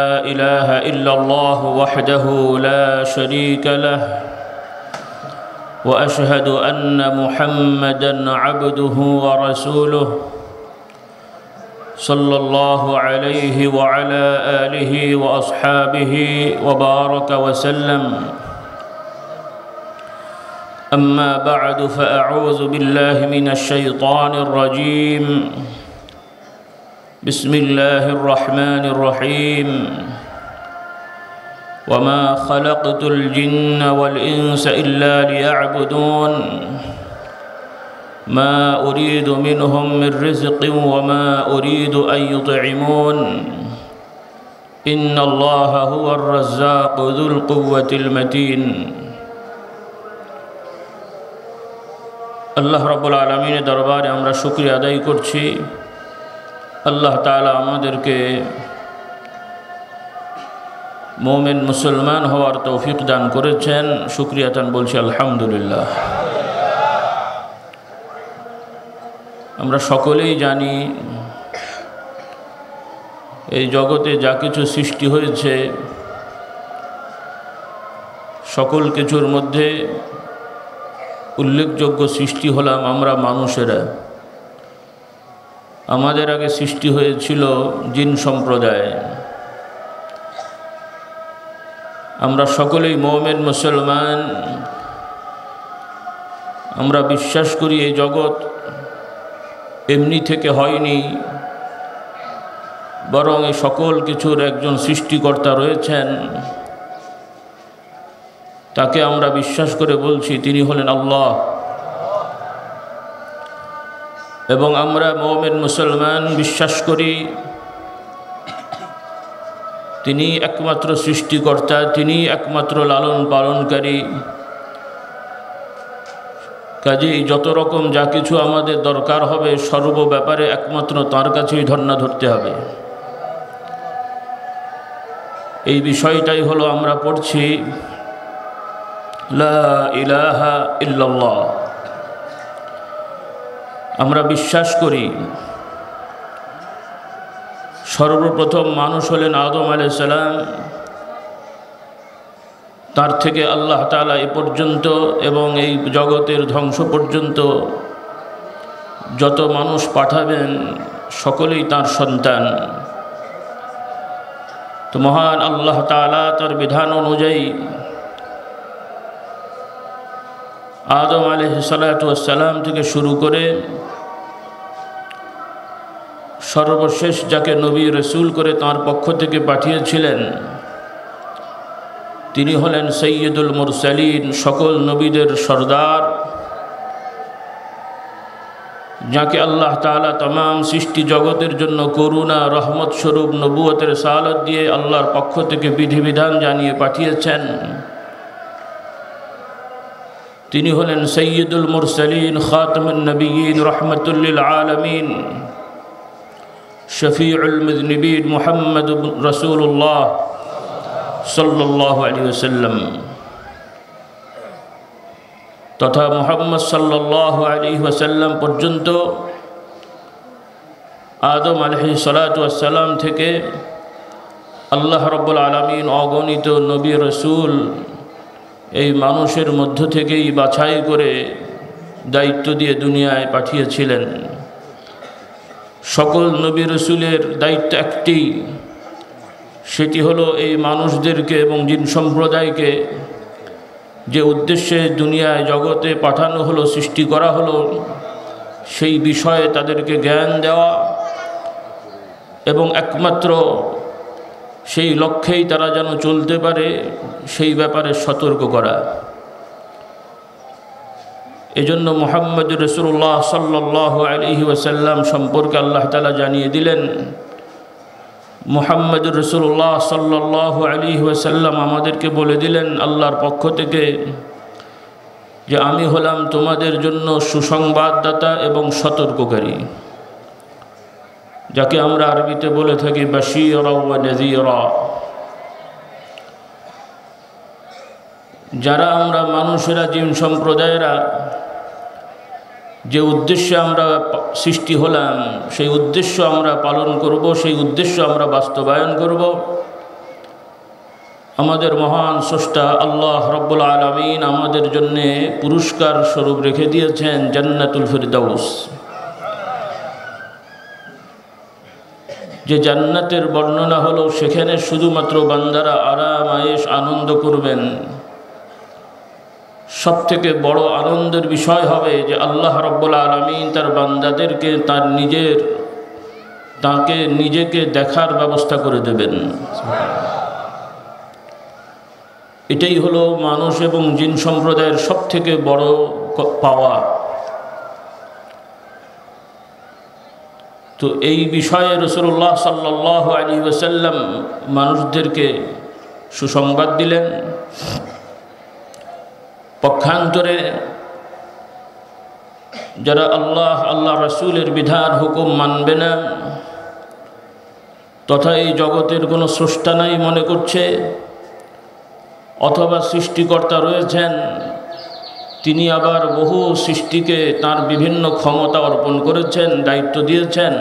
لا إله إلا الله وحده لا شريك له وأشهد أن محمدًا عبده ورسوله صلى الله عليه وعلى آله وأصحابه وبارك وسلم. أما بعد فأعوذ بالله من الشيطان الرجيم. بسم الله الرحمن الرحيم. وما خلقت الجن والإنس إلا ليعبدون ما أريد منهم من رزق وما أريد أن يطعمون إن الله هو الرزاق ذو القوة المتين. আল্লাহ রাব্বুল আলামিনের দরবারে আমরা শুকরিয়া আদায় করছি। আল্লাহ তাআলা আমাদেরকে মুমিন মুসলমান হওয়ার তৌফিক দান করেছেন। শুকরিয়াতান বলছি আলহামদুলিল্লাহ। আমরা সকলেই জানি এই জগতে যা কিছু সৃষ্টি হয়েছে সকল কিছুর মধ্যে উল্লেখযোগ্য সৃষ্টি হলাম আমরা মানুষেরা। আমাদের আগে সৃষ্টি হয়েছিল জিন সম্প্রদায়। আমরা সকলেই মুমিন মুসলমান। আমরা বিশ্বাস করি এই জগৎ এমনি থেকে হয়নি, বরং এই সকল কিছুর একজন সৃষ্টিকর্তা রয়েছেন। তাকে আমরা বিশ্বাস করে বলছি তিনি হলেন আল্লাহ। এবং আমরা মুমিন মুসলমান বিশ্বাস করি তিনি একমাত্র সৃষ্টিকর্তা, তিনি একমাত্র লালন পালনকারী। কাজেই যত রকম যা কিছু আমাদের দরকার হবে সর্ব ব্যাপারে একমাত্র তাঁর কাছেই ধর্ণা ধরতে হবে। এই বিষয়টাই হলো আমরা পড়ছি লা ইলাহা ইল্লাল্লাহ। আমরা বিশ্বাস করি সর্বপ্রথম মানুষ হলেন আদম আলাইহিস সালাম। তার থেকে আল্লাহ তাআলা এ পর্যন্ত এবং এই জগতের ধ্বংস পর্যন্ত যত মানুষ পাঠাবেন সকলেই তার সন্তান। তো মহান আল্লাহ তাআলা তার বিধান অনুযায়ী আদম আলাইহিস সালাতু ওয়াস সালাম থেকে শুরু করে সর্বশেষ যাকে নবী রসুল করে তাঁর পক্ষ থেকে পাঠিয়েছিলেন তিনি হলেন সৈয়দুল মুরসালিন, সকল নবীদের সর্দার, যাকে আল্লাহ তাআলা तमाम সৃষ্টি জগতের জন্য করুণা রহমত স্বরূপ নবুয়তের সালাত দিয়ে আল্লাহর পক্ষ থেকে বিধিবিধান জানিয়ে পাঠিয়েছেন। তিনি হলেন সৈয়দুল মুরসালিন, খাতামুন নবিয়্যিন, রাহমাতুল লিল আলামিন, শফিউল মুযনিবিন মুহাম্মদুর রাসূলুল্লাহ সাল্লাল্লাহু আলাইহি ওয়াসাল্লাম তথা মুহাম্মদ সাল্লাল্লাহু আলাইহি ওয়াসাল্লাম পর্যন্ত আদম আলাইহিস সালাতু ওয়াস সালাম থেকে আল্লাহ রাব্বুল আলামিন অগণিত নবী রাসূল এই মানুষের মধ্য থেকেই বাছাই করে দায়িত্ব দিয়ে দুনিয়ায় পাঠিয়েছিলেন। সকল নবী রাসূলের দায়িত্ব একটি, সেটি হলো এই মানুষদেরকে এবং জিন সম্প্রদায়কে যে উদ্দেশ্যে দুনিয়ায় জগতে পাঠানো হলো, সৃষ্টি করা হলো, সেই বিষয়ে তাদেরকে জ্ঞান দেওয়া এবং একমাত্র সেই লক্ষ্যেই তারা যেন চলতে পারে সেই ব্যাপারে সতর্ক করা। এজন্য মুহাম্মদুর রাসূলুল্লাহ সাল্লাল্লাহু আলাইহি ওয়াসাল্লাম সম্পর্কে আল্লাহ তাআলা জানিয়ে দিলেন, মুহাম্মদুর রাসূলুল্লাহ সাল্লাল্লাহু আলাইহি ওয়াসাল্লাম আমাদেরকে বলে দিলেন আল্লাহর পক্ষ থেকে যে আমি হলাম তোমাদের জন্য সুসংবাদদাতা এবং সতর্ককারী, যাকে আমরা আরবিতে বলে থাকি বাশীরা ওয়া নাযীরা। যারা আমরা মানুষেরা, জিন সম্প্রদায়েরা যে উদ্দেশ্যে আমরা সৃষ্টি হলাম সেই উদ্দেশ্য আমরা পালন করব, সেই উদ্দেশ্য আমরা বাস্তবায়ন করব। আমাদের মহান স্রষ্টা আল্লাহ রব্বুল আলামিন আমাদের জন্য পুরস্কার স্বরূপ রেখে দিয়েছেন জান্নাতুল ফিরদাউস। যে জান্নাতের বর্ণনা হলো সেখানে শুধুমাত্র বান্দারা আরাম আয়েশ আনন্দ করবেন। সবথেকে বড় আনন্দের বিষয় হবে যে আল্লাহ রব্বুল আলামিন তার বান্দাদেরকে তাকে নিজেকে দেখার ব্যবস্থা করে দেবেন। এটাই হলো মানুষ এবং জিন সম্প্রদায়ের সবথেকে বড় পাওয়া। তো এই বিষয়ে রাসূলুল্লাহ সাল্লাল্লাহু আলাইহি ওয়াসাল্লাম মানুষদেরকে সুসংবাদ দিলেন। পক্ষান্তরে যারা আল্লাহ রাসূলের বিধান হুকুম মানবে না তথা এই জগতের কোনো স্রষ্টা নাই মনে করছে, অথবা সৃষ্টিকর্তা রয়েছেন, তিনি আবার বহু সৃষ্টিকে তার বিভিন্ন ক্ষমতা অর্পণ করেছেন, দায়িত্ব দিয়েছেন,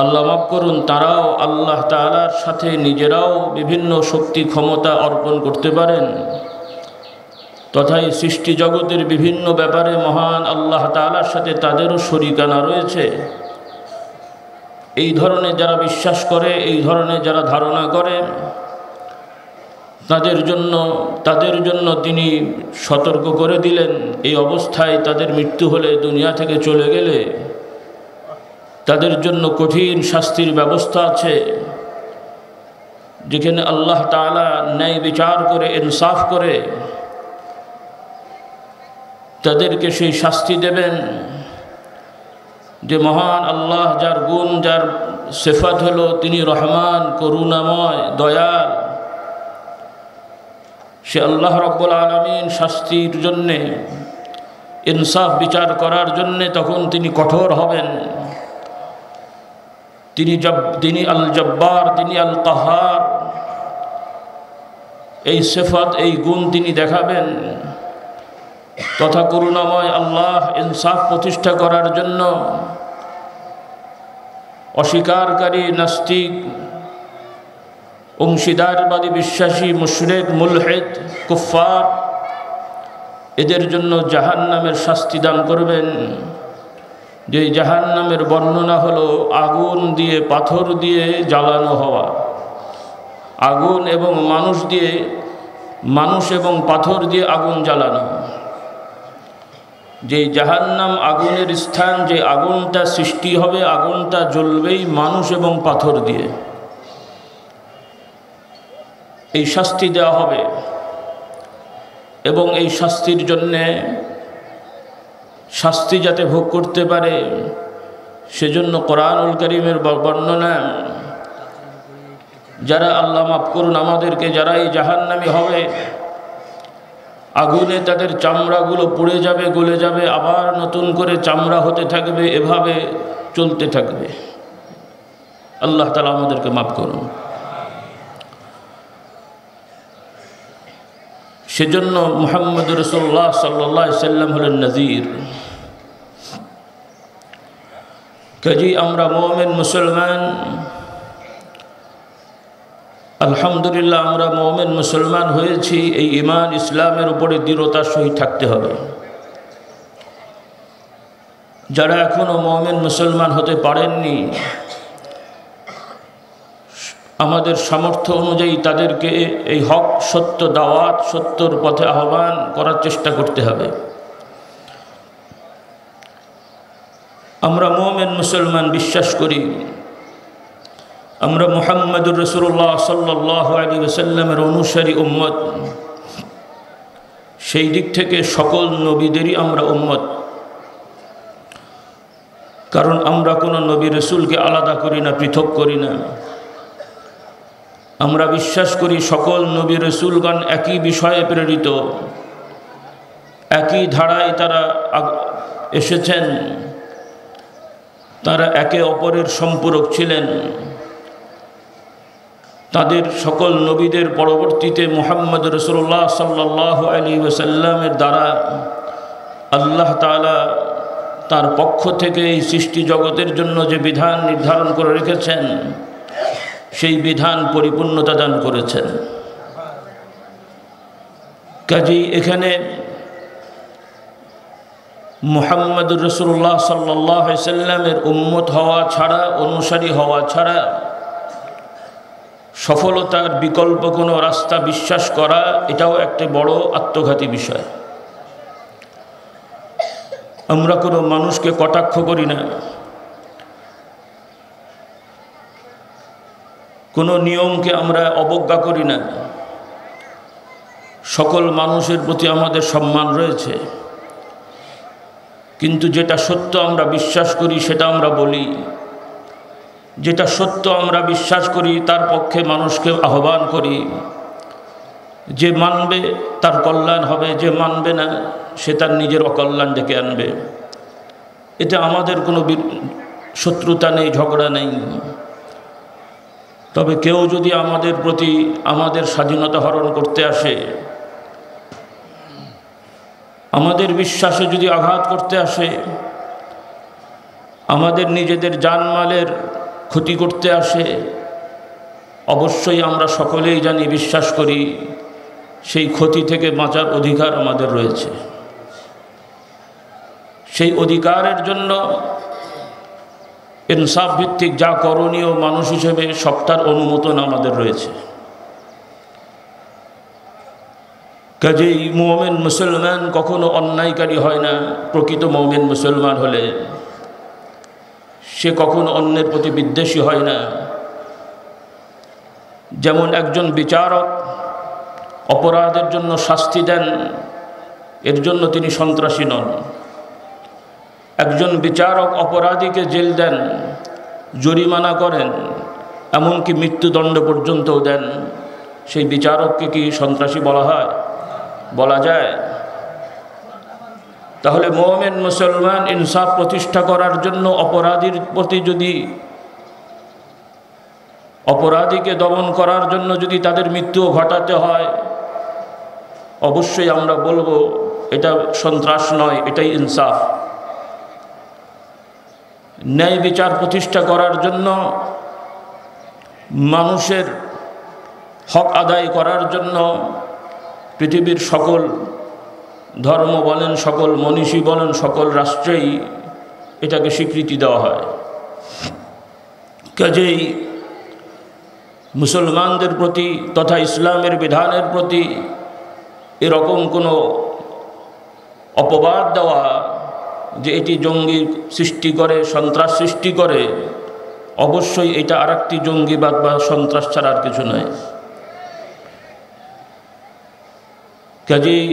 আল্লাহ মাফ করুন, তারাও আল্লাহ তাআলার সাথে নিজেরাও বিভিন্ন শক্তি ক্ষমতা অর্পণ করতে পারেন, তথা এই সৃষ্টি জগতের বিভিন্ন ব্যাপারে মহান আল্লাহ তাআলার সাথে তাদেরও শরীকানা রয়েছে। এই ধরনের যারা বিশ্বাস করে, এই ধরনের যারা ধারণা করে, তাদের জন্য তিনি সতর্ক করে দিলেন, এই অবস্থায় তাদের মৃত্যু হলে, দুনিয়া থেকে চলে গেলে তাদের জন্য কঠিন শাস্তির ব্যবস্থা আছে, যেখানে আল্লাহ তাআলা ন্যায় বিচার করে, ইনসাফ করে তাদেরকে সেই শাস্তি দেবেন। যে মহান আল্লাহ, যার গুণ, যার সিফাত হলো তিনি রহমান, করুণাময়, দয়াল, সে আল্লাহ রব্বুল আলামিন শাস্তির জন্যে, ইনসাফ বিচার করার জন্যে তখন তিনি কঠোর হবেন। তিনি আল জব্বার, তিনি আল কাহার, এই সিফাত, এই গুণ তিনি দেখাবেন। তথা করুণাময় আল্লাহ ইনসাফ প্রতিষ্ঠা করার জন্য অস্বীকারী, নাস্তিক, অংশীদারবাদী, বিশ্বাসী, মুশরিক, মুলহিদ, কুফফার, এদের জন্য জাহান্নামের শাস্তি দান করবেন। যে জাহান্নামের বর্ণনা হলো আগুন দিয়ে, পাথর দিয়ে জ্বালানো হওয়া। আগুন এবং মানুষ এবং পাথর দিয়ে আগুন জ্বালানো। যে জাহান্নাম আগুনের স্থান, যে আগুনটা সৃষ্টি হবে, আগুনটা জ্বলবেই মানুষ এবং পাথর দিয়ে। এই শাস্তি দেওয়া হবে এবং এই শাস্তির জন্যে, শাস্তি যাতে ভোগ করতে পারে সেজন্য কোরআনুল কারীমের বর্ণনা, যারা আল্লাহ মাফ করুন আমাদেরকে, যারা এই জাহান্নামী হবে, আগুনে তাদের চামড়াগুলো পুড়ে যাবে, গলে যাবে, আবার নতুন করে চামড়া হতে থাকবে, এভাবে চলতে থাকবে। আল্লাহ তাআলা আমাদেরকে মাফ করুন। সেজন্য মুহাম্মদ রাসূলুল্লাহ সাল্লাল্লাহু আলাইহি সাল্লাম হলেন নজির। কাজী আমরা মুমিন মুসলমান, আলহামদুলিল্লাহ আমরা মুমিন মুসলমান হয়েছি, এই ঈমান ইসলামের উপরে দৃঢ়তার সহিত থাকতে হবে। যারা এখনো মুমিন মুসলমান হতে পারেননি, আমাদের সামর্থ্য অনুযায়ী তাদেরকে এই হক, সত্য দাওয়াত, সত্যর পথে আহ্বান করার চেষ্টা করতে হবে। আমরা মুমিন মুসলমান বিশ্বাস করি আমরা মুহাম্মদুর রাসূলুল্লাহ সাল্লাল্লাহু আলাইহি ওয়াসাল্লামের অনুসারী উম্মত। সেই দিক থেকে সকল নবীদেরই আমরা উম্মত, কারণ আমরা কোনো নবী রাসূলকে আলাদা করি না, পৃথক করি না। আমরা বিশ্বাস করি সকল নবী রাসূলগণ একই বিষয়ে প্রেরিত, একই ধারায় তারা এসেছেন, তারা একে অপরের সম্পূরক ছিলেন। তাদের সকল নবীদের পরবর্তীতে মুহাম্মদ রাসূলুল্লাহ সাল্লাল্লাহু আলাইহি ওয়াসাল্লামের দ্বারা আল্লাহ তাআলা তার পক্ষ থেকে এই সৃষ্টি জগতের জন্য যে বিধান নির্ধারণ করে রেখেছেন, সেই বিধান পরিপূর্ণতা দান করেছেন। কাজেই এখানে মুহাম্মদুর রাসূলুল্লাহ সাল্লাল্লাহু আলাইহি সাল্লামের উম্মত হওয়া ছাড়া, অনুসারী হওয়া ছাড়া সফলতার বিকল্প কোনো রাস্তা বিশ্বাস করা, এটাও একটা বড় আত্মঘাতী বিষয়। আমরা কোনো মানুষকে কটাক্ষ করি না, কোনো নিয়মকে আমরা অবজ্ঞা করি না। সকল মানুষের প্রতি আমাদের সম্মান রয়েছে, কিন্তু যেটা সত্য আমরা বিশ্বাস করি সেটা আমরা বলি। যেটা সত্য আমরা বিশ্বাস করি তার পক্ষে মানুষকে আহ্বান করি। যে মানবে তার কল্যাণ হবে, যে মানবে না সে তার নিজের অকল্যাণ ডেকে আনবে। এতে আমাদের কোনো শত্রুতা নেই, ঝগড়া নেই। তবে কেউ যদি আমাদের প্রতি আমাদের স্বাধীনতা হরণ করতে আসে, আমাদের বিশ্বাসে যদি আঘাত করতে আসে, আমাদের নিজেদের জানমালের ক্ষতি করতে আসে, অবশ্যই আমরা সকলেই জানি, বিশ্বাস করি সেই ক্ষতি থেকে বাঁচার অধিকার আমাদের রয়েছে। সেই অধিকারের জন্য ইনসাফ ভিত্তিক যা করণীয় মানুষ হিসেবে সবটার অনুমোদন আমাদের রয়েছে। কাজেই মুমিন মুসলমান কখনো অন্যায়কারী হয় না। প্রকৃত মুমিন মুসলমান হলে সে কখনো অন্যের প্রতি বিদ্বেষী হয় না। যেমন একজন বিচারক অপরাধের জন্য শাস্তি দেন, এর জন্য তিনি সন্ত্রাসী নন। একজন বিচারক অপরাধীকে জেল দেন, জরিমানা করেন, এমনকি মৃত্যুদণ্ড পর্যন্তও দেন, সেই বিচারককে কি সন্ত্রাসী বলা হয়? বলা যায়? তাহলে মুমিন মুসলমান ইনসাফ প্রতিষ্ঠা করার জন্য অপরাধীর প্রতি যদি, অপরাধীকে দমন করার জন্য যদি তাদের মৃত্যুও ঘটাতে হয়, অবশ্যই আমরা বলবো এটা সন্ত্রাস নয়, এটাই ইনসাফ। ন্যায় বিচার প্রতিষ্ঠা করার জন্য, মানুষের হক আদায় করার জন্য পৃথিবীর সকল ধর্ম বলেন, সকল মনীষী বলেন, সকল রাষ্ট্রেই এটাকে স্বীকৃতি দেওয়া হয়। কাজেই মুসলমানদের প্রতি তথা ইসলামের বিধানের প্রতি এরকম কোনো অপবাদ দেওয়া যে এটি জঙ্গি সৃষ্টি করে, সন্ত্রাস সৃষ্টি করে, অবশ্যই এটা আরেকটি জঙ্গিবাদ বা সন্ত্রাস ছাড়া আর কিছু নয়। কাজেই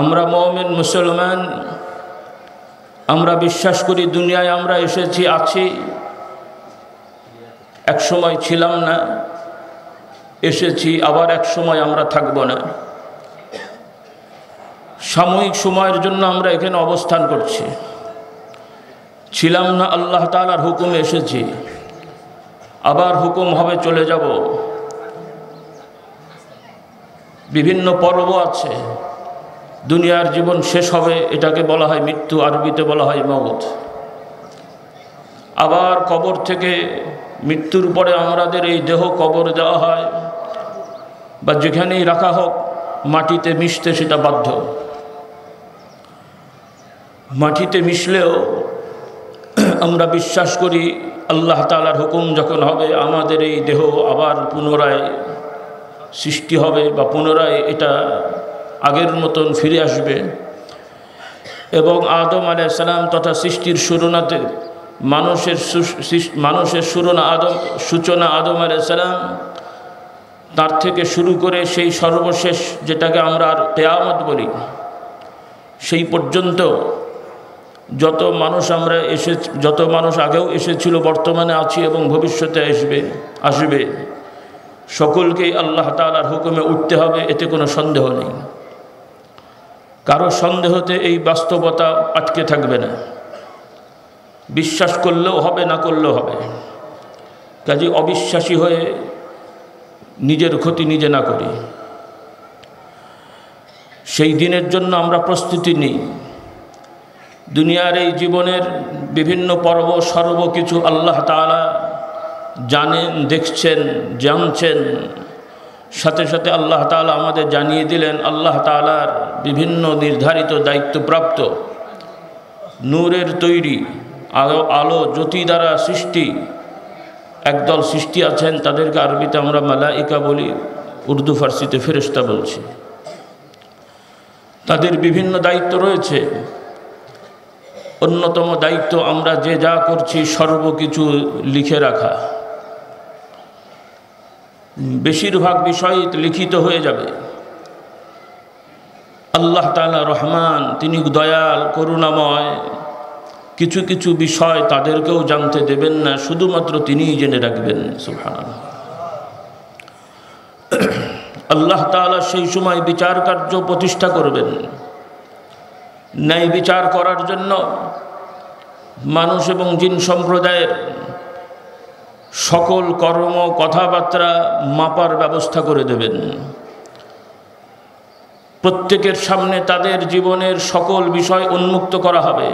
আমরা মুমিন মুসলমান, আমরা বিশ্বাস করি দুনিয়ায় আমরা এসেছি, আছি, এক সময় ছিলাম না, এসেছি, আবার এক সময় আমরা থাকব না। সাময়িক সময়ের জন্য আমরা এখানে অবস্থান করছি। ছিলাম না, আল্লাহ তাআলার হুকুমে এসেছি, আবার হুকুম হবে চলে যাব। বিভিন্ন পর্ব আছে, দুনিয়ার জীবন শেষ হবে, এটাকে বলা হয় মৃত্যু, আরবিতে বলা হয় মওত। আবার কবর থেকে, মৃত্যুর পরে আমাদের এই দেহ কবর দেওয়া হয়, বা যেখানেই রাখা হোক মাটিতে মিশতে সেটা বাধ্য। মাটিতে মিশলেও আমরা বিশ্বাস করি আল্লাহ তাআলার হুকুম যখন হবে আমাদের এই দেহ আবার পুনরায় সৃষ্টি হবে, বা পুনরায় এটা আগের মতন ফিরে আসবে। এবং আদম আলাইহিস সালাম তথা সৃষ্টির শুরুনাতে মানুষের সূচনা আদম আলাইহিস সালাম, তার থেকে শুরু করে সেই সর্বশেষ যেটাকে আমরা কিয়ামত বলি, সেই পর্যন্ত যত মানুষ আগেও এসেছিল, বর্তমানে আছে এবং ভবিষ্যতে আসবে, সকলকেই আল্লাহ তাআলার হুকুমে উঠতে হবে, এতে কোনো সন্দেহ নেই। কারো সন্দেহতে এই বাস্তবতা আটকে থাকবে না। বিশ্বাস করলেও হবে, না করলেও হবে। কাজে অবিশ্বাসী হয়ে নিজের ক্ষতি নিজে না করি। সেই দিনের জন্য আমরা প্রস্তুতি নিই। দুনিয়ার এই জীবনের বিভিন্ন পর্ব সর্বকিছু আল্লাহ তাআলা জানেন, দেখছেন, জানছেন। সাথে সাথে আল্লাহ তাআলা আমাদের জানিয়ে দিলেন আল্লাহ তাআলার বিভিন্ন নির্ধারিত দায়িত্বপ্রাপ্ত নূরের তৈরি আলো জ্যোতি দ্বারা সৃষ্টি একদল সৃষ্টি আছেন, তাদেরকে আরবিতে আমরা মালাইকা বলি, উর্দু ফার্সিতে ফেরেশতা বলছি। তাদের বিভিন্ন দায়িত্ব রয়েছে। অন্যতম দায়িত্ব আমরা যে যা করছি সর্বকিছু লিখে রাখা। বেশিরভাগ বিষয় লিখিত হয়ে যাবে। আল্লাহ তাআলা রহমান, তিনি দয়াল করুণাময়। কিছু কিছু বিষয় তাদেরকেও জানতে দেবেন না, শুধুমাত্র তিনিই জেনে রাখবেন। সুবহানাল্লাহ। আল্লাহ তাআলা সেই সময় বিচার কার্য প্রতিষ্ঠা করবেন। ন্যায় বিচার করার জন্য মানুষ এবং জিন সম্প্রদায়ের সকল কর্ম কথাবার্তা মাপার ব্যবস্থা করে দেবেন। প্রত্যেকের সামনে তাদের জীবনের সকল বিষয় উন্মুক্ত করা হবে।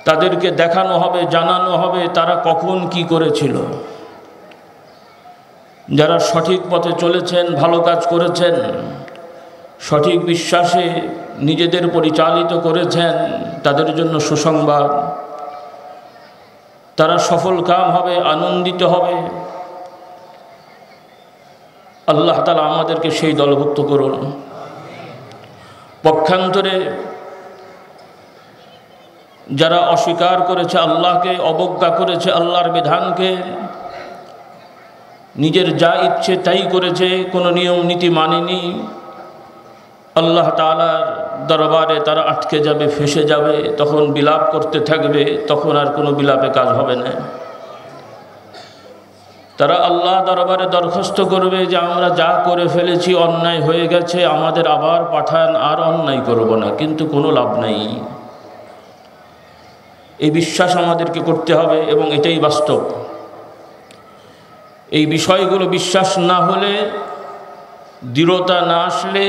তাদেরকে দেখানো হবে, জানানো হবে তারা কখন কি করেছিল। যারা সঠিক পথে চলেছেন, ভালো কাজ করেছেন, সঠিক বিশ্বাসে নিজেদের পরিচালিত করেছেন, তাদের জন্য সুসংবাদ। তারা সফল কাম হবে, আনন্দিত হবে। আল্লাহ তাআলা আমাদেরকে সেই দলভুক্ত করুন। পক্ষান্তরে যারা অস্বীকার করেছে আল্লাহকে, অবজ্ঞা করেছে আল্লাহর বিধানকে, নিজের যা ইচ্ছে তাই করেছে, কোনো নিয়ম নীতি মানেনি, আল্লাহ তাআলার দরবারে তারা আটকে যাবে, ফেঁসে যাবে। তখন বিলাপ করতে থাকবে, তখন আর কোনো বিলাপে কাজ হবে না। তারা আল্লাহ দরবারে দরখাস্ত করবে যে আমরা যা করে ফেলেছি, অন্যায় হয়ে গেছে, আমাদের আবার পাঠান, আর অন্যায় করব না। কিন্তু কোনো লাভ নেই। এই বিশ্বাস আমাদেরকে করতে হবে এবং এটাই বাস্তব। এই বিষয়গুলো বিশ্বাস না হলে, দৃঢ়তা না আসলে,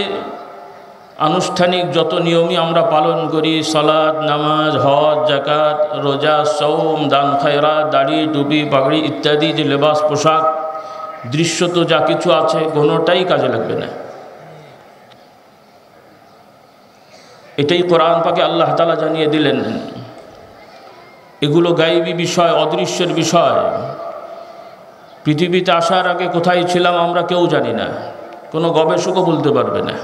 আনুষ্ঠানিক যত নিয়মই আমরা পালন করি, সালাত, নামাজ, হজ, যাকাত, রোজা, সওম, দান খায়রাত, দাড়ি, টুপি, পাগড়ি ইত্যাদি যে লেবাস, পোশাক, দৃশ্যত যা কিছু আছে, কোনোটাই কাজে লাগবে না। এটাই কোরআন পাকে আল্লাহ তাআলা জানিয়ে দিলেন। এগুলো গায়েবী বিষয়, অদৃশ্যের বিষয়। পৃথিবীতে আসার আগে কোথায় ছিলাম আমরা কেউ জানি না, কোনো গবেষকও বলতে পারবে না।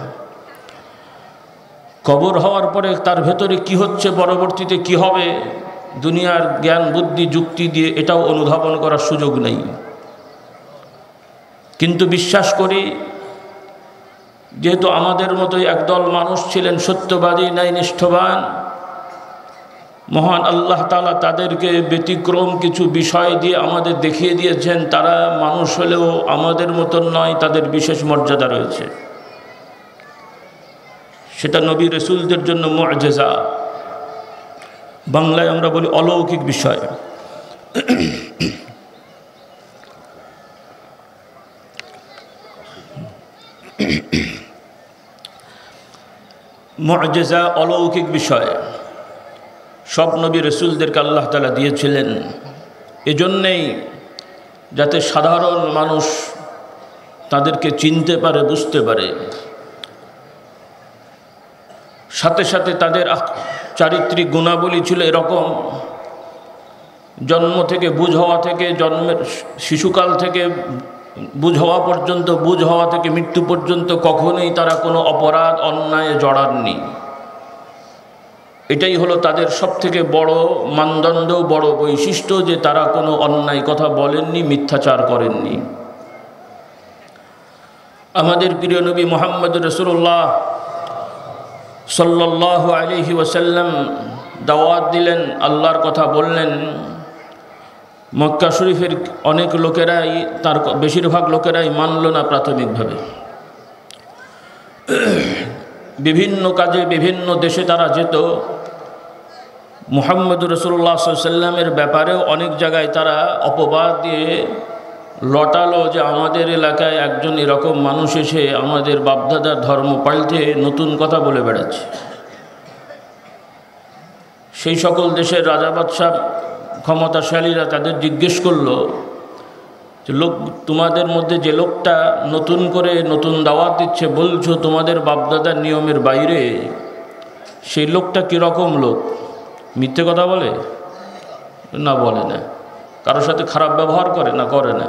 কবর হওয়ার পরে তার ভেতরে কি হচ্ছে, পরবর্তীতে কি হবে, দুনিয়ার জ্ঞান বুদ্ধি যুক্তি দিয়ে এটাও অনুধাবন করার সুযোগ নেই। কিন্তু বিশ্বাস করি, যেহেতু আমাদের মতোই একদল মানুষ ছিলেন সত্যবাদী, ন্যায়নিষ্ঠবান, মহান আল্লাহ তাআলা তাদেরকে ব্যতিক্রম কিছু বিষয় দিয়ে আমাদের দেখিয়ে দিয়েছেন। তারা মানুষ হলেও আমাদের মতন নয়, তাদের বিশেষ মর্যাদা রয়েছে। সেটা নবী রাসূলদের জন্য মুআজিজা, বাংলায় আমরা বলি অলৌকিক বিষয়। মুআজিজা, অলৌকিক বিষয় সব নবী রাসূলদেরকে আল্লাহ তাআলা দিয়েছিলেন। এজন্যেই যাতে সাধারণ মানুষ তাদেরকে চিনতে পারে, বুঝতে পারে। সাথে সাথে তাদের চারিত্রিক গুণাবলী ছিল এরকম, জন্ম থেকে বুঝ হওয়া থেকে, জন্মের শিশুকাল থেকে বুঝ হওয়া পর্যন্ত, বুঝ হওয়া থেকে মৃত্যু পর্যন্ত কখনোই তারা কোনো অপরাধ অন্যায় জড়াননি। এটাই হলো তাদের সবথেকে বড় মানদণ্ড, বড় বৈশিষ্ট্য, যে তারা কোনো অন্যায় কথা বলেননি, মিথ্যাচার করেননি। আমাদের প্রিয় নবী মুহাম্মদ রাসূলুল্লাহ সাল্লাল্লাহু আলাইহি ওয়াসাল্লাম দাওয়াত দিলেন, আল্লাহর কথা বললেন। মক্কা শরীফের অনেক লোকেরাই, তার বেশিরভাগ লোকেরাই মানল না প্রাথমিকভাবে। বিভিন্ন কাজে বিভিন্ন দেশে তারা যেত। মুহাম্মদ রাসূলুল্লাহ সাল্লাল্লাহু আলাইহি ওয়াসাল্লামের ব্যাপারেও অনেক জায়গায় তারা অপবাদ দিয়ে লটালো যে আমাদের এলাকায় একজন এরকম মানুষ এসে আমাদের বাপদাদার ধর্ম পাল্টে নতুন কথা বলে বেড়াচ্ছে। সেই সকল দেশের রাজা বাদশাহ ক্ষমতাশালীরা তাদের জিজ্ঞেস করলো যে লোক তোমাদের মধ্যে যে লোকটা নতুন করে নতুন দাওয়াত দিচ্ছে, বলছো তোমাদের বাপদাদার নিয়মের বাইরে, সেই লোকটা কীরকম লোক? মিথ্যে কথা বলে না? বলে না। কারোর সাথে খারাপ ব্যবহার করে না? করে না।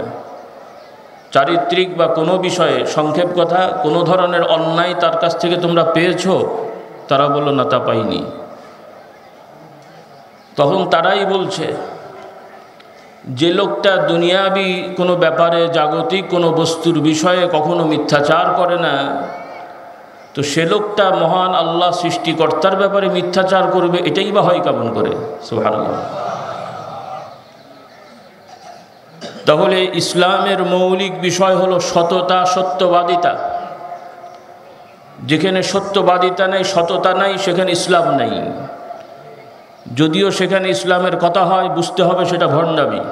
চারিত্রিক বা কোনো বিষয়ে সংক্ষেপ কথা, কোনো ধরনের অন্যায় তার কাছ থেকে তোমরা পেয়েছো? তারা বলল না, তা পাইনি। তখন তারাই বলছে যে লোকটা দুনিয়াবি কোনো ব্যাপারে, জাগতিক কোনো বস্তুর বিষয়ে কখনো মিথ্যাচার করে না, তো সে লোকটা মহান আল্লাহ সৃষ্টিকর্তার ব্যাপারে মিথ্যাচার করবে, এটাই বা হয় কেমন করে? সুবহানাল্লাহ। তাহলে ইসলামের মৌলিক বিষয় হলো সততা, সত্যবাদিতা। যেখানে সত্যবাদিতা নেই, সততা নাই, সেখানে ইসলাম নেই। যদিও সেখানে ইসলামের কথা হয়, বুঝতে হবে সেটা ভণ্ডামি।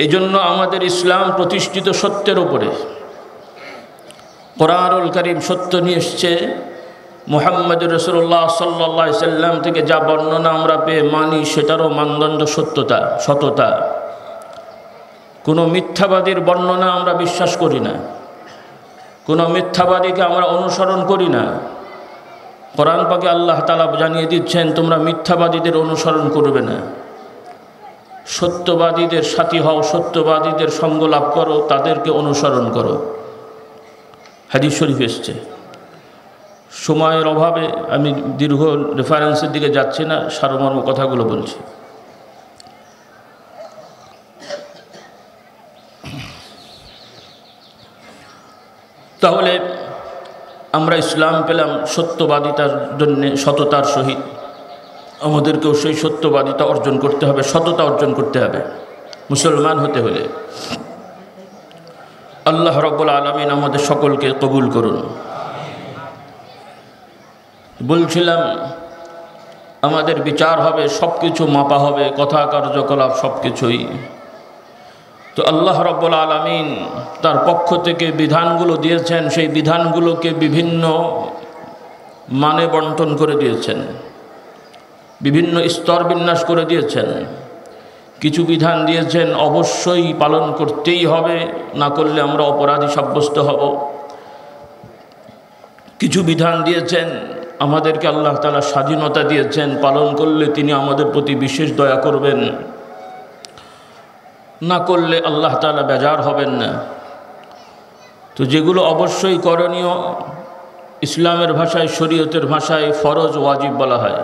এজন্য আমাদের ইসলাম প্রতিষ্ঠিত সত্যের উপরে। কোরআনুল কারীম সত্য নিয়ে এসছে। মুহাম্মদ রাসূলুল্লাহ সাল্লাল্লাহু আলাইহি সাল্লাম থেকে যা বর্ণনা আমরা পেয়ে মানি, সেটারও মানদণ্ড সত্যতা, সততা। কোনো মিথ্যাবাদীর বর্ণনা আমরা বিশ্বাস করি না, কোনো মিথ্যাবাদীকে আমরা অনুসরণ করি না। কোরআন পাকে আল্লাহ তাআলা জানিয়ে দিচ্ছেন, তোমরা মিথ্যাবাদীদের অনুসরণ করবে না, সত্যবাদীদের সাথী হও, সত্যবাদীদের সঙ্গ লাভ করো, তাদেরকে অনুসরণ করো। হাদিস শরীফ এসছে। সময়ের অভাবে আমি দীর্ঘ রেফারেন্সের দিকে যাচ্ছি না, সারমর্ম কথাগুলো বলছি। তাহলে আমরা ইসলাম পেলাম সত্যবাদিতার জন্যে, সততার সহিত। আমাদেরকেও সেই সত্যবাদিতা অর্জন করতে হবে, সততা অর্জন করতে হবে মুসলমান হতে হলে। আল্লাহ রাব্বুল আলামিন আমাদের সকলকে কবুল করুন। বলছিলাম আমাদের বিচার হবে, সব কিছু মাপা হবে, কথা কার্যকলাপ সব কিছুই। তো আল্লাহ রাব্বুল আলামিন তার পক্ষ থেকে বিধানগুলো দিয়েছেন, সেই বিধানগুলোকে বিভিন্ন মানে বন্টন করে দিয়েছেন, বিভিন্ন স্তর বিন্যাস করে দিয়েছেন। কিছু বিধান দিয়েছেন অবশ্যই পালন করতেই হবে, না করলে আমরা অপরাধী সাব্যস্ত হব। কিছু বিধান দিয়েছেন আমাদেরকে আল্লাহ তাআলা স্বাধীনতা দিয়েছেন, পালন করলে তিনি আমাদের প্রতি বিশেষ দয়া করবেন, না করলে আল্লাহ তাআলা বেজার হবেন না। তো যেগুলো অবশ্যই করণীয়, ইসলামের ভাষায়, শরীয়তের ভাষায় ফরজ, ওয়াজিব বলা হয়।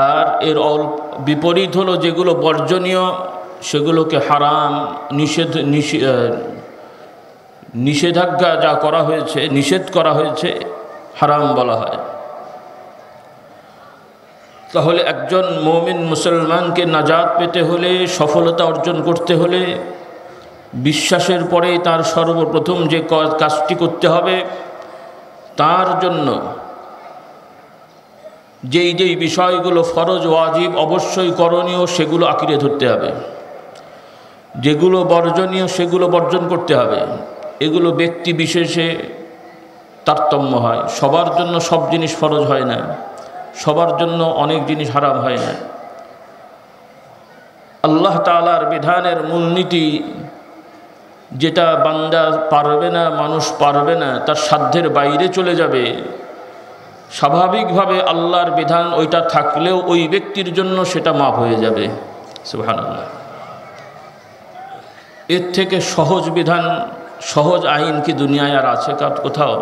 আর এর বিপরীত হলো যেগুলো বর্জনীয়, সেগুলোকে হারাম, নিষেধাজ্ঞা যা করা হয়েছে, নিষেধ করা হয়েছে, হারাম বলা হয়। তাহলে একজন মুমিন মুসলমানকে নাজাত পেতে হলে, সফলতা অর্জন করতে হলে, বিশ্বাসের পরেই তার সর্বপ্রথম যে কাজটি করতে হবে, তার জন্য যেই যেই বিষয়গুলো ফরজ, ওয়াজিব, অবশ্যই করণীয়, সেগুলো আঁকড়ে ধরতে হবে। যেগুলো বর্জনীয়, সেগুলো বর্জন করতে হবে। এগুলো ব্যক্তি বিশেষে তারতম্য হয়। সবার জন্য সব জিনিস ফরজ হয় না, সবার জন্য অনেক জিনিস হারাম হয় না। আল্লাহ তাআলার বিধানের মূলনীতি যেটা বান্দা পারবে না, মানুষ পারবে না, তার সাধ্যের বাইরে চলে যাবে, স্বাভাবিকভাবে আল্লাহর বিধান ওইটা থাকলেও ওই ব্যক্তির জন্য সেটা মাফ হয়ে যাবে। সুবহানাল্লাহ। এর থেকে সহজ বিধান, সহজ আইন কি দুনিয়ায় আর আছে কোথাও?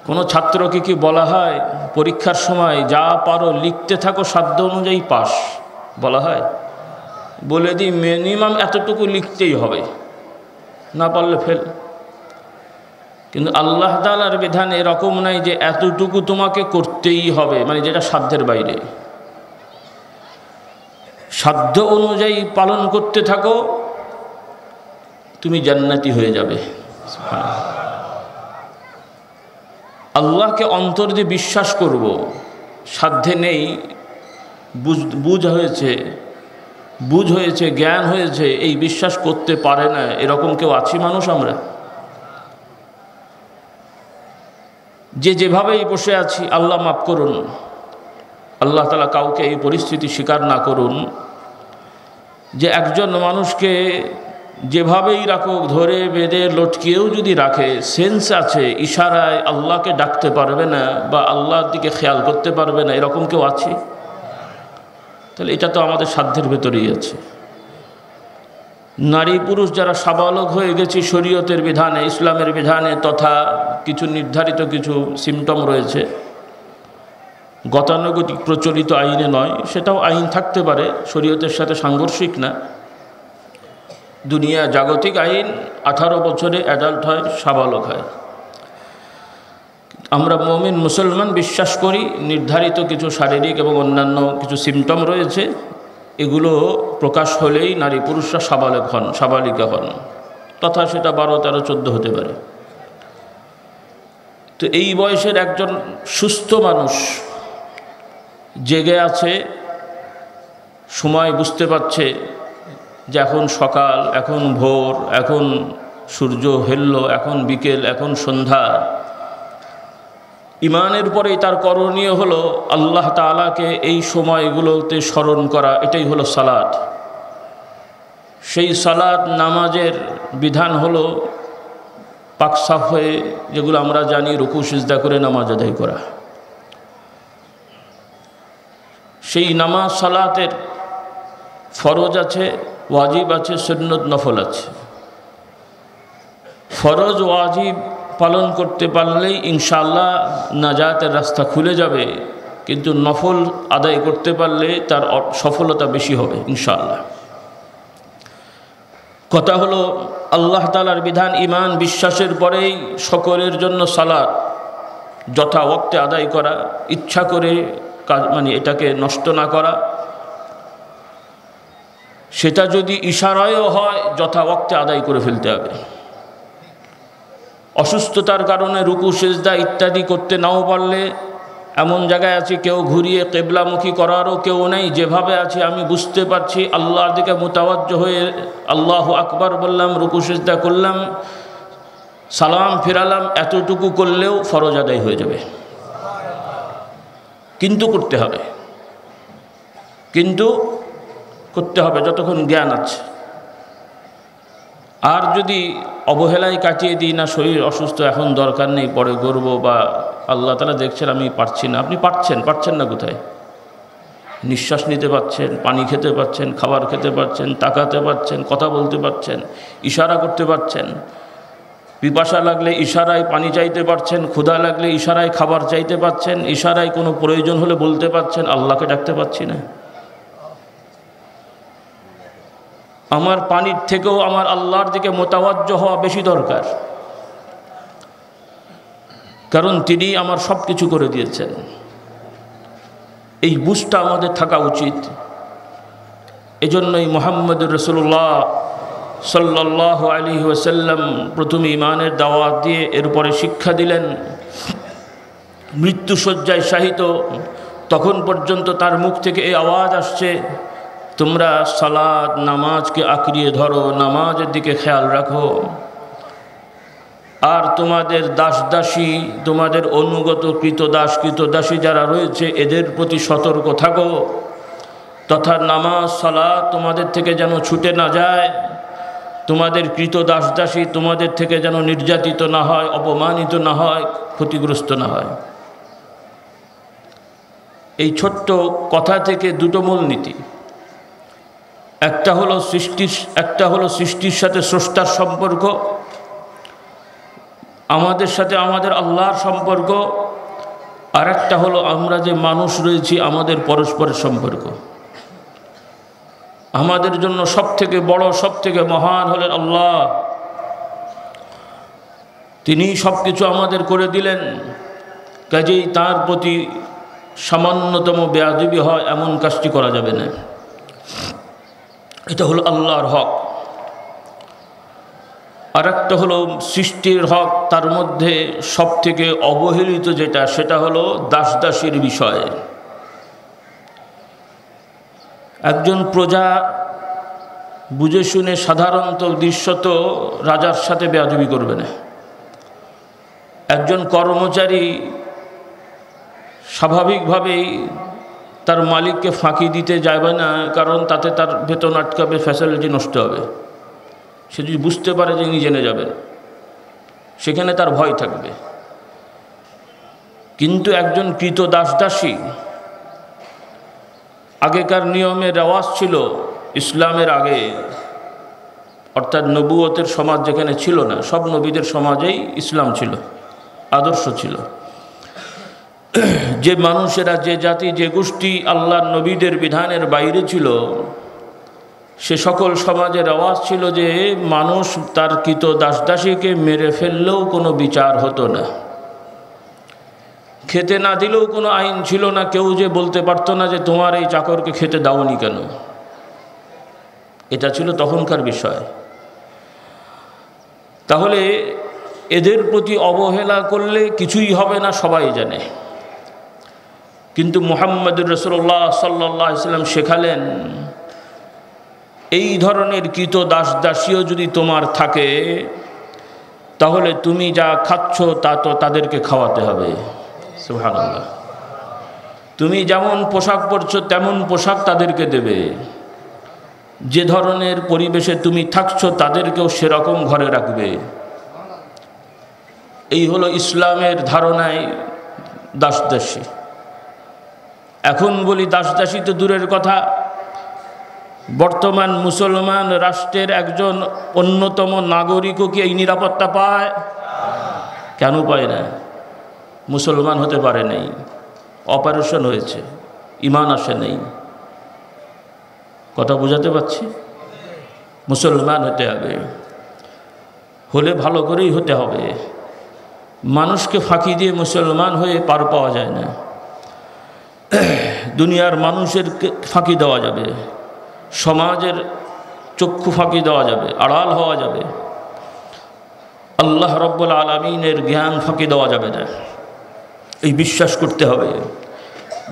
কোনো ছাত্রকে কি বলা হয় পরীক্ষার সময় যা পারো লিখতে থাকো, সাধ্য অনুযায়ী পাস বলা হয়? বলে দিই মিনিমাম এতটুকু লিখতেই হবে, না পারলে ফেল। কিন্তু আল্লাহ তাআলার বিধান এরকম নাই যে এতটুকু তোমাকে করতেই হবে, মানে যেটা সাধ্যের বাইরে। সাধ্য অনুযায়ী পালন করতে থাকো, তুমি জান্নাতি হয়ে যাবে। আল্লাহকে অন্তর দিয়ে বিশ্বাস করব, সাধ্যে নেই, বুঝ হয়েছে, জ্ঞান হয়েছে, এই বিশ্বাস করতে পারে না, এরকম কেউ আছি মানুষ আমরা? যে যেভাবেই বসে আছি, আল্লাহ মাফ করুন, আল্লাহ তাআলা কাউকে এই পরিস্থিতি স্বীকার না করুন যে একজন মানুষকে যেভাবেই রাখুক, ধরে বেঁধে লটকিয়েও যদি রাখে, সেন্স আছে, ইশারায় আল্লাহকে ডাকতে পারবে না বা আল্লাহর দিকে খেয়াল করতে পারবে না, এরকম কেউ আছে? তাহলে এটা তো আমাদের সাধ্যের ভেতরেই আছে। নারী পুরুষ যারা সাবালক হয়ে গেছি শরীয়তের বিধানে, ইসলামের বিধানে, তথা কিছু নির্ধারিত কিছু সিমটম রয়েছে, গতানুগতিক প্রচলিত আইনে নয়, সেটাও আইন থাকতে পারে, শরীয়তের সাথে সাংঘর্ষিক না। দুনিয়া জাগতিক আইন 18 বছরে অ্যাডাল্ট হয়, সাবালক হয়। আমরা মুমিন মুসলমান বিশ্বাস করি নির্ধারিত কিছু শারীরিক এবং অন্যান্য কিছু সিমটম রয়েছে, এগুলো প্রকাশ হলেই নারী পুরুষরা সাবালক হন, সাবালিকা হন, তথা সেটা 12, 13, 14 হতে পারে। তো এই বয়সের একজন সুস্থ মানুষ জেগে আছে, সময় বুঝতে পারছে যে এখন সকাল, এখন ভোর, এখন সূর্য হেলল, এখন বিকেল, এখন সন্ধ্যা। ইমানের পরেই তার করণীয় হলো আল্লাহ তাআলাকে এই সময়গুলোতে স্মরণ করা, এটাই হলো সালাত। সেই সালাত নামাজের বিধান হলো পাক সাফ হয়ে, যেগুলো আমরা জানি, রুকু সিজদা করে নামাজ আদায় করা। সেই নামাজ সালাতের ফরজ আছে, ওয়াজিব আছে, সুন্নত নফল আছে। ফরজ ওয়াজিব পালন করতে পারলেই ইনশাআল্লাহ নাজাতের রাস্তা খুলে যাবে, কিন্তু নফল আদায় করতে পারলে তার সফলতা বেশি হবে ইনশাআল্লাহ। কথা হলো আল্লাহ তাআলার বিধান, ঈমান, বিশ্বাসের পরেই সকলের জন্য সালাত যথা ওয়াক্তে আদায় করা, ইচ্ছা করে মানে এটাকে নষ্ট না করা। সেটা যদি ইশারায়ও হয় যথা ওয়াক্তে আদায় করে ফেলতে হবে। অসুস্থতার কারণে রুকু সিজদা ইত্যাদি করতে নাও পারলে, এমন জায়গায় আছি কেউ ঘুরিয়ে কেবলামুখী করারও কেউ নেই, যেভাবে আছি আমি বুঝতে পারছি আল্লাহর দিকে মুতাওয়াজ্জহ হয়ে আল্লাহু আকবার বললাম, রুকু সিজদা করলাম, সালাম ফিরালাম, এতটুকু করলেও ফরজ আদায় হয়ে যাবে। কিন্তু করতে হবে, কিন্তু করতে হবে যতক্ষণ জ্ঞান আছে। আর যদি অবহেলায় কাটিয়ে দিই, না শরীর অসুস্থ, এখন দরকার নেই, পরে করব, বা আল্লাহ তাআলা দেখছেন আমি পারছি না, আপনি পারছেন না কোথায়? নিঃশ্বাস নিতে পারছেন, পানি খেতে পারছেন, খাবার খেতে পারছেন, তাকাতে পারছেন, কথা বলতে পারছেন, ইশারা করতে পারছেন, পিপাসা লাগলে ইশারায় পানি চাইতে পারছেন, ক্ষুধা লাগলে ইশারায় খাবার চাইতে পারছেন, ইশারায় কোনো প্রয়োজন হলে বলতে পারছেন, আল্লাহকে ডাকতে পারছি না। আমার পানির থেকেও আমার আল্লাহর দিকে মোতাওয়াজ্জহ হওয়া বেশি দরকার, কারণ তিনি আমার সব কিছু করে দিয়েছেন। এই বুঝটা আমাদের থাকা উচিত। এজন্যই মুহাম্মদুর রাসূলুল্লাহ সাল্লাল্লাহু আলাইহি ওয়াসাল্লাম প্রথমে ঈমানের দাওয়াত দিয়ে এরপরে শিক্ষা দিলেন। মৃত্যুশয্যায় শায়িত তখন পর্যন্ত তার মুখ থেকে এই আওয়াজ আসছে, তোমরা সালাত নামাজকে আঁকড়িয়ে ধরো, নামাজের দিকে খেয়াল রাখো, আর তোমাদের দাসদাসী, তোমাদের অনুগত কৃতদাসী যারা রয়েছে এদের প্রতি সতর্ক থাকো, তথা নামাজ সালাত তোমাদের থেকে যেন ছুটে না যায়, তোমাদের কৃতদাসী তোমাদের থেকে যেন নির্যাতিত না হয়, অপমানিত না হয়, ক্ষতিগ্রস্ত না হয়। এই ছোট্ট কথা থেকে দুটো মূলনীতি, একটা হলো সৃষ্টির সাথে স্রষ্টার সম্পর্ক, আমাদের সাথে আমাদের আল্লাহর সম্পর্ক, আর একটা হলো আমরা যে মানুষ রয়েছি আমাদের পরস্পরের সম্পর্ক। আমাদের জন্য সবথেকে বড়, সবথেকে মহান হলেন আল্লাহ। তিনিই সব কিছু আমাদের করে দিলেন, কাজেই তার প্রতি সামান্যতম বেয়াদবি হয় এমন কাজটি করা যাবে না। এটা হলো আল্লাহর হক। আর একটা হলো সৃষ্টির হক, তার মধ্যে সবথেকে অবহেলিত যেটা, সেটা হলো দাসদাসীর বিষয়। একজন প্রজা বুঝে শুনে সাধারণত দৃশ্যত রাজার সাথে বেয়াদবি করবে না। একজন কর্মচারী স্বাভাবিকভাবেই তার মালিককে ফাঁকি দিতে যাবে না, কারণ তাতে তার বেতন আটকাবে, ফ্যাসিলিটি নষ্ট হবে। সে যদি বুঝতে পারে যে ইনি জেনে যাবেন, সেখানে তার ভয় থাকবে। কিন্তু একজন কৃত দাসদাসী, আগেকার নিয়মে রেওয়াজ ছিল ইসলামের আগে, অর্থাৎ নবুয়তের সমাজ যেখানে ছিল না, সব নবীদের সমাজেই ইসলাম ছিল, আদর্শ ছিল। যে মানুষেরা, যে জাতি, যে গোষ্ঠী আল্লাহর নবীদের বিধানের বাইরে ছিল, সে সকল সমাজের আওয়াজ ছিল যে মানুষ তার কৃত দাসদাসীকে মেরে ফেললেও কোনো বিচার হতো না, খেতে না দিলেও কোনো আইন ছিল না। কেউ যে বলতে পারতো না যে তোমার এই চাকরকে খেতে দাওনি কেন। এটা ছিল তখনকার বিষয়। তাহলে এদের প্রতি অবহেলা করলে কিছুই হবে না, সবাই জানে। কিন্তু মুহাম্মদুর রাসূলুল্লাহ সাল্লাল্লাহু আলাইহি ওয়াসাল্লাম শেখালেন, এই ধরনের কৃত দাসদাসীও যদি তোমার থাকে, তাহলে তুমি যা খাচ্ছ তা তো তাদেরকে খাওয়াতে হবে। সুবহানাল্লাহ। তুমি যেমন পোশাক পরছো তেমন পোশাক তাদেরকে দেবে। যে ধরনের পরিবেশে তুমি থাকছো তাদেরকেও সেরকম ঘরে রাখবে। এই হলো ইসলামের ধারণায় দাসদাসী। এখন বলি দাসদাসী তো দূরের কথা, বর্তমান মুসলমান রাষ্ট্রের একজন অন্যতম নাগরিকও কি এই নিরাপত্তা পায়? কেন পায় না? মুসলমান হতে পারে নাই, অপারেশন হয়েছে, ঈমান আসে নেই। কথা বোঝাতে পারছি? মুসলমান হতে হবে, হলে ভালো করেই হতে হবে। মানুষকে ফাঁকি দিয়ে মুসলমান হয়ে পার পাওয়া যায় না। দুনিয়ার মানুষের ফাঁকি দেওয়া যাবে, সমাজের চক্ষু ফাঁকি দেওয়া যাবে, আড়াল হওয়া যাবে। আল্লাহ রব্বুল আলামিনের জ্ঞান ফাঁকি দেওয়া যাবে না, এই বিশ্বাস করতে হবে।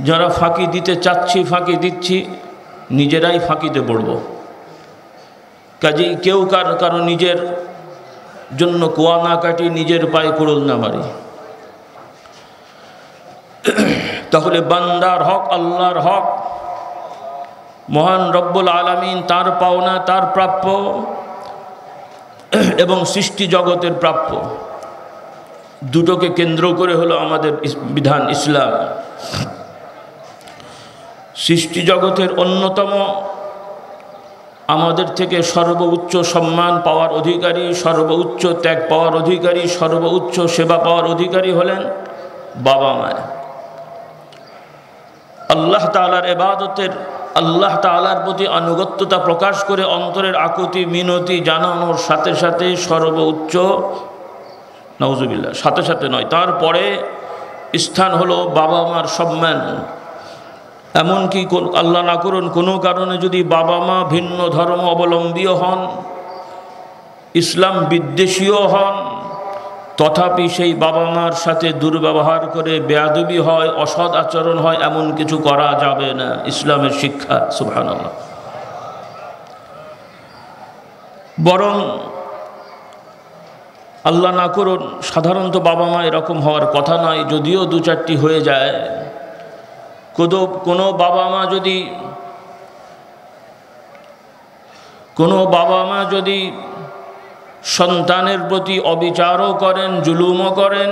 যারা ফাঁকি দিতে চাচ্ছি, ফাঁকি দিচ্ছি, নিজেরাই ফাঁকিতে পড়ব। কাজেই কেউ কারো নিজের জন্য কুয়া না কাটি, নিজের পায়ে কুড়ুল না মারি। তাহলে বান্দার হক, আল্লাহর হক, মহান রব্বুল আলামিন তার পাওনা, তার প্রাপ্য, এবং সৃষ্টি জগতের প্রাপ্য, দুটোকে কেন্দ্র করে হলো আমাদের বিধান ইসলাম। সৃষ্টি জগতের অন্যতম, আমাদের থেকে সর্বোচ্চ সম্মান পাওয়ার অধিকারী, সর্বোচ্চ ত্যাগ পাওয়ার অধিকারী, সর্বোচ্চ সেবা পাওয়ার অধিকারী হলেন বাবা মা। আল্লাহ তাআলার ইবাদতের, আল্লাহ তাআলার প্রতি আনুগত্যতা প্রকাশ করে অন্তরের আকুতি মিনতি জানানোর সাথে সাথে সর্বোচ্চ, নাউজুবিল্লাহ, সাথে সাথে নয়, তারপরে স্থান হলো বাবা মার সম্মান। এমনকি আল্লাহ না করুন কোনো কারণে যদি বাবা মা ভিন্ন ধর্ম অবলম্বীও হন, ইসলাম বিদ্বেষীও হন, তথাপি সেই বাবা মার সাথে দুর্ব্যবহার করে বেয়াদবি হয়, অসৎ আচরণ হয়, এমন কিছু করা যাবে না। ইসলামের শিক্ষা। সুবহানাল্লাহ। বরং আল্লাহ না করুন, সাধারণত বাবা মা এরকম হওয়ার কথা নয়, যদিও দু চারটি হয়ে যায়। কোনো বাবা মা যদি সন্তানের প্রতি অবিচারও করেন, জুলুমও করেন,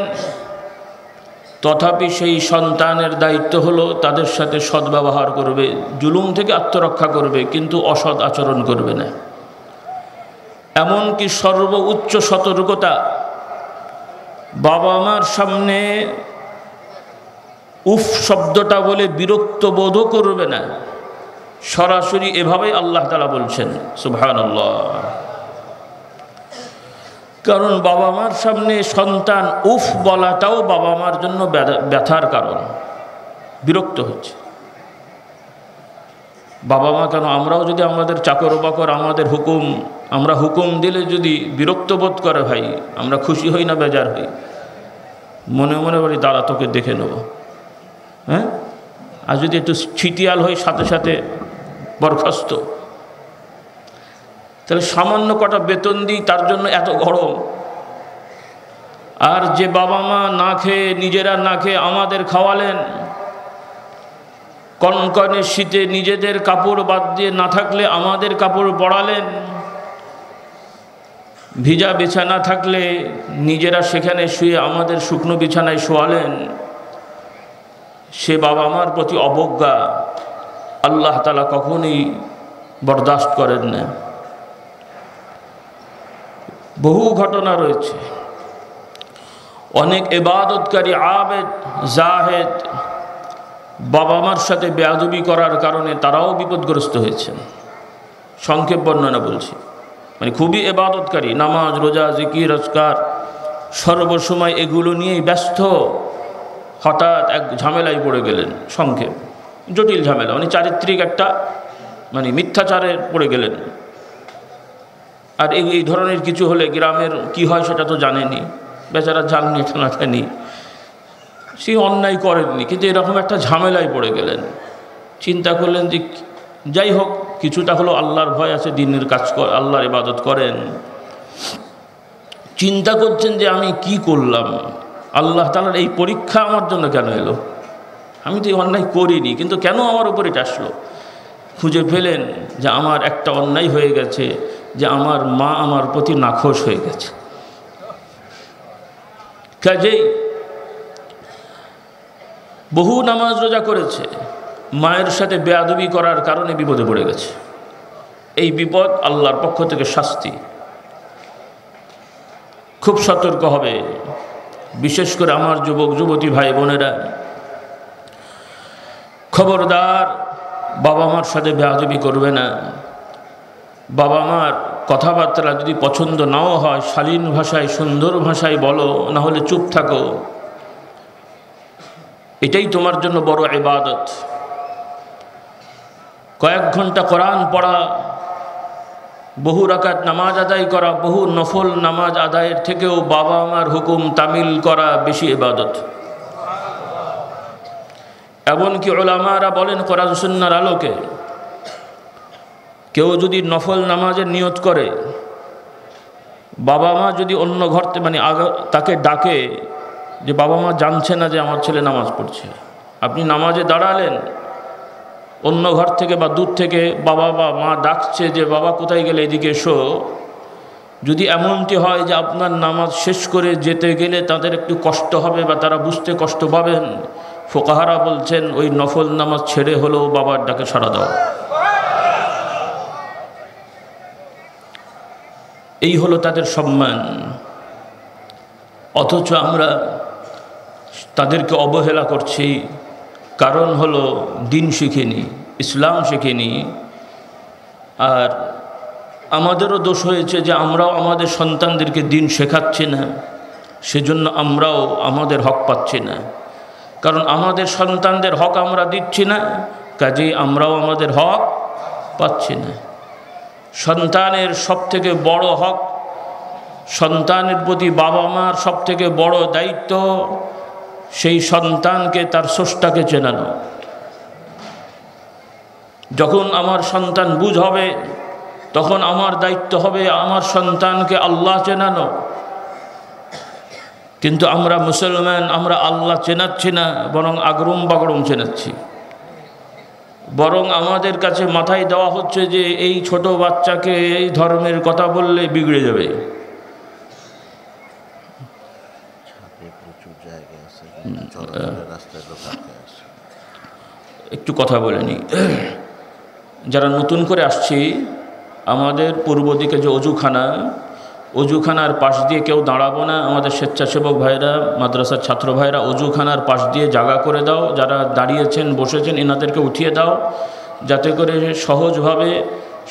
তথাপি সেই সন্তানের দায়িত্ব হলো তাদের সাথে সদ্ব্যবহার করবে, জুলুম থেকে আত্মরক্ষা করবে, কিন্তু অসৎ আচরণ করবে না। এমনকি সর্বোচ্চ সতর্কতা, বাবা মার সামনে উফ শব্দটা বলে বিরক্ত বোধও করবে না। সরাসরি এভাবেই আল্লাহ তাআলা বলছেন। সুবহানাল্লাহ। কারণ বাবা মার সামনে সন্তান উফ বলাটাও বাবা মার জন্য ব্যথার কারণ, বিরক্ত হচ্ছে। বাবা মা কেন, আমরাও যদি আমাদের চাকর বাকর আমাদের আমরা হুকুম দিলে যদি বিরক্ত বোধ করে, ভাই আমরা খুশি হই না বেজার হই? মনে মনে বলি দাঁড়া তোকে দেখে নেব, হ্যাঁ? আর যদি একটু ছিটিয়াল হই, সাথে সাথে বরখাস্ত। তাহলে সামান্য কটা বেতন দিই, তার জন্য এত গরম। আর যে বাবা মা না খেয়ে, নিজেরা না খেয়ে আমাদের খাওয়ালেন, কনকনে শীতে নিজেদের কাপড় বাদ দিয়ে না থাকলে আমাদের কাপড় পরালেন, ভিজা বিছানা থাকলে নিজেরা সেখানে শুয়ে আমাদের শুকনো বিছানায় শোয়ালেন। সে বাবা মার প্রতি অবজ্ঞা আল্লাহ তাআলা কখনোই বরদাস্ত করেন না। বহু ঘটনা রয়েছে, অনেক ইবাদতকারী আবেদ জাহেদ বাবা মার সাথে বেয়াদবি করার কারণে তারাও বিপদগ্রস্ত হয়েছেন। সংক্ষেপ বর্ণনা বলছি, মানে খুবই ইবাদতকারী, নামাজ রোজা জিকির আজকার সর্বসময় এগুলো নিয়েই ব্যস্ত, হঠাৎ এক ঝামেলায় পড়ে গেলেন। সংক্ষেপ জটিল ঝামেলা, মানে চারিত্রিক একটা মানে মিথ্যাচারে পড়ে গেলেন। আর এই ধরনের কিছু হলে গ্রামের কি হয় সেটা তো জানেনি, বেচারা জাননি টানাটানি, সে অন্যায় করেননি, কিন্তু এরকম একটা ঝামেলায় পড়ে গেলেন। চিন্তা করলেন যে যাই হোক কিছুটা হলো আল্লাহর ভয় আছে, দিনের কাজ আল্লাহর ইবাদত করেন। চিন্তা করছেন যে আমি কি করলাম, আল্লাহ তাআলার এই পরীক্ষা আমার জন্য কেন এলো, আমি তো এই অন্যায় করিনি, কিন্তু কেন আমার উপর এটা আসলো। খুঁজে পেলেন যে আমার একটা অন্যায় হয়ে গেছে, যে আমার মা আমার প্রতি নাখোশ হয়ে গেছে। কাজেই বহু নামাজ রোজা করেছে, মায়ের সাথে বেয়াদবি করার কারণে বিপদে পড়ে গেছে। এই বিপদ আল্লাহর পক্ষ থেকে শাস্তি। খুব সতর্ক হবে, বিশেষ করে আমার যুবক যুবতী ভাই বোনেরা, খবরদার বাবা মার সাথে বেয়াদবি করবে না। বাবা মার কথাবার্তা যদি পছন্দ নাও হয়, শালীন ভাষায় সুন্দর ভাষায় বলো, না হলে চুপ থাকো। এটাই তোমার জন্য বড় ইবাদত। কয়েক ঘন্টা কোরআন পড়া, বহু রাকাত নামাজ আদায় করা, বহু নফল নামাজ আদায়ের থেকেও বাবা মার হুকুম তামিল করা বেশি ইবাদত। এমনকি উলামারা বলেন কোরআন সুন্নাহর আলোকে কেউ যদি নফল নামাজের নিয়ত করে, বাবা মা যদি অন্য ঘর মানে তাকে ডাকে যে বাবা মা জানছে না যে আমার ছেলে নামাজ পড়ছে, আপনি নামাজে দাঁড়ালেন, অন্য ঘর থেকে বা দূর থেকে বাবা বা মা ডাকছে যে বাবা কোথায় গেলে এদিকে এসো, যদি এমনটি হয় যে আপনার নামাজ শেষ করে যেতে গেলে তাদের একটু কষ্ট হবে বা তারা বুঝতে কষ্ট পাবেন, ফুকাহারা বলছেন ওই নফল নামাজ ছেড়ে হলেও বাবার ডাকে সাড়া দাও। এই হলো তাদের সম্মান। অথচ আমরা তাদেরকে অবহেলা করছি, কারণ হলো দিন শিখিনি, ইসলাম শিখিনি। আর আমাদেরও দোষ হয়েছে যে আমরাও আমাদের সন্তানদেরকে দিন শেখাচ্ছি না, সেজন্য আমরাও আমাদের হক পাচ্ছি না। কারণ আমাদের সন্তানদের হক আমরা দিচ্ছি না, কাজেই আমরাও আমাদের হক পাচ্ছি না। সন্তানের সবথেকে বড় হক, সন্তানের প্রতি বাবা মার সবথেকে বড় দায়িত্ব সেই সন্তানকে তার স্রষ্টাকে চেনানো। যখন আমার সন্তান বুঝ হবে তখন আমার দায়িত্ব হবে আমার সন্তানকে আল্লাহ চেনানো। কিন্তু আমরা মুসলমান, আমরা আল্লাহ চেনাচ্ছি না, বরং আগরুম বাগরুম চেনাচ্ছি। বরং আমাদের কাছে মাথায় দেওয়া হচ্ছে যে এই ছোট বাচ্চাকে এই ধর্মের কথা বললে বিগড়ে যাবে। একটু কথা বলে নি, যারা নতুন করে আসছি, আমাদের পূর্ব দিকে যে অজুখানার পাশ দিয়ে কেউ দাঁড়াবো না। আমাদের স্বেচ্ছাসেবক ভাইরা, মাদ্রাসার ছাত্র ভাইরা অজুখানার পাশ দিয়ে জায়গা করে দাও, যারা দাঁড়িয়েছেন বসেছেন এনাদেরকে উঠিয়ে দাও, যাতে করে সহজভাবে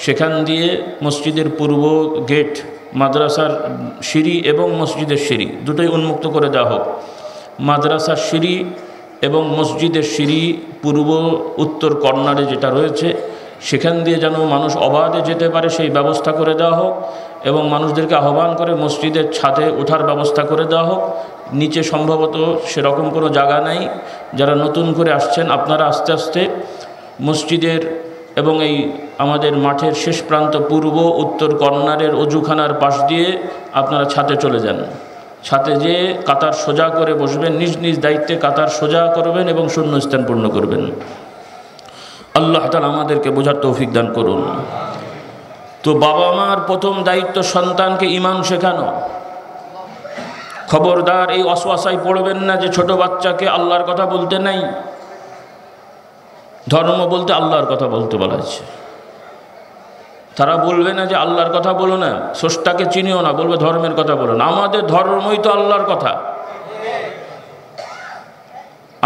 সেখান দিয়ে মসজিদের পূর্ব গেট, মাদ্রাসার সিঁড়ি এবং মসজিদের সিঁড়ি দুটোই উন্মুক্ত করে দেওয়া হোক। মাদ্রাসার সিঁড়ি এবং মসজিদের সিঁড়ি পূর্ব উত্তর কর্নারে যেটা রয়েছে সেখান দিয়ে যেন মানুষ অবাধে যেতে পারে সেই ব্যবস্থা করে দেওয়া হোক, এবং মানুষদেরকে আহ্বান করে মসজিদের ছাদে ওঠার ব্যবস্থা করে দেওয়া হোক। নিচে সম্ভবত সেরকম কোনো জায়গা নাই। যারা নতুন করে আসছেন আপনারা আস্তে আস্তে মসজিদের এবং এই আমাদের মাঠের শেষ প্রান্ত পূর্ব উত্তর কর্নারের অজুখানার পাশ দিয়ে আপনারা ছাদে চলে যান। ছাদে যেয়ে কাতার সোজা করে বসবেন, নিজ নিজ দায়িত্বে কাতার সোজা করবেন এবং শূন্যস্থান পূর্ণ করবেন। আল্লাহ তাআলা আমাদেরকে বোঝার তৌফিক দান করুন। তো বাবা মার প্রথম দায়িত্ব সন্তানকে ঈমান শেখানো। খবরদার এই ওয়াসওয়াসায় পড়বেন না যে ছোট বাচ্চাকে আল্লাহর কথা বলতে নাই। ধর্ম বলতে আল্লাহর কথা বলতে বলা হয়েছে। তারা বলবে না যে আল্লাহর কথা বলো না, স্রষ্টাকে চিনিও না, বলবে ধর্মের কথা বলো না। আমাদের ধর্মই তো আল্লাহর কথা।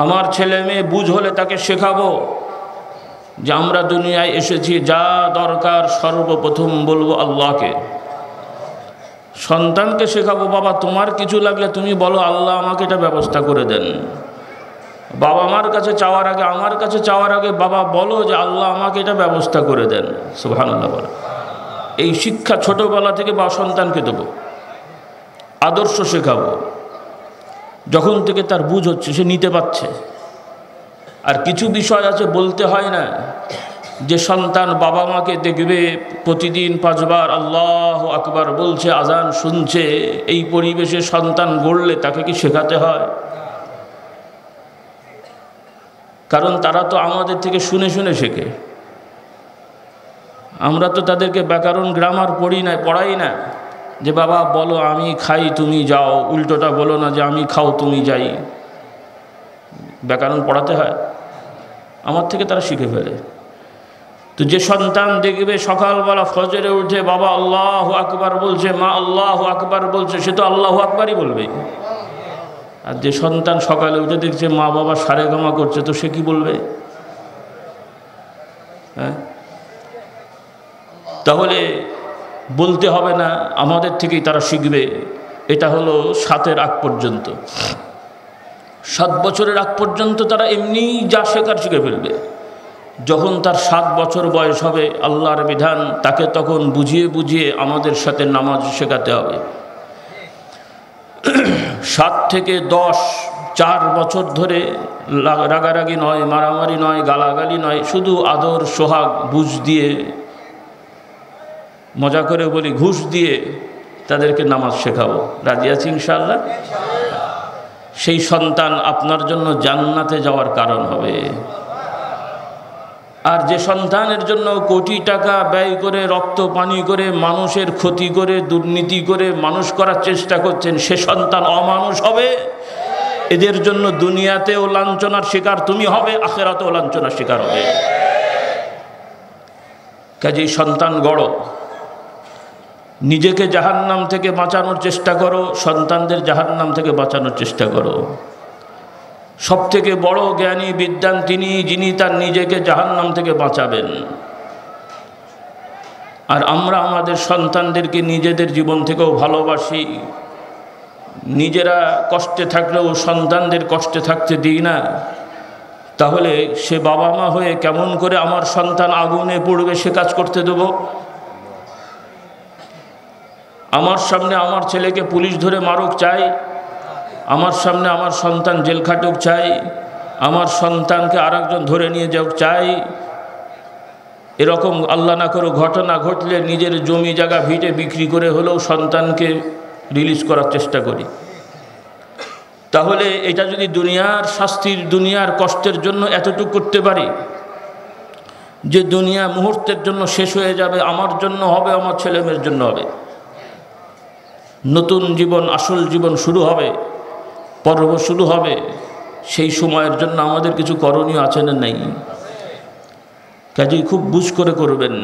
আমার ছেলে মেয়ে বুঝ হলে তাকে শেখাবো যে আমরা দুনিয়ায় এসেছি, যা দরকার সর্বপ্রথম বলবো আল্লাহকে। সন্তানকে শেখাবো, বাবা তোমার কিছু লাগলে তুমি বলো, আল্লাহ আমাকে এটা ব্যবস্থা করে দেন। বাবা মার কাছে চাওয়ার আগে, আমার কাছে চাওয়ার আগে বাবা বলো যে আল্লাহ আমাকে এটা ব্যবস্থা করে দেন। সুবহানাল্লাহ বলো। এই শিক্ষা ছোটবেলা থেকে বা সন্তানকে দেবো, আদর্শ শেখাবো। যখন থেকে তার বুঝ হচ্ছে, সে নিতে পারছে। আর কিছু বিষয় আছে বলতে হয় না, যে সন্তান বাবা মাকে দেখবে প্রতিদিন 5 বার আল্লাহু আকবার বলছে, আজান শুনছে, এই পরিবেশে সন্তান গড়লে তাকে কি শেখাতে হয়? কারণ তারা তো আমাদের থেকে শুনে শুনে শেখে। আমরা তো তাদেরকে ব্যাকরণ গ্রামার পড়াই না যে বাবা বলো আমি খাই তুমি যাও, উল্টোটা বলো না যে আমি খাও তুমি যাই। ব্যাকরণ পড়াতে হয়, আমার থেকে তারা শিখে ফেলে। তো যে সন্তান দেখবে সকালবেলা ফজরে উঠে বাবা আল্লাহু আকবার বলছে, মা আল্লাহু আকবার বলছে, সে তো আল্লাহু আকবারই বলবে। আর যে সন্তান সকালে উঠে দেখছে মা বাবা সারেগামা করছে, তো সে কি বলবে? হ্যাঁ, তাহলে বলতে হবে না, আমাদের থেকেই তারা শিখবে। এটা হলো 7-এর আগ পর্যন্ত। 7 বছরের আগ পর্যন্ত তারা এমনি যা শেখার শিখে ফেলবে। যখন তার 7 বছর বয়স হবে, আল্লাহর বিধান তাকে তখন বুঝিয়ে বুঝিয়ে আমাদের সাথে নামাজ শেখাতে হবে। 7 থেকে 10, 4 বছর ধরে রাগারাগি নয়, মারামারি নয়, গালাগালি নয়, শুধু আদর সোহাগ বুঝ দিয়ে, মজা করে বলি ঘুষ দিয়ে তাদেরকে নামাজ শেখাবো। রাজি আছি ইনশাআল্লাহ? সেই সন্তান আপনার জন্য জান্নাতে যাওয়ার কারণ হবে। আর যে সন্তানের জন্য কোটি টাকা ব্যয় করে, রক্ত পানি করে, মানুষের ক্ষতি করে, দুর্নীতি করে মানুষ করার চেষ্টা করছেন, সে সন্তান অমানুষ হবে। এদের জন্য দুনিয়াতেও লাঞ্ছনার শিকার তুমি হবে, আখিরাতেও লাঞ্ছনার শিকার হবে। কাজেই সন্তান গড়ো, নিজেকে জাহান্নাম থেকে বাঁচানোর চেষ্টা করো, সন্তানদের জাহান্নাম থেকে বাঁচানোর চেষ্টা করো। সবথেকে বড় জ্ঞানী বিদ্বান তিনি, যিনি তার নিজেকে জাহান্নাম থেকে বাঁচাবেন। আর আমরা আমাদের সন্তানদেরকে নিজেদের জীবন থেকেও ভালোবাসি, নিজেরা কষ্টে থাকলেও সন্তানদের কষ্টে থাকতে দিই না। তাহলে সে বাবা মা হয়ে কেমন করে আমার সন্তান আগুনে পড়বে সে কাজ করতে দেব? আমার সামনে আমার ছেলেকে পুলিশ ধরে মারুক চাই, আমার সামনে আমার সন্তান জেল খাটুক চাই, আমার সন্তানকে আরেকজন ধরে নিয়ে যাওক চাই। এরকম আল্লাহ না করো ঘটনা ঘটলে নিজের জমি জায়গা ভিটে বিক্রি করে হলেও সন্তানকে রিলিজ করার চেষ্টা করি। তাহলে এটা যদি দুনিয়ার শাস্তির, দুনিয়ার কষ্টের জন্য এতটুকু করতে পারি যে দুনিয়া মুহূর্তের জন্য শেষ হয়ে যাবে, আমার জন্য হবে, আমার ছেলেমেয়ের জন্য হবে, নতুন জীবন, আসল জীবন শুরু হবে, পর্ব শুরু হবে, সেই সময়ের জন্য আমাদের কিছু করণীয় আছে না নেই? কাজেই খুব বুঝ করে করবেন।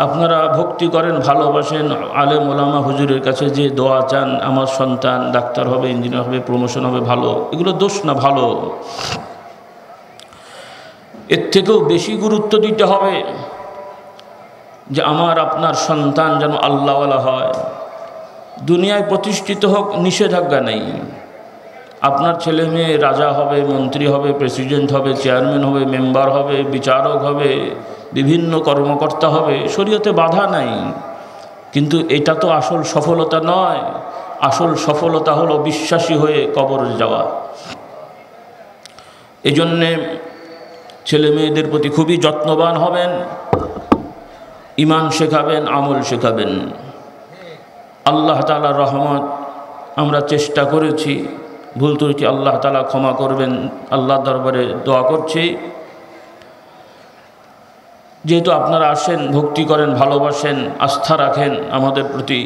আপনারা ভক্তি করেন, ভালোবাসেন, আলেম ওলামা হুজুরের কাছে যে দোয়া চান, আমার সন্তান ডাক্তার হবে, ইঞ্জিনিয়ার হবে, প্রমোশন হবে, ভালো, এগুলো দোষ না, ভালো। এর থেকেও বেশি গুরুত্ব দিতে হবে যে আমার আপনার সন্তান যেন আল্লাহওয়ালা হয়, দুনিয়ায় প্রতিষ্ঠিত হোক, নিষেধাজ্ঞা নেই। আপনার ছেলে মেয়ে রাজা হবে, মন্ত্রী হবে, প্রেসিডেন্ট হবে, চেয়ারম্যান হবে, মেম্বার হবে, বিচারক হবে, বিভিন্ন কর্মকর্তা হবে, শরীয়তে বাধা নাই। কিন্তু এটা তো আসল সফলতা নয়। আসল সফলতা হলো বিশ্বাসী হয়ে কবরে যাওয়া। এজন্যে ছেলে মেয়েদের প্রতি খুবই যত্নবান হবেন, ঈমান শেখাবেন, আমল শেখাবেন। আল্লাহ তাআলার রহমত, আমরা চেষ্টা করেছি, ভুল ত্রুটি আল্লাহ তাআলা ক্ষমা করবেন, আল্লাহ দরবারে দোয়া করছি যেহেতু আপনারা আসেন, ভক্তি করেন, ভালোবাসেন, আস্থা রাখেন আমাদের প্রতি,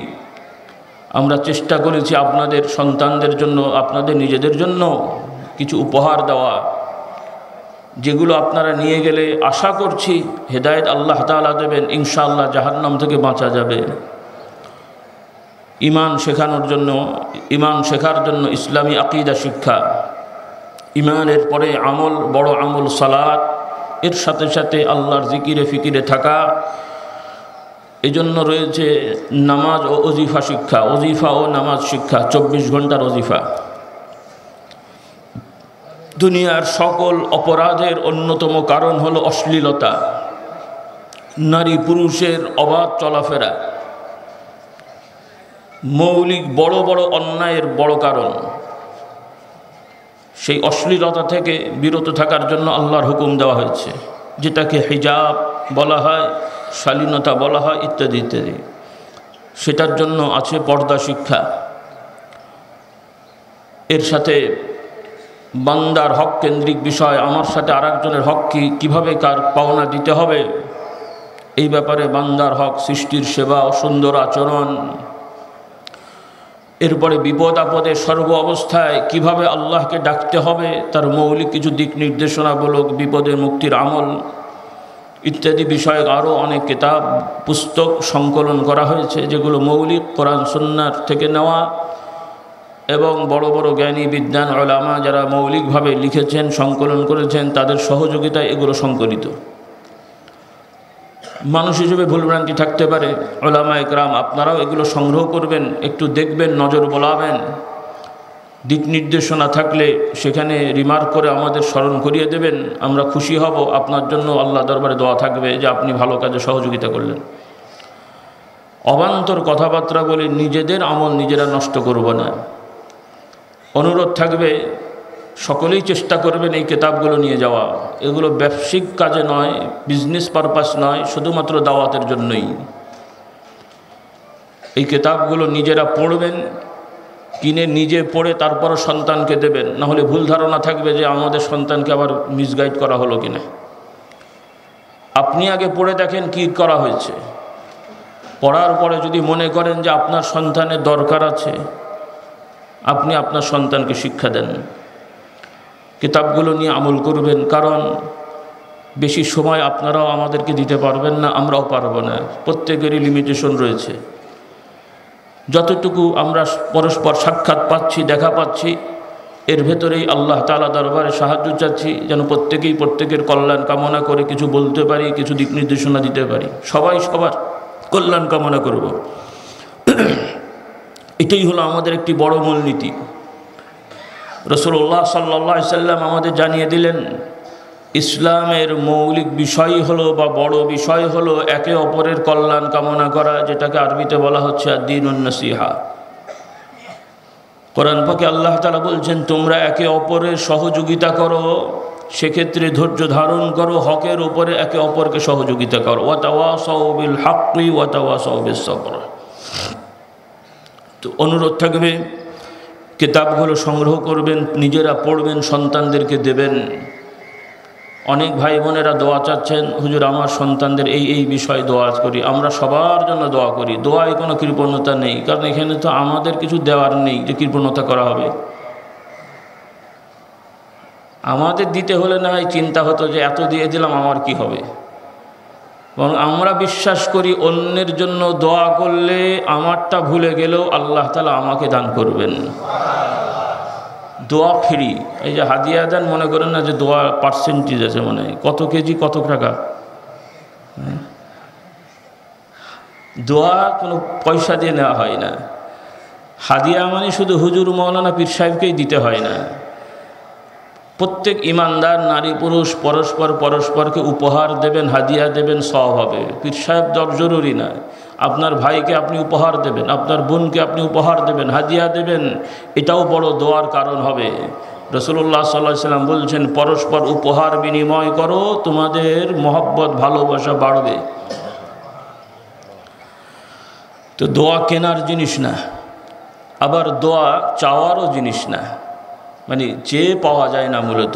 আমরা চেষ্টা করেছি আপনাদের সন্তানদের জন্য, আপনাদের নিজেদের জন্য কিছু উপহার দেওয়া, যেগুলো আপনারা নিয়ে গেলে আশা করছি হেদায়েত আল্লাহ তাআলা দেবেন, ইনশাআল্লাহ জাহান্নাম থেকে বাঁচা যাবে। ঈমান শেখানোর জন্য, ঈমান শেখার জন্য ইসলামী আকীদা শিক্ষা, ঈমানের পরে আমল, বড় আমল সালাত, এর সাথে সাথে আল্লাহর জিকিরে ফিকিরে থাকা। এজন্য রয়েছে নামাজ ও ওজিফা শিক্ষা, ওজিফা ও নামাজ শিক্ষা, 24 ঘন্টার ওজিফা। দুনিয়ার সকল অপরাধের অন্যতম কারণ হলো অশ্লীলতা, নারী পুরুষের অবাধ চলাফেরা, মৌলিক বড় বড় অন্যায়ের বড় কারণ। সেই অশ্লীলতা থেকে বিরত থাকার জন্য আল্লাহর হুকুম দেওয়া হয়েছে, যেটাকে হিজাব বলা হয়, শালীনতা বলা হয়, ইত্যাদি ইত্যাদি। সেটার জন্য আছে পর্দা শিক্ষা। এর সাথে বান্দার হক কেন্দ্রিক বিষয়, আমার সাথে আরেকজনের হক কীভাবে কার পাওনা দিতে হবে, এই ব্যাপারে বান্দার হক, সৃষ্টির সেবা ও সুন্দর আচরণ। এরপরে বিপদ আপদে সর্ব অবস্থায় কিভাবে আল্লাহকে ডাকতে হবে, তার মৌলিক কিছু দিক নির্দেশনামূলক, বিপদের মুক্তির আমল ইত্যাদি বিষয়ে আরও অনেক কিতাব পুস্তক সংকলন করা হয়েছে, যেগুলো মৌলিক কোরআন সুন্নাহ থেকে নেওয়া এবং বড় বড় জ্ঞানী বিদ্বান উলামা যারা মৌলিকভাবে লিখেছেন, সংকলন করেছেন, তাদের সহযোগিতায় এগুলো সংকলিত। মানুষ হিসেবে ভুলভ্রান্তি থাকতে পারে, উলামা ইকরাম আপনারাও এগুলো সংগ্রহ করবেন, একটু দেখবেন, নজর বোলাবেন। দিক নির্দেশনা থাকলে সেখানে রিমার্ক করে আমাদের স্মরণ করিয়ে দেবেন, আমরা খুশি হব। আপনার জন্য আল্লাহ দরবারে দোয়া থাকবে যে আপনি ভালো কাজে সহযোগিতা করলেন। অবান্তর কথাবার্তা বলে নিজেদের আমল নিজেরা নষ্ট করব না। অনুরোধ থাকবে সকলেই চেষ্টা করবেন এই কিতাবগুলো নিয়ে যাওয়া। এগুলো ব্যবসায়িক কাজে নয়, বিজনেস পারপাস নয়, শুধুমাত্র দাওয়াতের জন্যই। এই কিতাবগুলো নিজেরা পড়বেন, কিনে নিজে পড়ে তারপরও সন্তানকে দেবেন, নাহলে ভুল ধারণা থাকবে যে আমাদের সন্তানকে আবার মিসগাইড করা হলো কিনা। আপনি আগে পড়ে দেখেন কি করা হয়েছে। পড়ার পরে যদি মনে করেন যে আপনার সন্তানের দরকার আছে, আপনি আপনার সন্তানকে শিক্ষা দেন, কিতাবগুলো নিয়ে আমল করবেন। কারণ বেশি সময় আপনারাও আমাদেরকে দিতে পারবেন না, আমরাও পারবো না, প্রত্যেকেরই লিমিটেশন রয়েছে। যতটুকু আমরা পরস্পর সাক্ষাৎ পাচ্ছি, দেখা পাচ্ছি, এর ভেতরেই আল্লাহ তাআলা দরবারে সাহায্য চাচ্ছি, যেন প্রত্যেকেই প্রত্যেকের কল্যাণ কামনা করে কিছু বলতে পারি, কিছু দিক নির্দেশনা দিতে পারি। সবাই সবার কল্যাণ কামনা করব, এটাই হলো আমাদের একটি বড় মূলনীতি। রাসূলুল্লাহ সাল্লাল্লাহু আলাইহি সাল্লাম আমাদের জানিয়ে দিলেন, ইসলামের মৌলিক বিষয় হলো বা বড় বিষয় হলো একে অপরের কল্যাণ কামনা করা, যেটাকে আরবিতে বলা হচ্ছে আদ-দীনুন নাসিহা। কোরআন পাকে আল্লাহ তাআলা বলছেন, তোমরা একে অপরের সহযোগিতা করো, সেক্ষেত্রে ধৈর্য ধারণ করো, হকের উপরে একে অপরকে সহযোগিতা করো। ওয়া তাওয়াসাউ বিল হাক্কি ওয়া তাওয়াসাউ বিস সবর। তো অনুরোধ থাকবে কিতাবগুলো সংগ্রহ করবেন, নিজেরা পড়বেন, সন্তানদেরকে দেবেন। অনেক ভাই বোনেরা দোয়া চাচ্ছেন, হুজুর আমার সন্তানদের এই বিষয়ে দোয়া করি। আমরা সবার জন্য দোয়া করি, দোয়ায় কোনো কৃপণতা নেই, কারণ এখানে তো আমাদের কিছু দেওয়ার নেই যে কৃপণতা করা হবে। আমাদের দিতে হলে না হয় চিন্তা হতো যে এত দিয়ে দিলাম আমার কি হবে, এবং আমরা বিশ্বাস করি অন্যের জন্য দোয়া করলে আমারটা ভুলে গেলেও আল্লাহ তাআলা আমাকে দান করবেন। দোয়া ফ্রি। এই যে হাদিয়া দেন, মনে করেন না যে দোয়া পার্সেন্টেজ আছে, মানে কত কেজি কত টাকা। দোয়া কোনো পয়সা দিয়ে নেওয়া হয় না। হাদিয়া মানে শুধু হুজুর মৌলানা পীর সাহেবকেই দিতে হয় না। প্রত্যেক ইমানদার নারী পুরুষ পরস্পরকে উপহার দেবেন, হাদিয়া দেবেন, সওয়াব হবে। পীর সাহেব জরুরি না। আপনার ভাইকে আপনি উপহার দেবেন, আপনার বোনকে আপনি উপহার দেবেন, হাদিয়া দেবেন, এটাও বড় দোয়ার কারণ হবে। রাসূলুল্লাহ সাল্লাল্লাহু আলাইহি সাল্লাম বলছেন, পরস্পর উপহার বিনিময় করো, তোমাদের মহব্বত ভালোবাসা বাড়বে। তো দোয়া কেনার জিনিস না, আবার দোয়া চাওয়ারও জিনিস না, মানে চেয়ে পাওয়া যায় না। মূলত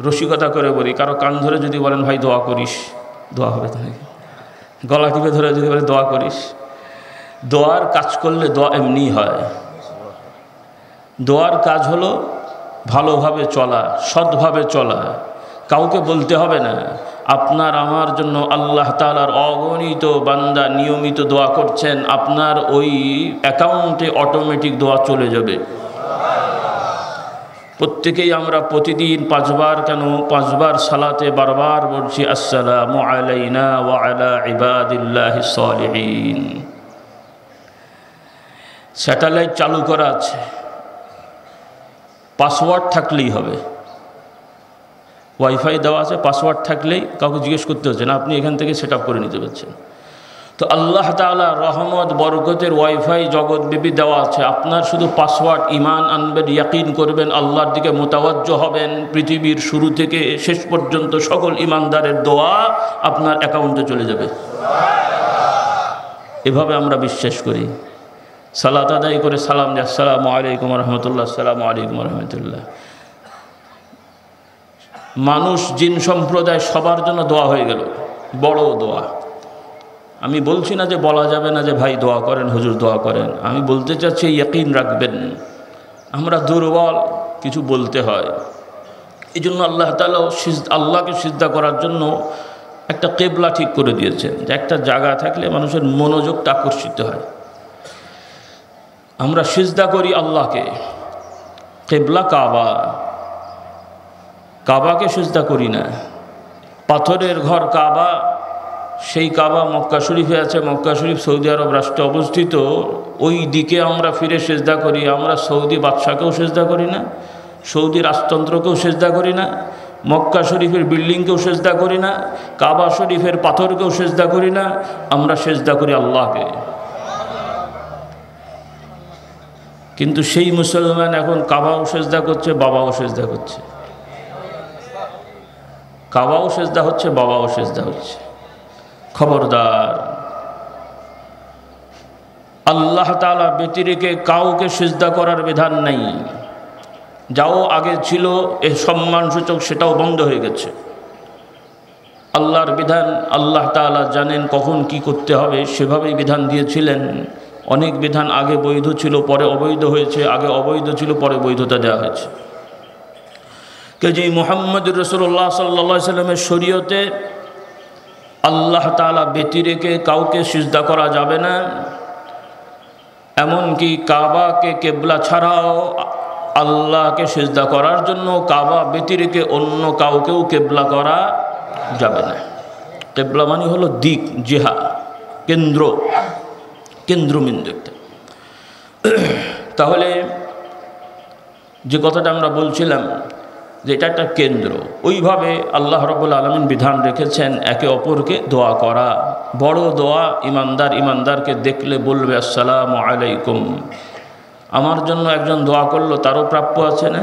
রসিকতা করে বলি, কারো কান ধরে যদি বলেন ভাই দোয়া করিস, দোয়া হবে তো নাকি? গলা টিপে ধরে যদি বলে দোয়া করিস, দোয়ার কাজ করলে দোয়া এমনি হয়। দোয়ার কাজ হলো ভালোভাবে চলা, সৎভাবে চলা। কাউকে বলতে হবে না। আপনার আমার জন্য আল্লাহ তাআলার অগণিত বান্দা নিয়মিত দোয়া করছেন, আপনার ওই অ্যাকাউন্টে অটোমেটিক দোয়া চলে যাবে। প্রত্যেকেই আমরা প্রতিদিন 5 বার কেন 5 বার সালাতে বারবার বলছি আসসালামু আলাইনা ওয়া আলা ইবাদিল্লাহিস সালিহিন। স্যাটেলাইট চালু করা আছে, পাসওয়ার্ড থাকলেই হবে। ওয়াইফাই দেওয়া আছে, পাসওয়ার্ড থাকলেই কাউকে জিজ্ঞেস করতে হচ্ছে না, আপনি এখান থেকে সেট আপ করে নিতে পারছেন। তো আল্লাহ তাআলা রহমত বরকতের ওয়াইফাই জগৎব্যাপী দেওয়া আছে। আপনার শুধু পাসওয়ার্ড, ঈমান আনবেন, ইয়াকিন করবেন, আল্লাহর দিকে মোতাওয়াজ্জহ হবেন। পৃথিবীর শুরু থেকে শেষ পর্যন্ত সকল ঈমানদারের দোয়া আপনার অ্যাকাউন্টে চলে যাবে। এভাবে আমরা বিশ্বাস করি। সালাত আদায় করে সালাম দিই, আসসালামু আলাইকুম রহমতুল্লাহ, আসসালামু আলাইকুম রহমতুল্লাহ। মানুষ জিন সম্প্রদায় সবার জন্য দোয়া হয়ে গেল, বড় দোয়া। আমি বলছি না যে বলা যাবে না যে ভাই দোয়া করেন, হুজুর দোয়া করেন। আমি বলতে চাচ্ছি ইয়াকিন রাখবেন, আমরা দুর্বল, কিছু বলতে হয়। এই জন্য আল্লাহ তাআলা আল্লাহকে সিজদা করার জন্য একটা কেবলা ঠিক করে দিয়েছেন, যে একটা জায়গা থাকলে মানুষের মনোযোগটা আকর্ষিত হয়। আমরা সিজদা করি আল্লাহকে, কেবলা কাবা, কাবাকে সিজদা করি না। পাথরের ঘর কাবা, সেই কাবা মক্কা শরীফে আছে। মক্কা শরীফ সৌদি আরব রাষ্ট্রে অবস্থিত, ওই দিকে আমরা ফিরে সিজদা করি। আমরা সৌদি বাদশাকেও সিজদা করি না, সৌদি রাজতন্ত্রকেও সিজদা করি না, মক্কা শরীফের বিল্ডিংকেও সিজদা করি না, কাবা শরীফের পাথরকেও সিজদা করি না। আমরা সিজদা করি আল্লাহকে। কিন্তু সেই মুসলমান এখন কাবাও সিজদা করছে, বাবাও সিজদা করছে। কাবাও সিজদা হচ্ছে, বাবাও সিজদা হচ্ছে। খবরদার, আল্লাহ তাআলা ব্যতিরেকে কাউকে সিজদা করার বিধান নেই। যাও আগে ছিল এ সম্মানসূচক, সেটাও বন্ধ হয়ে গেছে। আল্লাহর বিধান আল্লাহ তাআলা জানেন কখন কি করতে হবে, সেভাবেই বিধান দিয়েছিলেন। অনেক বিধান আগে বৈধ ছিল, পরে অবৈধ হয়েছে, আগে অবৈধ ছিল, পরে বৈধতা দেওয়া হয়েছে। কাজেই মুহাম্মদুর রাসূলুল্লাহ সাল্লাল্লাহু আলাইহি সাল্লামের শরীয়তে আল্লাহ তাআলা ব্যতিরেকে কাউকে সিজদা করা যাবে না। এমনকি কাবাকে কেবলা ছাড়াও আল্লাহকে সিজদা করার জন্য কাবা ব্যতিরেকে অন্য কাউকেও কেবলা করা যাবে না। কেবলা মানে হলো দিক, জিহা, কেন্দ্র, কেন্দ্রবিন্দু একটা। তাহলে যে কথাটা আমরা বলছিলাম যে এটা একটা কেন্দ্র, ওইভাবে আল্লাহ রাব্বুল আলামিন বিধান রেখেছেন একে অপরকে দোয়া করা। বড় দোয়া, ইমানদারকে দেখলে বলবে আসসালামু আলাইকুম। আমার জন্য একজন দোয়া করলো, তারও প্রাপ্য আছে না?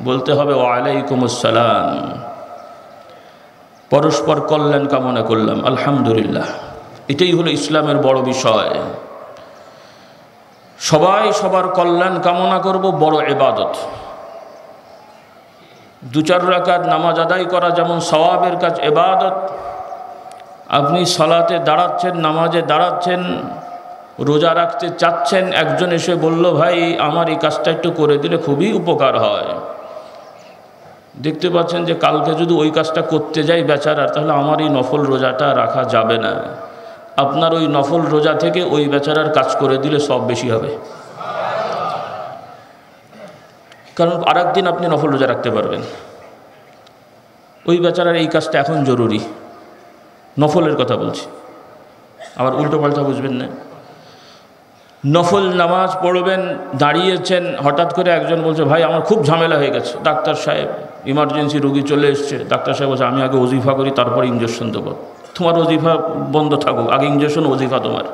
বলতে হবে ওয়া আলাইকুম আসসালাম। পরস্পর কল্যাণ কামনা করলাম, আলহামদুলিল্লাহ। এটাই হলো ইসলামের বড় বিষয়। সবাই সবার কল্যাণ কামনা করব, বড় ইবাদত। 2-4 রাকাত নামাজ আদায় করা যেমন সওয়াবের কাজ, ইবাদত। আপনি সালাতে দাঁড়াচ্ছেন, নামাজে দাঁড়াচ্ছেন, রোজা রাখতে চাচ্ছেন, একজন এসে বলল ভাই আমার এই কাজটা একটু করে দিলে খুবই উপকার হয়। দেখতে পাচ্ছেন যে কালকে যদি ওই কাজটা করতে যাই বেচারার, তাহলে আমার এই নফল রোজাটা রাখা যাবে না। আপনার ওই নফল রোজা থেকে ওই বেচারার কাজ করে দিলে সব বেশি হবে। কারণ আরেকদিন আপনি নফল রোজা রাখতে পারবেন। ওই বেচারার এই কাজটা এখন জরুরি, নফলের কথা বলছি, আবার উল্টো পাল্টা বুঝবেন না। নফল নামাজ পড়বেন, দাঁড়িয়েছেন, হঠাৎ করে একজন বলছে ভাই আমার খুব ঝামেলা হয়ে গেছে, ডাক্তার সাহেব ইমার্জেন্সি রোগী চলে এসছে। ডাক্তার সাহেব বলছে আমি আগে ওজিফা করি, তারপর ইঞ্জেকশন দেবো। তোমার ওজিফা বন্ধ থাকুক, আগে ইঞ্জেকশন, ওজিফা তোমার।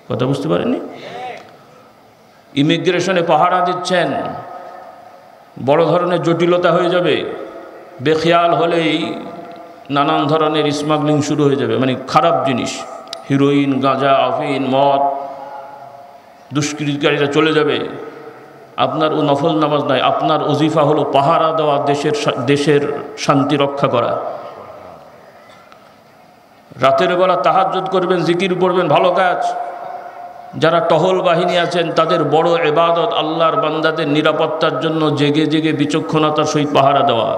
কথা বুঝতে পারেননি? ইমিগ্রেশনে পাহারা দিচ্ছেন, বড় ধরনের জটিলতা হয়ে যাবে। বেখেয়াল হলেই নানান ধরনের স্মাগলিং শুরু হয়ে যাবে, মানে খারাপ জিনিস, হিরোইন, গাঁজা, আফিন, মদ, দুষ্কৃতিকারীরা চলে যাবে। আপনার ও নফল নামাজ নয়, আপনার ওজিফা হলো পাহারা দেওয়া, দেশের শান্তি রক্ষা করা। রাতের বেলা তাহাজ্জুদ করবেন, জিকির পড়বেন, ভালো কাজ। যারা টহল বাহিনী আছেন তাদের বড় ইবাদত আল্লাহর বান্দাদের নিরাপত্তার জন্য জেগে জেগে বিচক্ষণতার সহিত পাহারা দেওয়া,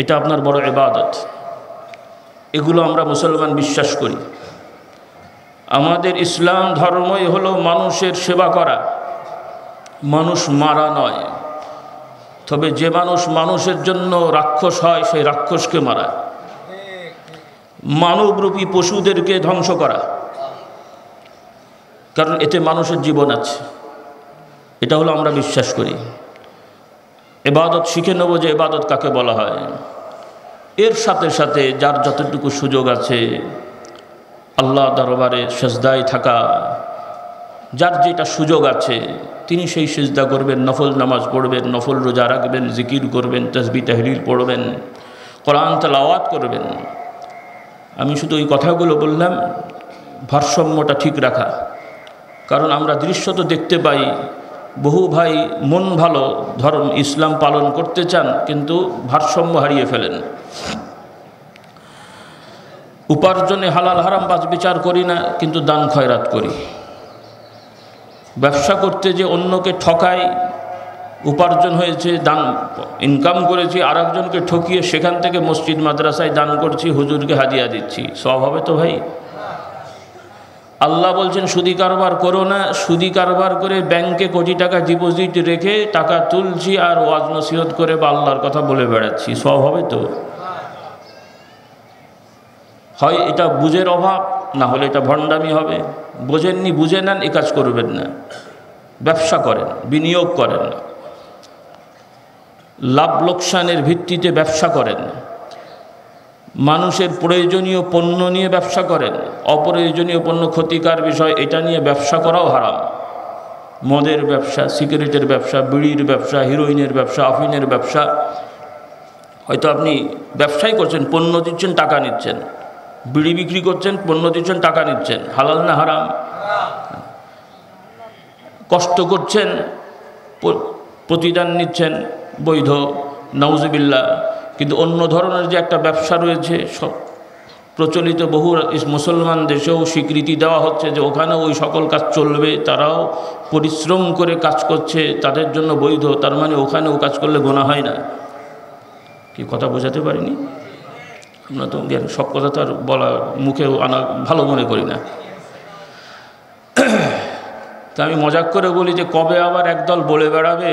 এটা আপনার বড় ইবাদত। এগুলো আমরা মুসলমান বিশ্বাস করি। আমাদের ইসলাম ধর্মই হলো মানুষের সেবা করা, মানুষ মারা নয়। তবে যে মানুষ মানুষের জন্য রাক্ষস হয় সেই রাক্ষসকে মারা, মানবরূপী পশুদেরকে ধ্বংস করা, কারণ এতে মানুষের জীবন আছে। এটা হলো আমরা বিশ্বাস করি। ইবাদত শিখে নেব যে ইবাদত কাকে বলা হয়। এর সাথে সাথে যার যতটুকু সুযোগ আছে আল্লাহ দরবারে সেজদায় থাকা, যার যেটা সুযোগ আছে তিনি সেই সেজদা করবেন, নফল নামাজ পড়বেন, নফল রোজা রাখবেন, জিকির করবেন, তাসবিহ তাহলিল পড়বেন, কোরআন তেলাওয়াত করবেন। আমি শুধু ওই কথাগুলো বললাম ভারসাম্যটা ঠিক রাখা, কারণ আমরা দৃশ্যত দেখতে পাই বহু ভাই মন ভালো ধর্ম ইসলাম পালন করতে চান কিন্তু ভারসাম্য হারিয়ে ফেলেন। উপার্জনে হালাল হারাম বাছ বিচার করি না, কিন্তু দান খয়রাত করি। ব্যবসা করতে যে অন্যকে ঠকাই, উপার্জন হয়েছে, দান ইনকাম করেছি, আর একজনকে ঠকিয়ে সেখান থেকে মসজিদ মাদ্রাসায় দান করছি, হুজুরকে হাদিয়া দিচ্ছি, সব হবে তো ভাই? আল্লাহ বলছেন সুদি কারবার করো না। সুদি কারবার করে ব্যাংকে কোটি টাকা ডিপোজিট রেখে টাকা তুলছি আর ওয়াজ নসিহত করে বা আল্লাহর কথা বলে বেড়াচ্ছি, সব হবে তো? হয় এটা বুঝের অভাব, না হলে এটা ভণ্ডামি হবে। বোঝেননি, বুঝে নেন, এ কাজ করবেন না। ব্যবসা করেন, বিনিয়োগ করেন, লাভ লোকসানের ভিত্তিতে ব্যবসা করেন, মানুষের প্রয়োজনীয় পণ্য নিয়ে ব্যবসা করেন, অপ্রয়োজনীয় পণ্য ক্ষতিকার বিষয় এটা নিয়ে ব্যবসা করাও হারাম। মদের ব্যবসা, সিগারেটের ব্যবসা, বিড়ির ব্যবসা, হিরোইনের ব্যবসা, আফিনের ব্যবসা, হয়তো আপনি ব্যবসাই করছেন, পণ্য দিচ্ছেন, টাকা নিচ্ছেন, বিড়ি বিক্রি করছেন, পণ্য দিচ্ছেন, টাকা নিচ্ছেন, হালাল না হারাম? কষ্ট করছেন, প্রতিদান নিচ্ছেন, বৈধ, নাউজুবিল্লাহ। কিন্তু অন্য ধরনের যে একটা ব্যবসা রয়েছে, প্রচলিত বহু মুসলমান দেশেও স্বীকৃতি দেওয়া হচ্ছে যে ওখানে ওই সকল কাজ চলবে, তারাও পরিশ্রম করে কাজ করছে, তাদের জন্য বৈধ, তার মানে ওখানেও কাজ করলে গোনা হয় না। কি কথা বোঝাতে পারিনি? আমরা তো সব কথা তো আর বলা মুখেও আনা ভালো মনে করি না। তা আমি মজাক করে বলি যে কবে আবার একদল বলে বেড়াবে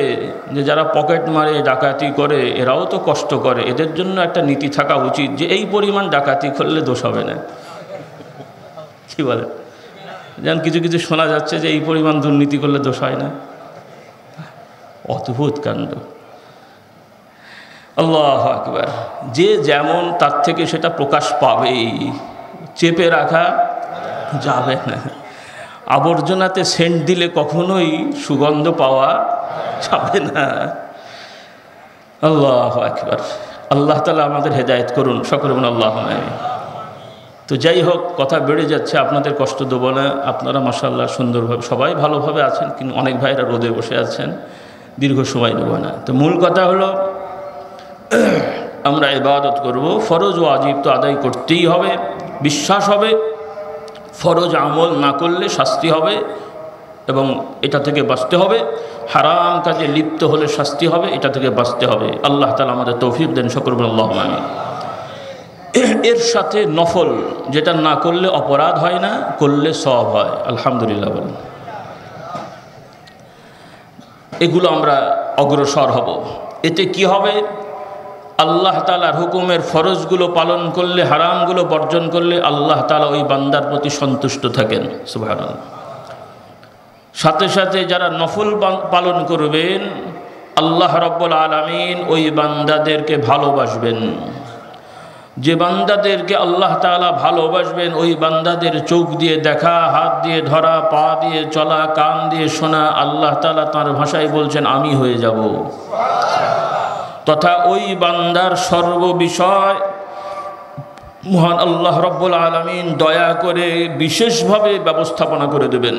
যে যারা পকেট মারে, ডাকাতি করে, এরাও তো কষ্ট করে, এদের জন্য একটা নীতি থাকা উচিত যে এই পরিমাণ ডাকাতি করলে দোষ হবে না। কি বলে? যেমন কিছু কিছু শোনা যাচ্ছে যে এই পরিমাণ দুর্নীতি করলে দোষ হয় না। অদ্ভুত কাণ্ড। আল্লাহু আকবার। যে যেমন তার থেকে সেটা প্রকাশ পাবেই, চেপে রাখা যাবে না। আবর্জনাতে সেন্ট দিলে কখনোই সুগন্ধ পাওয়া যাবে না। আল্লাহু আকবার। আল্লাহ তাআলা আমাদের হেদায়েত করুন, সকলে বলুন আল্লাহুম্মা আমিন। তো যাই হোক, কথা বেড়ে যাচ্ছে, আপনাদের কষ্ট দেব না। আপনারা মাশাআল্লাহ সুন্দরভাবে সবাই ভালোভাবে আছেন, কিন্তু অনেক ভাইরা রোদে বসে আছেন, দীর্ঘ সময় নেব না। তো মূল কথা হলো আমরা ইবাদত করব, ফরজ ও ওয়াজিব তো আদায় করতেই হবে। বিশ্বাস হবে ফরজ আমল না করলে শাস্তি হবে এবং এটা থেকে বাঁচতে হবে। হারাম কাজে লিপ্ত হলে শাস্তি হবে, এটা থেকে বাঁচতে হবে। আল্লাহ তাআলা আমাদের তৌফিক দেন, সকলে বলুন আল্লাহুম্মা আমিন। এর সাথে নফল, যেটা না করলে অপরাধ হয় না, করলে সওয়াব হয়, আলহামদুলিল্লাহ বলেন। এগুলো আমরা অগ্রসর হব। এতে কি হবে? আল্লাহ তাআলার হুকুমের ফরজগুলো পালন করলে, হারামগুলো বর্জন করলে আল্লাহ তাআলা ওই বান্দার প্রতি সন্তুষ্ট থাকেন, সুবহানাল্লাহ। সাথে সাথে যারা নফল পালন করবেন, আল্লাহ রাব্বুল আলামিন ওই বান্দাদেরকে ভালোবাসবেন। যে বান্দাদেরকে আল্লাহ তাআলা ভালোবাসবেন, ওই বান্দাদের চোখ দিয়ে দেখা, হাত দিয়ে ধরা, পা দিয়ে চলা, কান দিয়ে শোনা, আল্লাহ তাআলা তাঁর ভাষায় বলছেন আমি হয়ে যাব। তথা ওই বান্দার সর্ববিষয় মহান আল্লাহ রাব্বুল আলামিন দয়া করে বিশেষভাবে ব্যবস্থাপনা করে দেবেন।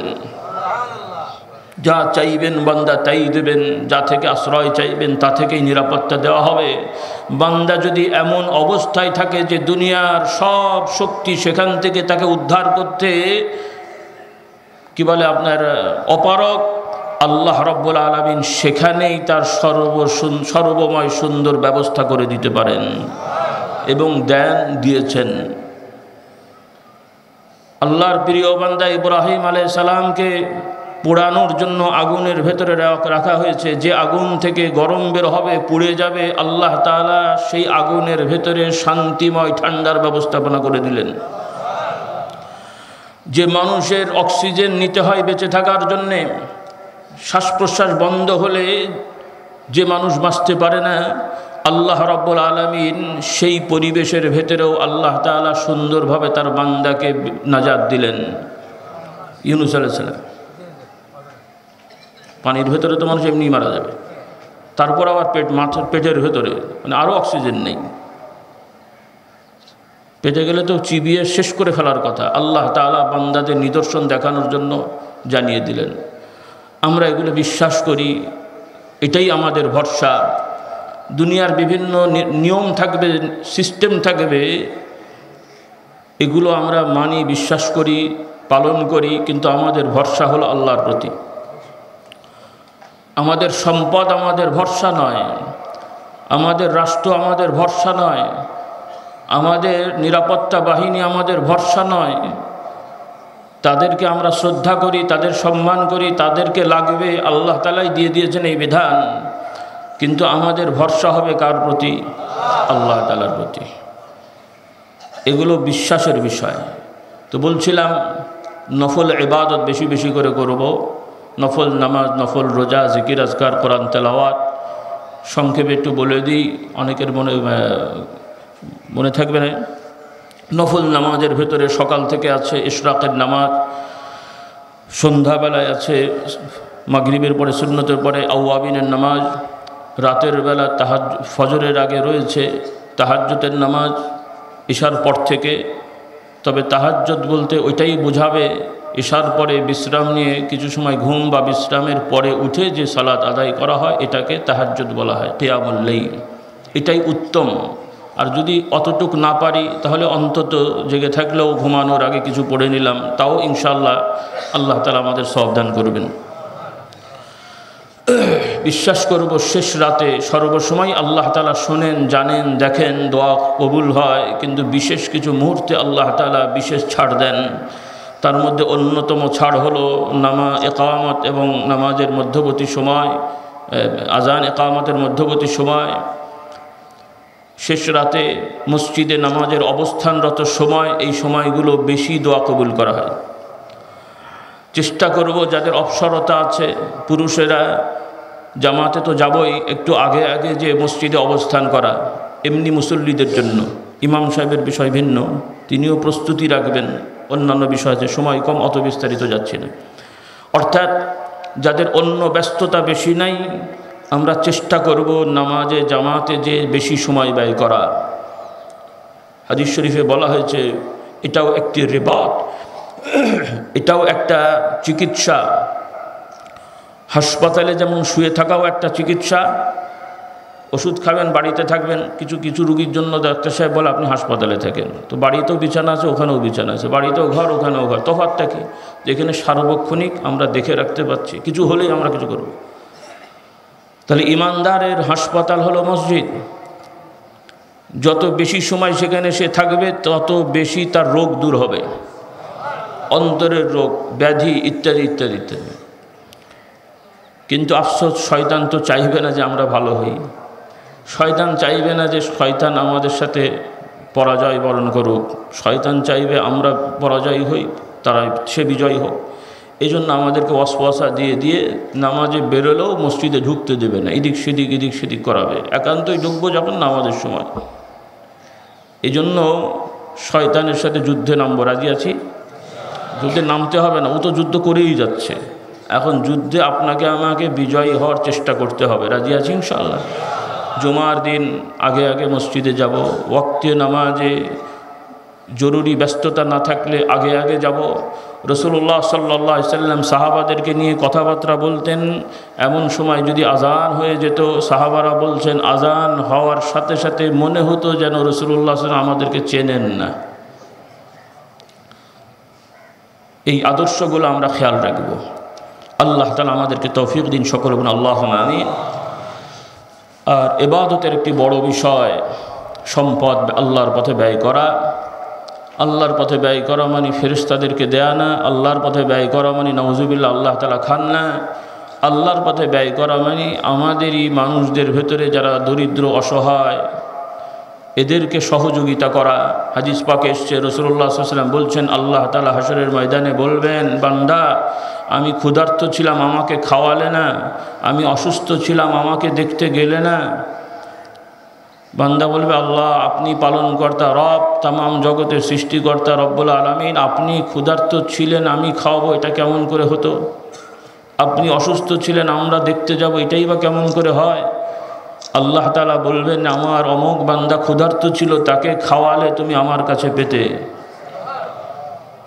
যা চাইবেন বান্দা তাই দেবেন, যা থেকে আশ্রয় চাইবেন তা থেকেই নিরাপত্তা দেওয়া হবে। বান্দা যদি এমন অবস্থায় থাকে যে দুনিয়ার সব শক্তি সেখান থেকে তাকে উদ্ধার করতে কি বলে আপনার অপারগ, আল্লাহ রাব্বুল আলামিন সেখানেই তার সর্বময় সুন্দর ব্যবস্থা করে দিতে পারেন এবং দিয়েছেন। আল্লাহর প্রিয় বান্দা ইব্রাহিম আলাইহিস সালামকে পোড়ানোর জন্য আগুনের ভেতরে রাখা হয়েছে। যে আগুন থেকে গরম বের হবে, পুড়ে যাবে, আল্লাহ তাআলা সেই আগুনের ভেতরে শান্তিময় ঠান্ডার ব্যবস্থাপনা করে দিলেন। যে মানুষের অক্সিজেন নিতে হয় বেঁচে থাকার জন্যে, শ্বাস প্রশ্বাস বন্ধ হলে যে মানুষ বাঁচতে পারে না, আল্লাহ রাব্বুল আলামিন সেই পরিবেশের ভেতরেও আল্লাহ তাআলা সুন্দরভাবে তার বান্দাকে নাজাত দিলেন। ইউনূস আলাইহিস সালাম পানির ভেতরে তো মানুষ এমনি মারা যাবে, তারপর আবার পেটের ভেতরে মানে আরও অক্সিজেন নেই, পেটে গেলে তো চিবিয়ে শেষ করে ফেলার কথা। আল্লাহ তাআলা বান্দাদের নিদর্শন দেখানোর জন্য জানিয়ে দিলেন। আমরা এগুলো বিশ্বাস করি, এটাই আমাদের ভরসা। দুনিয়ার বিভিন্ন নিয়ম থাকবে, সিস্টেম থাকবে, এগুলো আমরা মানি, বিশ্বাস করি, পালন করি, কিন্তু আমাদের ভরসা হলো আল্লাহর প্রতি। আমাদের সম্পদ আমাদের ভরসা নয়, আমাদের রাষ্ট্র আমাদের ভরসা নয়, আমাদের নিরাপত্তা বাহিনী আমাদের ভরসা নয়। তাদেরকে আমরা শ্রদ্ধা করি, তাদের সম্মান করি, তাদেরকে লাগবে, আল্লাহ তাআলাই দিয়ে দিয়েছেন এই বিধান, কিন্তু আমাদের ভরসা হবে কার প্রতি? আল্লাহ তাআলার প্রতি। এগুলো বিশ্বাসের বিষয়। তো বলছিলাম নফল ইবাদত বেশি বেশি করে করব, নফল নামাজ, নফল রোজা, জিকির আজকার, কোরআন তেলাওয়াত। সংক্ষেপে একটু বলে দিই, অনেকের মনে থাকবে না। নফল নামাজের ভেতরে সকাল থেকে আছে ইশরাকের নামাজ, সন্ধ্যাবেলায় আছে মাগরিবের পরে সুন্নতের পরে আওয়াবিনের নামাজ, রাতের বেলা ফজরের আগে রয়েছে তাহাজ্জুদের নামাজ ইশার পর থেকে। তবে তাহাজ্জুদ বলতে ওইটাই বোঝাবে ইশার পরে বিশ্রাম নিয়ে কিছু সময় ঘুম বা বিশ্রামের পরে উঠে যে সালাত আদায় করা হয় এটাকে তাহাজ্জুদ বলা হয়, কিয়ামুল লাইল। এটাই উত্তম। আর যদি অতটুক না পারি তাহলে অন্তত জেগে থাকলেও ঘুমানোর আগে কিছু পড়ে নিলাম, তাও ইনশাআল্লাহ আল্লাহ তাআলা আমাদের সওয়াব দান করবেন। বিশ্বাস করব শেষ রাতে সর্বসময় আল্লাহ তাআলা শোনেন, জানেন, দেখেন, দোয়া কবুল হয়, কিন্তু বিশেষ কিছু মুহূর্তে আল্লাহ তাআলা বিশেষ ছাড় দেন। তার মধ্যে অন্যতম ছাড় হলো ইকামত এবং নামাজের মধ্যবর্তী সময়, আজান ইকামতের মধ্যবর্তী সময়, শেষ রাতে মসজিদে নামাজের অবস্থানরত সময়। এই সময়গুলো বেশি দোয়া কবুল করা হয়। চেষ্টা করব যাদের অবসরতা আছে, পুরুষেরা জামাতে তো যাবই, একটু আগে আগে যে মসজিদে অবস্থান করা। এমনি মুসল্লিদের জন্য ইমাম সাহেবের বিষয় ভিন্ন, তিনিও প্রস্তুতি রাখবেন। অন্যান্য বিষয় আছে, সময় কম, অত বিস্তারিত যাচ্ছে না। অর্থাৎ যাদের অন্য ব্যস্ততা বেশি নাই, আমরা চেষ্টা করব নামাজে জামাতে যে বেশি সময় ব্যয় করা। হাদিস শরীফে বলা হয়েছে এটাও একটি রিবাত, এটাও একটা চিকিৎসা। হাসপাতালে যেমন শুয়ে থাকাও একটা চিকিৎসা, ওষুধ খাবেন, বাড়িতে থাকবেন। কিছু কিছু রুগীর জন্য ডাক্তার সাহেব বলে আপনি হাসপাতালে থাকেন, তো বাড়িতেও বিছানা আছে, ওখানেও বিছানা আছে, বাড়িতেও ঘর, ওখানেও ঘর। তফাৎটা কি? যেখানে সার্বক্ষণিক আমরা দেখে রাখতে পারছি, কিছু হলেই আমরা কিছু করব। তাহলে ইমানদারের হাসপাতাল হলো মসজিদ। যত বেশি সময় সেখানে সে থাকবে তত বেশি তার রোগ দূর হবে, অন্তরের রোগ, ব্যাধি ইত্যাদি ইত্যাদি ইত্যাদি। কিন্তু আফসোস, শয়তান তো চাইবে না যে আমরা ভালো হই। শয়তান চাইবে না যে শয়তান আমাদের সাথে পরাজয় বরণ করুক। শয়তান চাইবে আমরা পরাজয় হই, সে বিজয় হোক। এই জন্য আমাদেরকে ওয়াসওয়াসা দিয়ে দিয়ে নামাজে বেরোলেও মসজিদে ঢুকতে দেবে না, এদিক সেদিক করাবে। একান্তই ঢুকবো যখন নামাজের সময়। এই জন্য শয়তানের সাথে যুদ্ধে নামবো। রাজি আছি? যুদ্ধে নামতে হবে না, ও তো যুদ্ধ করেই যাচ্ছে। এখন যুদ্ধে আপনাকে আমাকে বিজয়ী হওয়ার চেষ্টা করতে হবে। রাজি আছি ইনশাআল্লাহ? জুমার দিন আগে আগে মসজিদে যাব, ওয়াক্তে নামাজে জরুরি ব্যস্ততা না থাকলে আগে আগে যাব, রাসূলুল্লাহ সাল্লাল্লাহু আলাইহি সাল্লাম সাহাবাদেরকে নিয়ে কথাবার্তা বলতেন। এমন সময় যদি আজান হয়ে যেত, সাহাবারা বলছেন আজান হওয়ার সাথে সাথে মনে হতো যেন রাসূলুল্লাহ সাল্লাল্লাহু আলাইহি ওয়াসাল্লাম আমাদেরকে চেনেন না। এই আদর্শগুলো আমরা খেয়াল রাখব। আল্লাহ তাআলা আমাদেরকে তৌফিক দিন, সকলে বলুন আল্লাহুম্মা আমিন। আর ইবাদতের একটি বড় বিষয় সম্পদ আল্লাহর পথে ব্যয় করা। আল্লাহর পথে ব্যয় করা মানে ফেরেশতাদেরকে দেয়া না। আল্লাহর পথে ব্যয় করা মানে নাউজুবিল্লাহ আল্লাহ তাআলা খান না। আল্লাহর পথে ব্যয় করা মানে আমাদেরই মানুষদের ভেতরে যারা দরিদ্র অসহায় এদেরকে সহযোগিতা করা। হাদিস পাকে এসছে রাসূলুল্লাহ সাল্লাল্লাহু আলাইহি ওয়াসাল্লাম বলছেন আল্লাহ তাআলা হাশরের ময়দানে বলবেন, বান্দা আমি ক্ষুধার্ত ছিলাম আমাকে খাওয়ালে না, আমি অসুস্থ ছিলাম আমাকে দেখতে গেলে না। বান্দা বলবে আল্লাহ আপনি পালনকর্তা, রব তামাম জগতের সৃষ্টিকর্তা রব্বুল আলামিন, আপনি ক্ষুধার্ত ছিলেন আমি খাওয়াবো, এটা কেমন করে হতো? আপনি অসুস্থ ছিলেন আমরা দেখতে যাব, এটাই বা কেমন করে হয়? আল্লাহ তাআলা বলবেন আমার অমুক বান্দা ক্ষুধার্ত ছিল, তাকে খাওয়ালে তুমি আমার কাছে পেতে।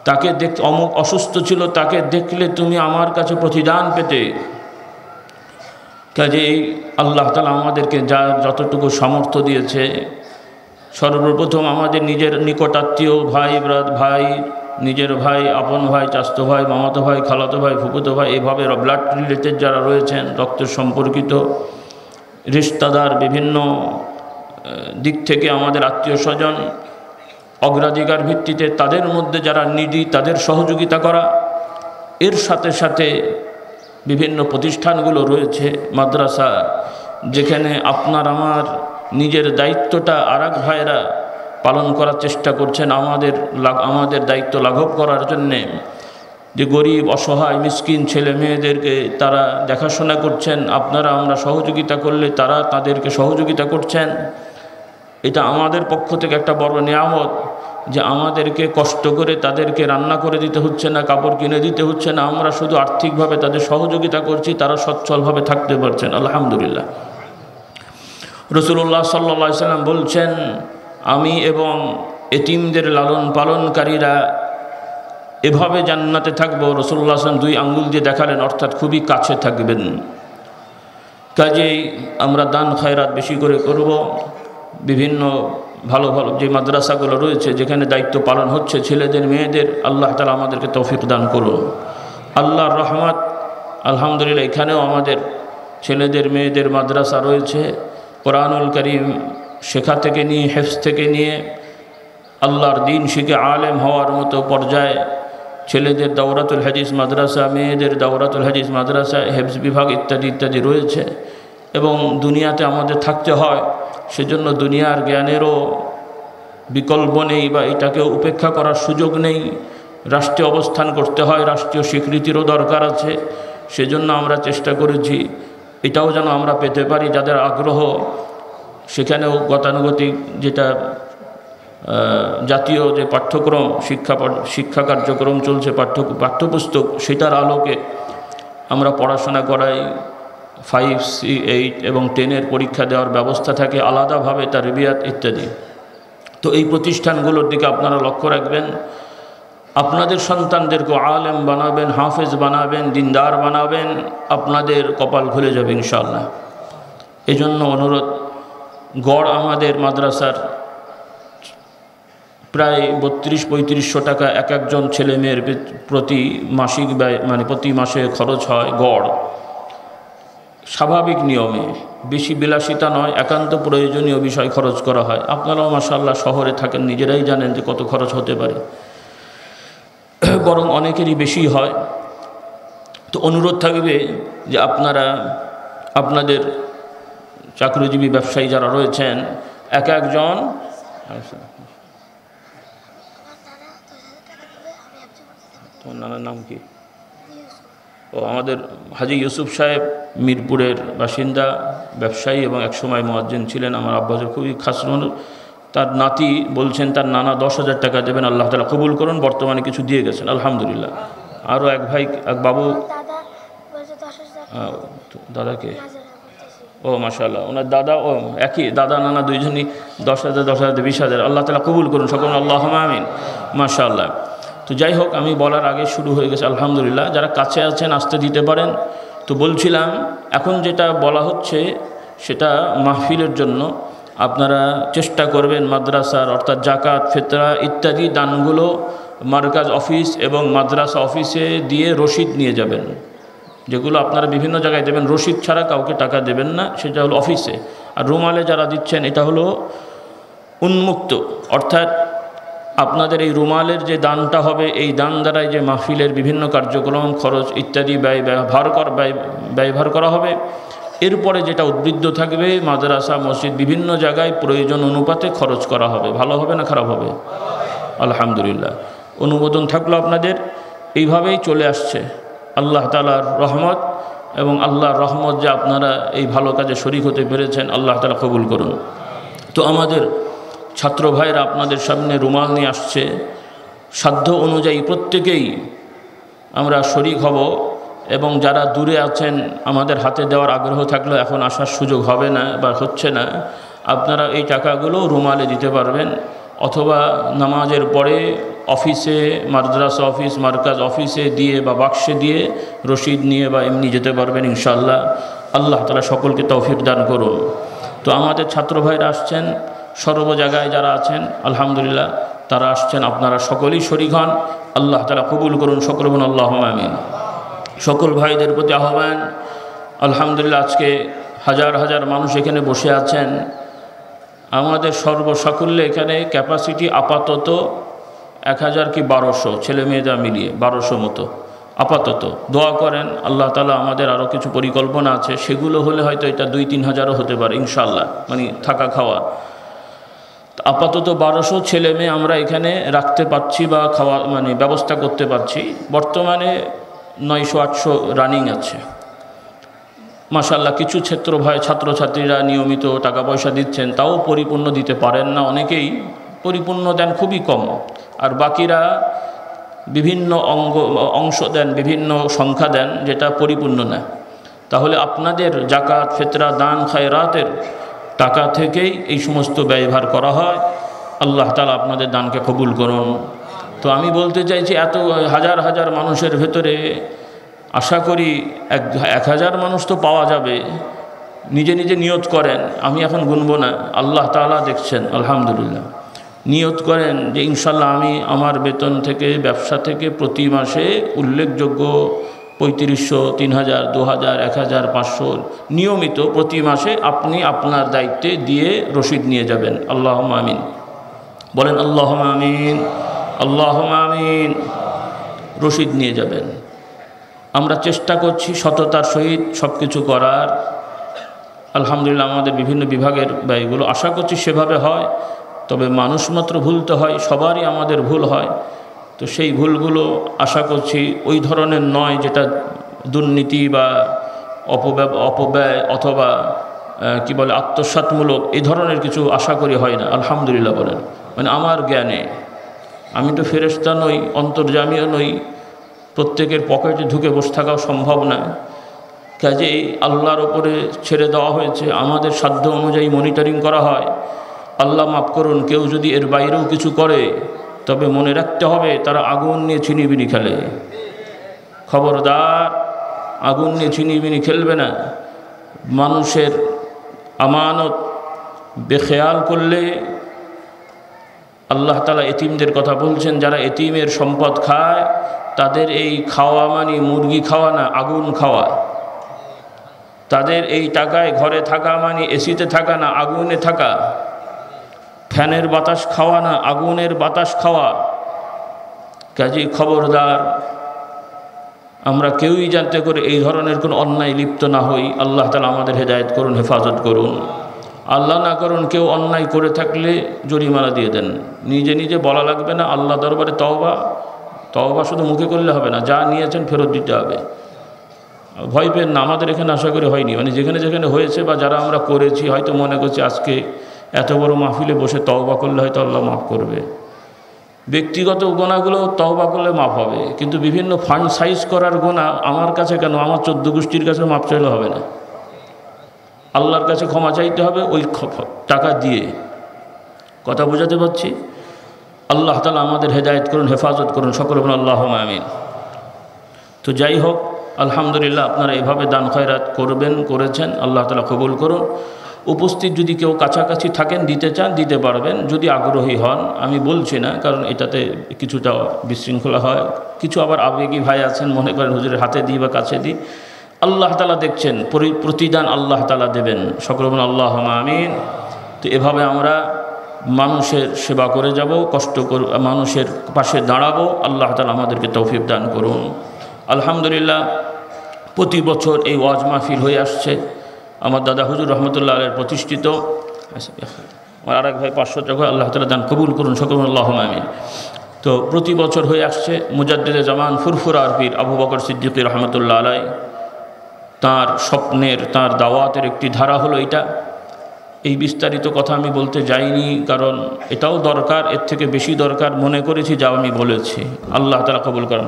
তাকে অমুক অসুস্থ ছিল, তাকে দেখলে তুমি আমার কাছে প্রতিদান পেতে। কাজেই আল্লাহ তাআলা আমাদেরকে যা যতটুকু সামর্থ্য দিয়েছে, সর্বপ্রথম আমাদের নিজের নিকটাত্মীয় ভাই, নিজের ভাই, আপন ভাই, চাচতো ভাই, মামাতো ভাই, খালাতো ভাই, ফুফুতো ভাই, এভাবে ব্লাড রিলেটেড যারা রয়েছেন, রক্তের সম্পর্কিত রিশতাদার, বিভিন্ন দিক থেকে আমাদের আত্মীয় স্বজন, অগ্রাধিকার ভিত্তিতে তাদের মধ্যে যারা নিডি তাদের সহযোগিতা করা। এর সাথে সাথে বিভিন্ন প্রতিষ্ঠানগুলো রয়েছে, মাদ্রাসা, যেখানে আপনার আমার নিজের দায়িত্বটা আরেক ভাইরা পালন করার চেষ্টা করছেন আমাদের দায়িত্ব লাঘব করার জন্যে। যে গরিব অসহায় মিসকিন ছেলে মেয়েদেরকে তারা দেখাশোনা করছেন, আপনারা আমরা সহযোগিতা করলে তারা তাদেরকে সহযোগিতা করছেন। এটা আমাদের পক্ষ থেকে একটা বড় নিয়ামত যে আমাদেরকে কষ্ট করে তাদেরকে রান্না করে দিতে হচ্ছে না, কাপড় কিনে দিতে হচ্ছে না, আমরা শুধু আর্থিকভাবে তাদের সহযোগিতা করছি, তারা সচ্ছলভাবে থাকতে পারছেন, আলহামদুলিল্লাহ। রাসূলুল্লাহ সাল্লাল্লাহু আলাইহি ওয়াসাল্লাম বলছেন আমি এবং এতিমদের লালন পালনকারীরা এভাবে জান্নাতে থাকবো। রাসূলুল্লাহ সাল্লাল্লাহু আলাইহি ওয়াসাল্লাম 2 আঙ্গুল দিয়ে দেখালেন, অর্থাৎ খুবই কাছে থাকবেন। কাজেই আমরা দান খায়রাত বেশি করে করব। বিভিন্ন ভালো ভালো যে মাদ্রাসাগুলো রয়েছে যেখানে দায়িত্ব পালন হচ্ছে ছেলেদের মেয়েদের, আল্লাহ তাআলা আমাদেরকে তৌফিক দান করুন। আল্লাহর রহমত, আলহামদুলিল্লাহ এখানেও আমাদের ছেলেদের মেয়েদের মাদ্রাসা রয়েছে। কোরআনুল কারীম শেখা থেকে নিয়ে, হেফজ থেকে নিয়ে আল্লাহর দিন শিখে আলেম হওয়ার মতো পর্যায়ে ছেলেদের দাওরাতুল হাদিস মাদ্রাসা, মেয়েদের দাওরাতুল হাদিস মাদ্রাসা, হেফজ বিভাগ ইত্যাদি ইত্যাদি রয়েছে। এবং দুনিয়াতে আমাদের থাকতে হয়, সেজন্য দুনিয়ার জ্ঞানেরও বিকল্প নেই বা এটাকে উপেক্ষা করার সুযোগ নেই। রাষ্ট্রে অবস্থান করতে হয়, রাষ্ট্রীয় স্বীকৃতিরও দরকার আছে। সেজন্য আমরা চেষ্টা করেছি এটাও যেন আমরা পেতে পারি। যাদের আগ্রহ সেখানেও গতানুগতিক যেটা জাতীয় যে পাঠ্যক্রম শিক্ষা কার্যক্রম চলছে, পাঠ্যপুস্তক, সেটার আলোকে আমরা পড়াশোনা করাই। 5, 6, 8 এবং 10-এর পরীক্ষা দেওয়ার ব্যবস্থা থাকে, আলাদাভাবে তারবিয়াত ইত্যাদি। তো এই প্রতিষ্ঠানগুলোর দিকে আপনারা লক্ষ্য রাখবেন। আপনাদের সন্তানদেরকে আলেম বানাবেন, হাফেজ বানাবেন, দিনদার বানাবেন, আপনাদের কপাল খুলে যাবে ইনশাআল্লাহ। এজন্য অনুরোধ, গড় আমাদের মাদ্রাসার প্রায় 32-3500 টাকা এক একজন ছেলে মেয়ের প্রতি মাসিক ব্যয়, মানে প্রতি মাসে খরচ হয় গড়। স্বাভাবিক নিয়মে, বেশি বিলাসিতা নয়, একান্ত প্রয়োজনীয় বিষয় খরচ করা হয়। আপনারাও মাশাআল্লাহ শহরে থাকেন, নিজেরাই জানেন যে কত খরচ হতে পারে, বরং অনেকেরই বেশি হয়। তো অনুরোধ থাকবে যে আপনারা আপনাদের চাকরিজীবী ব্যবসায়ী যারা রয়েছেন এক একজন, তোমার নানার নাম কি? ও আমাদের হাজী ইউসুফ সাহেব, মিরপুরের বাসিন্দা, ব্যবসায়ী এবং একসময় মুয়াজ্জিন ছিলেন। আমার আব্বাসের খুবই খাস মানুষ। তার নাতি বলছেন তার নানা 10,000 টাকা দেবেন, আল্লাহ তাআলা কবুল করুন। বর্তমানে কিছু দিয়ে গেছেন আলহামদুলিল্লাহ। আরও এক ভাই, এক বাবু, দাদাকে, ও মাশাআল্লাহ, ওনার দাদা ও একই দাদা নানা দুইজনই 10,000, 10,000, 20,000, আল্লাহ তাআলা কবুল করুন সকল, আল্লাহুম্মা আমিন। মাশাআল্লাহ। তো যাই হোক, আমি বলার আগে শুরু হয়ে গেছে আলহামদুলিল্লাহ। যারা কাছে আছেন আসতে দিতে পারেন। তো বলছিলাম, এখন যেটা বলা হচ্ছে সেটা মাহফিলের জন্য আপনারা চেষ্টা করবেন মাদ্রাসার অর্থাৎ জাকাত, ফিতরা ইত্যাদি দানগুলো মার্কাজ অফিস এবং মাদ্রাসা অফিসে দিয়ে রসিদ নিয়ে যাবেন। যেগুলো আপনারা বিভিন্ন জায়গায় দেবেন, রসিদ ছাড়া কাউকে টাকা দেবেন না, সেটা হলো অফিসে। আর রুমালে যারা দিচ্ছেন এটা হলো উন্মুক্ত, অর্থাৎ আপনাদের এই রুমালের যে দানটা হবে, এই দান দ্বারাই যে মাহফিলের বিভিন্ন কার্যক্রম, খরচ ইত্যাদি ব্যয়ভার করা হবে। এরপরে যেটা উদ্বৃত্ত থাকবে মাদ্রাসা, মসজিদ, বিভিন্ন জায়গায় প্রয়োজন অনুপাতে খরচ করা হবে। ভালো হবে না খারাপ হবে? আলহামদুলিল্লাহ, অনুমোদন থাকলো আপনাদের। এইভাবেই চলে আসছে আল্লাহ তাআলার রহমত, এবং আল্লাহর রহমত যে আপনারা এই ভালো কাজে শরীক হতে পেরেছেন, আল্লাহ তাআলা কবুল করুন। তো আমাদের ছাত্র ভাইরা আপনাদের সামনে রুমাল নিয়ে আসছে। সাধ্য অনুযায়ী প্রত্যেকেই আমরা শরীক হব, এবং যারা দূরে আছেন আমাদের হাতে দেওয়ার আগ্রহ থাকলেও এখন আসার সুযোগ হবে না বা হচ্ছে না, আপনারা এই টাকাগুলো রুমালে দিতে পারবেন, অথবা নামাজের পরে অফিসে, মাদ্রাসা অফিস, মার্কাজ অফিসে দিয়ে বা বাক্সে দিয়ে রসিদ নিয়ে বা এমনি যেতে পারবেন ইনশাআল্লাহ। আল্লাহ তাআলা সকলকে তৌফিক দান করুন। তো আমাদের ছাত্র ভাইরা আসছেন সর্ব জায়গায়, যারা আছেন আলহামদুলিল্লাহ তারা আসছেন, আপনারা সকলেই শরীক হন। আল্লাহ তাআলা কবুল করুন, সকল বলুন আল্লাহুম্মা আমিন। সকল ভাইদের প্রতি আহ্বান, আলহামদুলিল্লাহ আজকে হাজার হাজার মানুষ এখানে বসে আছেন। আমাদের সর্বসাকুল্যে এখানে ক্যাপাসিটি আপাতত 1000 কি 1200 ছেলে মেয়েরা মিলিয়ে 1200 মতো আপাতত। দোয়া করেন, আল্লাহ তাআলা আমাদের আরও কিছু পরিকল্পনা আছে, সেগুলো হলে হয়তো এটা 2-3 হাজারও হতে পারে ইনশাআল্লাহ, মানে থাকা খাওয়া। আপাতত 1200 ছেলে মেয়ে আমরা এখানে রাখতে পারছি বা খাওয়া মানে ব্যবস্থা করতে পারছি। বর্তমানে 900-800 রানিং আছে মাশাআল্লাহ। কিছু ছাত্রছাত্রীরা নিয়মিত টাকা পয়সা দিচ্ছেন, তাও পরিপূর্ণ দিতে পারেন না, অনেকেই পরিপূর্ণ দেন খুবই কম, আর বাকিরা বিভিন্ন অংশ দেন, বিভিন্ন সংখ্যা দেন যেটা পরিপূর্ণ না। তাহলে আপনাদের জাকাত, ফিতরা, দান, খায়রাতের টাকা থেকেই এই সমস্ত ব্যয়ভার করা হয়। আল্লাহ তাআলা আপনাদের দানকে কবুল করুন। তো আমি বলতে চাইছি, এত হাজার হাজার মানুষের ভেতরে আশা করি 1000 মানুষ তো পাওয়া যাবে। নিজে নিজে নিয়ত করেন, আমি এখন গুনব না, আল্লাহ তাআলা দেখছেন। আলহামদুলিল্লাহ, নিয়ত করেন যে ইনশাল্লাহ আমি আমার বেতন থেকে, ব্যবসা থেকে প্রতি মাসে উল্লেখযোগ্য 3500, 3000, 2000, 1500 নিয়মিত প্রতি মাসে আপনি আপনার দায়িত্বে দিয়ে রসিদ নিয়ে যাবেন। আল্লাহুম্মা আমিন বলেন, আল্লাহুম্মা আমিন, আল্লাহুম্মা আমিন। রসিদ নিয়ে যাবেন। আমরা চেষ্টা করছি সততার সহিত সব কিছু করার। আলহামদুলিল্লাহ আমাদের বিভিন্ন বিভাগের ব্যয়গুলো আশা করছি সেভাবে হয়, তবে মানুষ মাত্র ভুল তো হয়, সবারই আমাদের ভুল হয়। তো সেই ভুলগুলো আশা করছি ওই ধরনের নয় যেটা দুর্নীতি বা অপব্যয় অথবা কি বলে আত্মসাৎমূলক, এই ধরনের কিছু আশা করি হয় না। আলহামদুলিল্লাহ বলেন, মানে আমার জ্ঞানে, আমি তো ফেরেশতা নই, অন্তর্যামীও নই, প্রত্যেকের পকেটে ঢুকে বসে থাকাও সম্ভব না। কাজেই আল্লাহর ওপরে ছেড়ে দেওয়া হয়েছে, আমাদের সাধ্য অনুযায়ী মনিটরিং করা হয়। আল্লাহ মাফ করুন, কেউ যদি এর বাইরেও কিছু করে তবে মনে রাখতে হবে তারা আগুন নিয়ে ছিনিবিনি খেলে। খবরদার, আগুন নিয়ে ছিনিবিনি খেলবে না। মানুষের আমানত বেখেয়াল করলে, আল্লাহ তাআলা এতিমদের কথা বলছেন, যারা এতিমের সম্পদ খায় তাদের এই খাওয়া মানে মুরগি খাওয়া না, আগুন খাওয়া। তাদের এই টাকায় ঘরে থাকা মানে এসিতে থাকা না, আগুনে থাকা। ফ্যানের বাতাস খাওয়া না, আগুনের বাতাস খাওয়া। কাজেই খবরদার, আমরা কেউই জানতে করে এই ধরনের কোনো অন্যায় লিপ্ত না হই। আল্লাহ তাআলা আমাদের হেদায়েত করুন, হেফাজত করুন। আল্লাহ না করুন কেউ অন্যায় করে থাকলে জরিমানা দিয়ে দেন। নিজে নিজে বলা লাগবে না, আল্লাহ দরবারে তওবা শুধু মুখে করলে হবে না, যা নিয়েছেন ফেরত দিতে হবে। ভয় পেন না, আমাদের এখানে আশা করি হয়নি, মানে যেখানে যেখানে হয়েছে বা যারা আমরা করেছি হয়তো মনে করছি আজকে এত বড় মাহফিলে বসে তওবা করলে হয়তো আল্লাহ মাফ করবে। ব্যক্তিগত গুনাহগুলো তওবা করলে মাফ হবে, কিন্তু বিভিন্ন ফান্ড সাইজ করার গুনাহ আমার কাছে কেন, আমার 14 গোষ্ঠীর কাছে মাফ চাইলে হবে না। আল্লাহর কাছে ক্ষমা চাইতে হবে ওই টাকা দিয়ে। কথা বোঝাতে পারছি? আল্লাহ তাআলা আমাদের হেদায়েত করুন, হেফাজত করুন, সকলে বলুন আল্লাহুম্মা আমিন। তো যাই হোক, আলহামদুলিল্লাহ আপনারা এভাবে দান খয়রাত করবেন, করেছেন, আল্লাহ তাআলা কবুল করুন। উপস্থিত যদি কেউ কাছাকাছি থাকেন, দিতে চান দিতে পারবেন, যদি আগ্রহী হন। আমি বলছি না, কারণ এটাতে কিছুটা বিশৃঙ্খলা হয়। কিছু আবার আবেগী ভাই আছেন, মনে করেন হুজুরের হাতে দিই বা কাছে দিই। আল্লাহ তাআলা দেখছেন, প্রতিদান আল্লাহ তাআলা দেবেন, সকলে বলুন আল্লাহুম্মা আমিন। তো এভাবে আমরা মানুষের সেবা করে যাব, কষ্ট করে মানুষের পাশে দাঁড়াবো। আল্লাহ তাআলা আমাদেরকে তৌফিক দান করুন। আলহামদুলিল্লাহ প্রতি বছর এই ওয়াজ মাহফিল হয়ে আসছে। আমার দাদা হুজুর রহমতুল্লাহ আলাইহির প্রতিষ্ঠিত। আমার আরেক ভাই 500 টাকা, আল্লাহ তাআলা দান কবুল করুন, সকলে বলুন আল্লাহুম্মা আমিন। তো প্রতি বছর হয়ে আসছে মুজাদ্দিদে জামান ফুরফুরার পীর আবু বকর সিদ্দিকী রহমতুল্লাহ আলাইহি, তাঁর স্বপ্নের, তাঁর দাওয়াতের একটি ধারা হলো এটা। এই বিস্তারিত কথা আমি বলতে যাইনি, কারণ এটাও দরকার, এর থেকে বেশি দরকার মনে করেছি যা আমি বলেছি। আল্লাহ তাআলা কবুল করেন।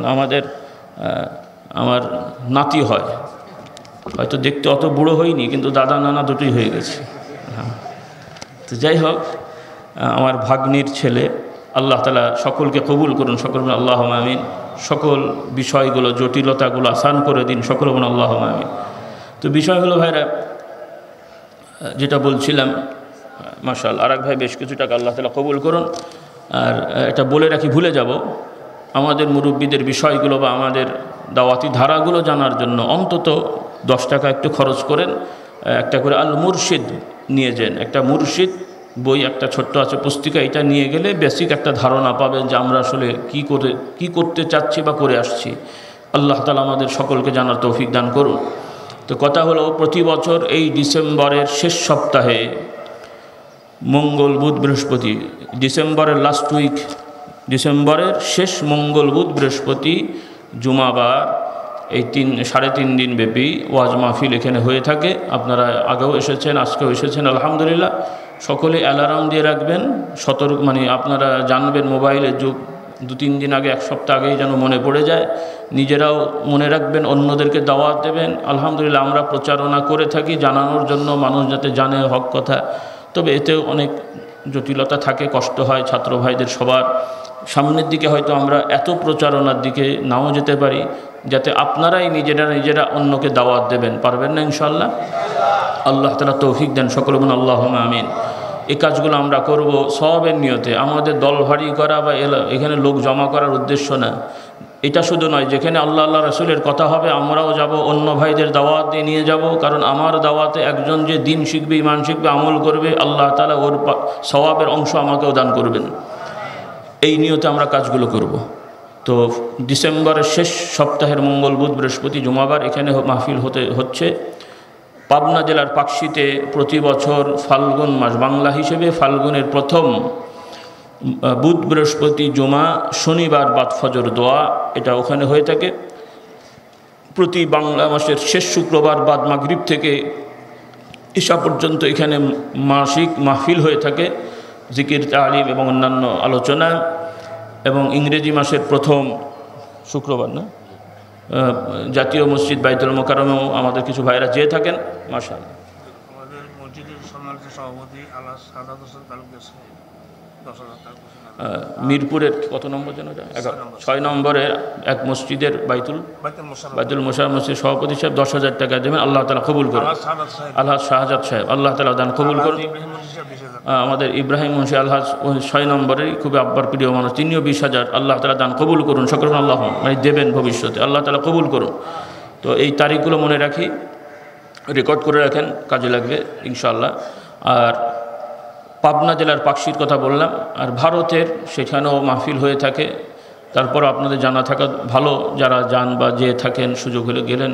আমার নাতি হয়, হয়তো দেখতে অত বুড়ো হয়নি, কিন্তু দাদা নানা দুটোই হয়ে গেছে। তো যাই হোক, আমার ভাগ্নির ছেলে, আল্লাহ তাআলা সকলকে কবুল করুন, সকল বলুন আল্লাহুম্মা আমিন। সকল বিষয়গুলো, জটিলতাগুলো আসান করে দিন, সকল বলুন আল্লাহুম্মা আমিন। তো বিষয় হলো ভাইরা, যেটা বলছিলাম, মাশাআল্লাহ আরেক ভাই বেশ কিছু টাকা, আল্লাহ তাআলা কবুল করুন। আর এটা বলে রাখি, ভুলে যাব, আমাদের মুরব্বীদের বিষয়গুলো বা আমাদের দাওয়াতি ধারাগুলো জানার জন্য অন্তত 10 টাকা একটু খরচ করেন। একটা করে আল মুরশিদ নিয়ে যান, একটা মুরশিদ বই, একটা ছোট্ট আছে পুস্তিকা, এটা নিয়ে গেলে বেসিক একটা ধারণা পাবেন যে আমরা আসলে কি করতে চাচ্ছি বা করে আসছি। আল্লাহ তাআলা আমাদের সকলকে জানার তৌফিক দান করুন। তো কথা হলো, প্রতি বছর এই ডিসেম্বরের শেষ সপ্তাহে মঙ্গল বুধ বৃহস্পতি, ডিসেম্বরের লাস্ট উইক, ডিসেম্বরের শেষ মঙ্গল বুধ বৃহস্পতি জুমাবার, এই 3.5 দিন ব্যাপী ওয়াজ মাহফিল এখানে হয়ে থাকে। আপনারা আগেও এসেছেন, আজকেও এসেছেন, আলহামদুলিল্লাহ। সকলে অ্যালার্ম দিয়ে রাখবেন, সতর্ক, মানে আপনারা জানবেন মোবাইলে 2-3 দিন আগে, 1 সপ্তাহ আগেই যেন মনে পড়ে যায়। নিজেরাও মনে রাখবেন, অন্যদেরকে দাওয়াত দেবেন। আলহামদুলিল্লাহ আমরা প্রচারণা করে থাকি জানানোর জন্য, মানুষ যাতে জানে হক কথা। তবে এতেও অনেক জটিলতা থাকে, কষ্ট হয় ছাত্র ভাইদের সবার। সামনের দিকে হয়তো আমরা এত প্রচারণার দিকে নাও যেতে পারি, যাতে আপনারাই নিজেরা অন্যকে দাওয়াত দেবেন। পারবেন না ইনশাআল্লাহ? আল্লাহ তাআলা তৌফিক দেন, সকলে বলুন আল্লাহুম্মা আমিন। এই কাজগুলো আমরা করব সওয়াবের নিয়তে, আমাদের দল ভারী করা বা এখানে লোক জমা করার উদ্দেশ্য না। এটা শুধু নয়, যেখানে আল্লাহ রাসূলের কথা হবে আমরাও যাব, অন্য ভাইদের দাওয়াত দিয়ে নিয়ে যাব। কারণ আমার দাওয়াতে একজন যে দিন শিখবে, ইমান শিখবে, আমল করবে, আল্লাহ তাআলা ওর সওয়াবের অংশ আমাকেও দান করবেন। এই নিয়তে আমরা কাজগুলো করব। তো ডিসেম্বরের শেষ সপ্তাহের মঙ্গল বুধ বৃহস্পতি জুমাবার এখানে মাহফিল হচ্ছে পাবনা জেলার পাকশিতে। প্রতি বছর ফাল্গুন মাস, বাংলা হিসেবে ফাল্গুনের প্রথম বুধ বৃহস্পতি জুমা, শনিবার বাদ ফজর দোয়া, এটা ওখানে হয়ে থাকে। প্রতি বাংলা মাসের শেষ শুক্রবার বাদ মাগরিব থেকে ঈশা পর্যন্ত এখানে মাসিক মাহফিল হয়ে থাকে, জিকির, তালিম এবং অন্যান্য আলোচনা। এবং ইংরেজি মাসের প্রথম শুক্রবার না, জাতীয় মসজিদ বাইতুল মোকাররমেও আমাদের কিছু ভাইরা যেয়ে থাকেন। মাশাআল্লাহ, আমাদের মসজিদের সম্মানিত সভাপতি আলহাজ সাদাত হোসেন তালুকদার সাহেব 10,000 টাকা। মিরপুরের কত নম্বর যেন, 6 নম্বরের এক মসজিদের বাইতুল মোশাররফ মসজিদ সভাপতি সাহেব 10,000 টাকা দেবেন। আল্লাহ তাআলা কবুল করুন। আলহাজ শাহজাদ সাহেব, আল্লাহ তাআলা দান কবুল করুন। আমাদের ইব্রাহিম মুন্সি আলহাজ 6 নম্বরের খুবই আব্বার প্রিয় মানুষ, তিনিও 20,000, আল্লাহ তাআলা দান কবুল করুন। সকল আল্লাহ, মানে দেবেন ভবিষ্যতে, আল্লাহ তাআলা কবুল করুন। তো এই তারিখগুলো মনে রাখি, রেকর্ড করে রাখেন, কাজে লাগবে ইনশাআল্লাহ। আর পাবনা জেলার পাকশির কথা বললাম, আর ভারতের সেখানেও মাহফিল হয়ে থাকে। তারপর আপনাদের জানা থাকা ভালো, যারা যান বা যেয়ে থাকেন, সুযোগ হলে গেলেন।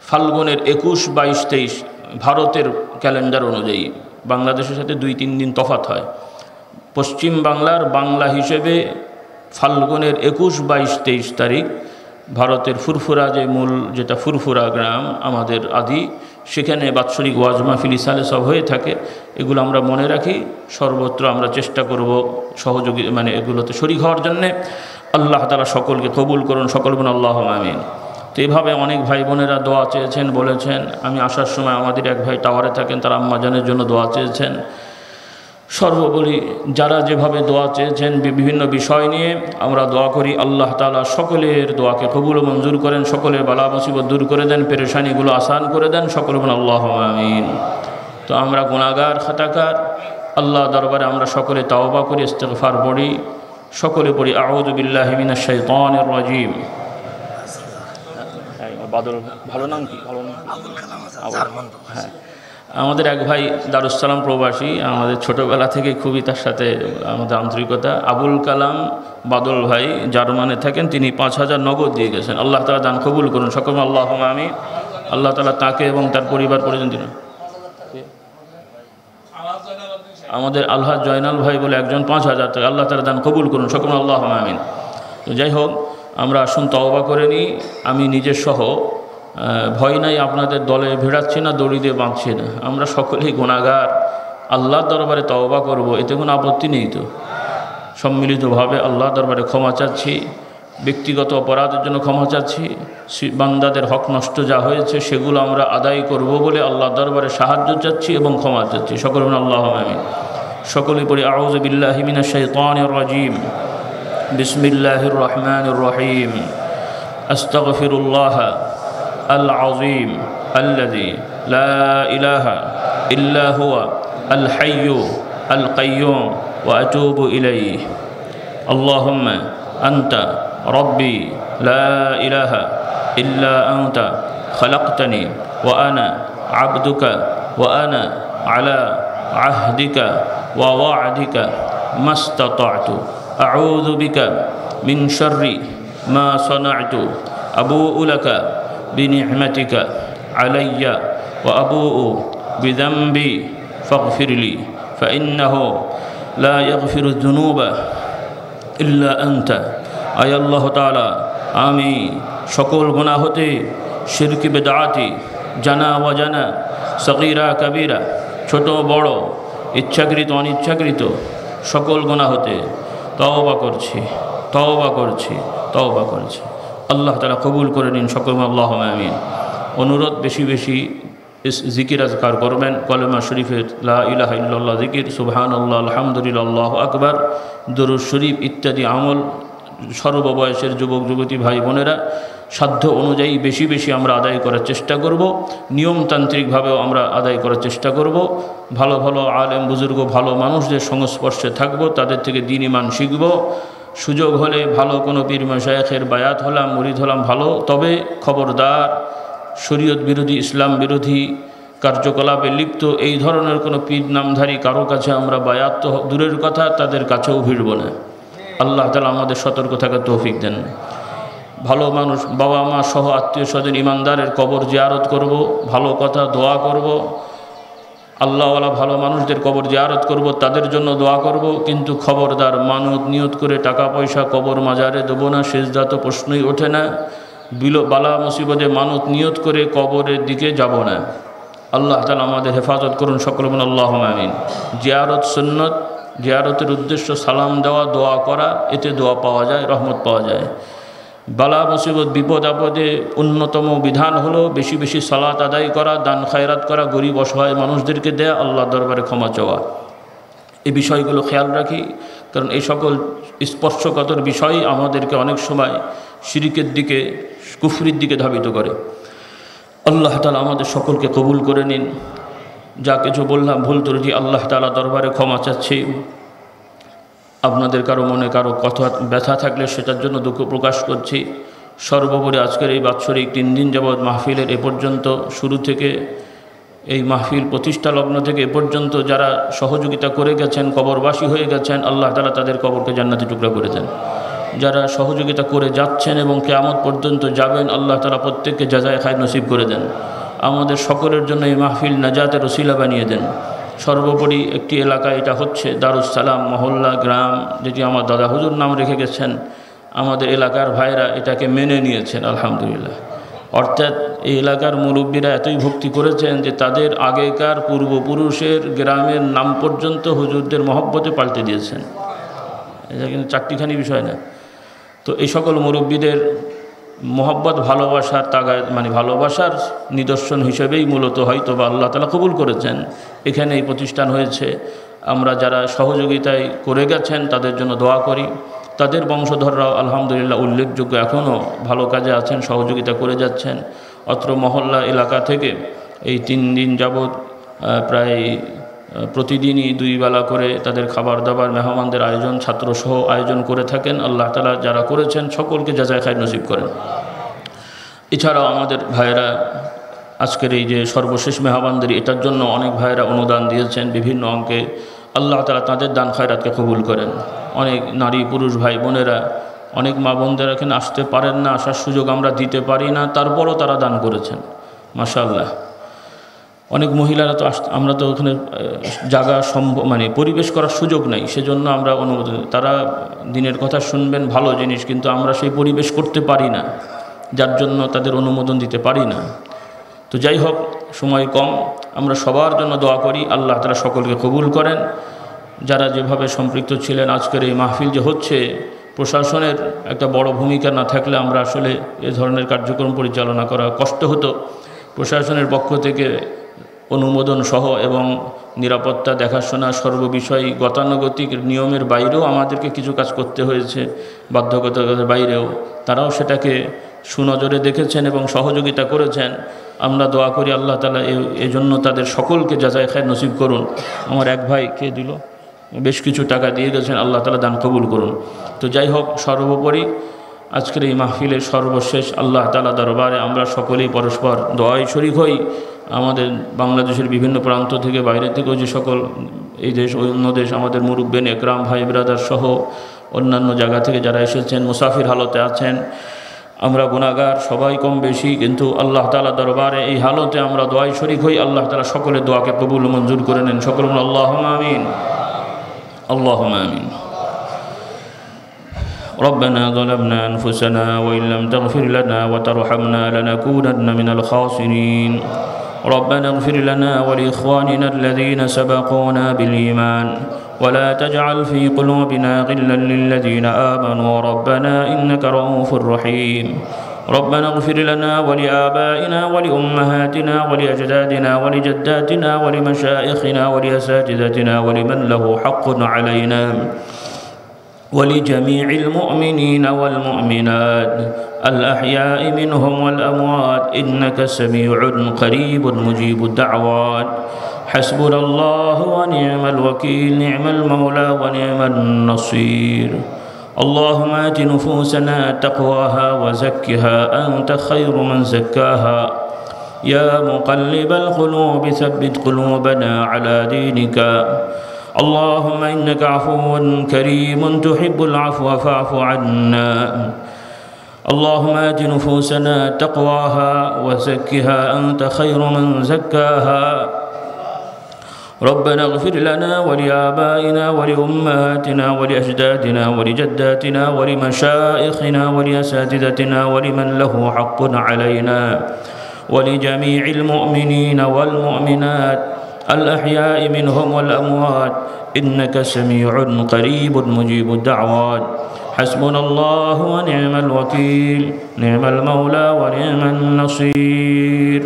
ফাল্গুনের 21, 22, 23 ভারতের ক্যালেন্ডার অনুযায়ী, বাংলাদেশের সাথে 2-3 দিন তফাৎ হয়। পশ্চিম বাংলার বাংলা হিসেবে ফাল্গুনের 21, 22, 23 তারিখ ভারতের ফুরফুরা, যে মূল যেটা ফুরফুরা গ্রাম আমাদের আদি, সেখানে বাৎসরিক ওয়াজ মাহফিল ইসালে সব হয়ে থাকে। এগুলো আমরা মনে রাখি, সর্বত্র আমরা চেষ্টা করব সহযোগী, মানে এগুলোতে শরীক হওয়ার জন্যে। আল্লাহ তাআলা সকলকে কবুল করুন, সকল বলুন আল্লাহুম্মা আমিন। তো এইভাবে অনেক ভাই বোনেরা দোয়া চেয়েছেন, বলেছেন। আমি আসার সময় আমাদের এক ভাই টাওয়ারে থাকেন, তার আম্মাজানের জন্য দোয়া চেয়েছেন। সর্বোপরি যারা যেভাবে দোয়া চেয়েছেন বিভিন্ন বিষয় নিয়ে আমরা দোয়া করি, আল্লাহ তাআলা সকলের দোয়াকে কবুল ও মঞ্জুর করেন, সকলের বালা মুসিবত দূর করে দেন, পেরেশানিগুলো আসান করে দেন, সকলে বলেন আল্লাহুম্মা আমিন। তো আমরা গুনাহগার খাতাকার, আল্লাহ দরবারে আমরা সকলে তাওবা করি, ইস্তিগফার পড়ি, সকলে পড়ি আউযু বিল্লাহি মিনাশ শাইতানির রাজিম। বাদল ভালো নাম কি? ভালো নাম হ্যাঁ, আমাদের এক ভাই দারুস সালাম প্রবাসী, আমাদের ছোটোবেলা থেকে খুবই তার সাথে আমাদের আন্তরিকতা। আবুল কালাম বাদল ভাই জার্মানে থাকেন, তিনি 5,000 নগদ দিয়ে গেছেন। আল্লাহ তাআলা দান কবুল করুন, সকলে আল্লাহুম্মা আমিন। আল্লাহ তাআলা তাকে এবং তার পরিবার পরিজন দিন। আমাদের আলহাজ জয়নাল ভাই বলে একজন 5,000 টাকা, আল্লাহ তাআলা দান কবুল করুন, সকলে আল্লাহুম্মা আমিন। তো যাই হোক, আমরা আসুন তওবা করে নিই। আমি নিজের সহ ভয় নাই, আপনাদের দলে ভিড়াচ্ছি না, দড়ি দিয়ে বাঁধছি না, আমরা সকলেই গুনাহগার, আল্লাহর দরবারে তওবা করব, এতে কোনো আপত্তি নেই। তো সম্মিলিতভাবে আল্লাহর দরবারে ক্ষমা চাচ্ছি, ব্যক্তিগত অপরাধের জন্য ক্ষমা চাচ্ছি, বান্দাদের হক নষ্ট যা হয়েছে সেগুলো আমরা আদায় করব বলে আল্লাহর দরবারে সাহায্য চাচ্ছি এবং ক্ষমা চাচ্ছি, সকলে আল্লাহুম্মা আমিন। সকলেই পড়ি আউযু বিল্লাহি মিনাশ শাইতানির রাজিম, বিসমিল্লাহির রহমানির রহিম, আস্তাগফিরুল্লাহ العظيم الذي لا إله إلا هو الحي القيوم وأتوب إليه اللهم أنت ربي لا إله إلا أنت خلقتني وأنا عبدك وأنا على عهدك ووعدك ما استطعت أعوذ بك من شر ما صنعت أبوء لك بنعمتك علي وأبوء بذنبي فاغفر لي فإنه لا يغفر الذنوب إلا أنت। আয় আল্লাহ তাআলা, আমি সকল গুনাহ হতে, শিরক বিদআতি, জানা অজানা, সগীরা কবীরা, ছোট বড়, ইচ্ছাকৃত অনিচ্ছাকৃত সকল গুনাহ হতে তওবা করছি, তওবা করছি, তওবা করছি। আল্লাহ তাআলা কবুল করে নিন, সকল আল্লাহুম্মা আমিন। অনুরোধ, বেশি বেশি জিকির আজকার করবেন, কলেমা শরীফের লা ইলাহা ইল্লাল্লাহ জিকির, সুবহানাল্লাহ, আলহামদুলিল্লাহ, আল্লাহু আকবার, দরুদ শরীফ ইত্যাদি আমল সর্ববয়সের যুবক যুবতী ভাই বোনেরা সাধ্য অনুযায়ী বেশি বেশি আমরা আদায় করার চেষ্টা করব, নিয়মতান্ত্রিকভাবেও আমরা আদায় করার চেষ্টা করব। ভালো ভালো আলেম বুজুর্গ ভালো মানুষদের সংস্পর্শে থাকব, তাদের থেকে দ্বীন ঈমান শিখব। সুযোগ হলে ভালো কোনো পীর মাশায়েখের বায়াত হলাম, মুরিদ হলাম, ভালো। তবে খবরদার, শরীয়ত বিরোধী, ইসলাম বিরোধী কার্যকলাপে লিপ্ত এই ধরনের কোনো পীর নামধারী কারো কাছে আমরা বায়াত তো দূরের কথা, তাদের কাছেও ভিড়ব না। আল্লাহ তাআলা আমাদের সতর্ক থাকার তৌফিক দেন। ভালো মানুষ, বাবা মা সহ আত্মীয় স্বজন ইমানদারের কবর জিয়ারত করব, ভালো কথা দোয়া করব, আল্লাহওয়ালা ভালো মানুষদের কবর জিয়ারত করব, তাদের জন্য দোয়া করব। কিন্তু খবরদার, মানত নিয়ত করে টাকা পয়সা কবর মাজারে দেবো না, সেজদা তো প্রশ্নই ওঠে না। বালা মুসিবতে মানত নিয়ত করে কবরের দিকে যাব না। আল্লাহ তাআলা আমাদের হেফাজত করুন, সকলে বলুন আল্লাহুম্মা আমিন। জিয়ারত সুন্নত, জিয়ারতের উদ্দেশ্য সালাম দেওয়া, দোয়া করা, এতে দোয়া পাওয়া যায়, রহমত পাওয়া যায়। বালা মুসিবত বিপদ আপদে অন্যতম বিধান হলো বেশি বেশি সালাত আদায় করা, দান খায়রাত করা, গরিব অসহায় মানুষদেরকে দেয়া, আল্লাহর দরবারে ক্ষমা চাওয়া। এই বিষয়গুলো খেয়াল রাখি, কারণ এই সকল স্পর্শকাতর বিষয় আমাদেরকে অনেক সময় শিরকের দিকে, কুফরির দিকে ধাবিত করে। আল্লাহ তাআলা আমাদের সকলকে কবুল করে নিন। যা কিছু বললাম ভুল ত্রুটি আল্লাহ তাআলা দরবারে ক্ষমা চাচ্ছি। আপনাদের কারো মনে কারো কথা ব্যথা থাকলে সেটার জন্য দুঃখ প্রকাশ করছি। সর্বোপরি আজকের এই বাৎসরিক 3 দিন যাবৎ মাহফিলের এ পর্যন্ত, শুরু থেকে এই মাহফিল প্রতিষ্ঠা লগ্ন থেকে এ পর্যন্ত যারা সহযোগিতা করে গেছেন, কবরবাসী হয়ে গেছেন, আল্লাহ তাআলা তাদের কবরকে জান্নাতি টুকরা করে দেন। যারা সহযোগিতা করে যাচ্ছেন এবং কিয়ামত পর্যন্ত যাবেন, আল্লাহ তাআলা প্রত্যেককে জাযায়ে খায়র নসিব করে দেন। আমাদের সকলের জন্য এই মাহফিল নাজাতের ওসিলা বানিয়ে দেন। সর্বোপরি একটি এলাকা, এটা হচ্ছে দারুস সালাম মহল্লা গ্রাম, যেটি আমার দাদা হুজুর নাম রেখে গেছেন। আমাদের এলাকার ভাইরা এটাকে মেনে নিয়েছেন, আলহামদুলিল্লাহ। অর্থাৎ এই এলাকার মুরব্বীরা এতই ভক্তি করেছেন যে তাদের আগেকার পূর্বপুরুষের গ্রামের নাম পর্যন্ত হুজুরদের মহব্বতে পাল্টে দিয়েছেন। এটা কিন্তু চারটিখানি বিষয় না। তো এই সকল মুরব্বীদের মোহাব্বত, ভালোবাসার তাগাদ, মানে ভালোবাসার নিদর্শন হিসেবেই মূলত হয়তো বা আল্লাহ তাআলা কবুল করেছেন, এখানে এই প্রতিষ্ঠান হয়েছে। আমরা যারা সহযোগিতায় করে গেছেন তাদের জন্য দোয়া করি। তাদের বংশধররাও আলহামদুলিল্লাহ উল্লেখযোগ্য এখনও ভালো কাজে আছেন, সহযোগিতা করে যাচ্ছেন। অত্র মহল্লা এলাকা থেকে এই 3 দিন যাবৎ প্রায় প্রতিদিনই 2 বেলা করে তাদের খাবার দাবার মেহমানদের আয়োজন ছাত্রসহ আয়োজন করে থাকেন। আল্লাহ তাআলা যারা করেছেন সকলকে জাযায়ে খায়র নসিব করেন। এছাড়াও আমাদের ভাইয়েরা আজকের এই যে সর্বশেষ মেহমানদের এটার জন্য অনেক ভাইয়েরা অনুদান দিয়েছেন বিভিন্ন অঙ্কে। আল্লাহ তাআলা তাদের দান খায়রাতকে কবুল করেন। অনেক নারী পুরুষ ভাই বোনেরা, অনেক মা বোনদের এখানে আসতে পারেন না, আসার সুযোগ আমরা দিতে পারি না, তারপরও তারা দান করেছেন মাশাআল্লাহ। অনেক মহিলারা তো আমরা তো ওখানে জায়গা মানে পরিবেশ করার সুযোগ নাই, সেজন্য আমরা অনুমোদন, তারা দিনের কথা শুনবেন ভালো জিনিস, কিন্তু আমরা সেই পরিবেশ করতে পারি না, যার জন্য তাদের অনুমোদন দিতে পারি না। তো যাই হোক, সময় কম, আমরা সবার জন্য দোয়া করি আল্লাহ তাআলা সকলকে কবুল করেন। যারা যেভাবে সম্পৃক্ত ছিলেন, আজকের এই মাহফিল যে হচ্ছে, প্রশাসনের একটা বড় ভূমিকা না থাকলে আমরা আসলে এ ধরনের কার্যক্রম পরিচালনা করা কষ্ট হতো। প্রশাসনের পক্ষ থেকে অনুমোদন সহ এবং নিরাপত্তা দেখাশোনা সর্ববিষয় গতানুগতিক নিয়মের বাইরেও আমাদেরকে কিছু কাজ করতে হয়েছে, বাধ্যবাধকতার বাইরেও তারাও সেটাকে সুনজরে দেখেছেন এবং সহযোগিতা করেছেন। আমরা দোয়া করি আল্লাহ তাআলা এজন্য তাদের সকলকে জাযায়ে খায়র নসিব করুন। আমার এক ভাই কে দিল, বেশ কিছু টাকা দিয়ে গেছেন, আল্লাহ তাআলা দান কবুল করুন। তো যাই হোক, সর্বোপরি আজকের এই মাহফিলের সর্বশেষ আল্লাহ তাআলা দরবারে আমরা সকলেই পরস্পর দোয়ায় শরীক হই। আমাদের বাংলাদেশের বিভিন্ন প্রান্ত থেকে, বাইরে থেকেও যে সকল এই দেশ অন্য দেশ আমাদের মুরব্বিন একরাম ভাই ব্রাদার সহ অন্যান্য জায়গা থেকে যারা এসেছেন, মুসাফির হালতে আছেন, আমরা গুনাহগার সবাই কম বেশি, কিন্তু আল্লাহ তাআলা দরবারে এই হালতে আমরা দোয়ায় শরীক হই। আল্লাহ তাআলা সকলের দোয়াকে কবুল মঞ্জুর করে নেন। সকল আল্লাহুম্মা আমিন, আল্লাহুম্মা আমিন। ربنا ظلمنا أنفسنا وإن لم تغفر لنا وترحمنا لنكونن من الخاسرين. ربنا اغفر لنا ولإخواننا الذين سبقونا بالإيمان ولا تجعل في قلوبنا غلا للذين آمنوا ربنا إنك رؤوف رحيم. ربنا اغفر لنا ولآبائنا ولأمهاتنا ولأجدادنا ولجداتنا ولمشائخنا ولأساتذتنا ولمن له حق علينا ولجميع المؤمنين والمؤمنات الأحياء منهم والأموات إنك سميع قريب مجيب الدعوات. حسبنا الله ونعم الوكيل، نعم المولى ونعم النصير. اللهم آت نفوسنا تقواها وزكها أنت خير من زكاها. يا مقلب القلوب ثبت قلوبنا على دينك. اللهم إنك عفو كريم تحب العفو فاعف عنا. اللهم آت نفوسنا تقواها وزكها أنت خير من زكاها. ربنا اغفر لنا ولآبائنا ولأمهاتنا ولأجدادنا ولجداتنا ولمشائخنا ولأساتذتنا ولمن له حق علينا ولجميع المؤمنين والمؤمنات الأحياء منهم والأموات إنك سميع قريب مجيب الدعوات. حسبنا الله ونعم الوكيل، نعم المولى ونعم النصير.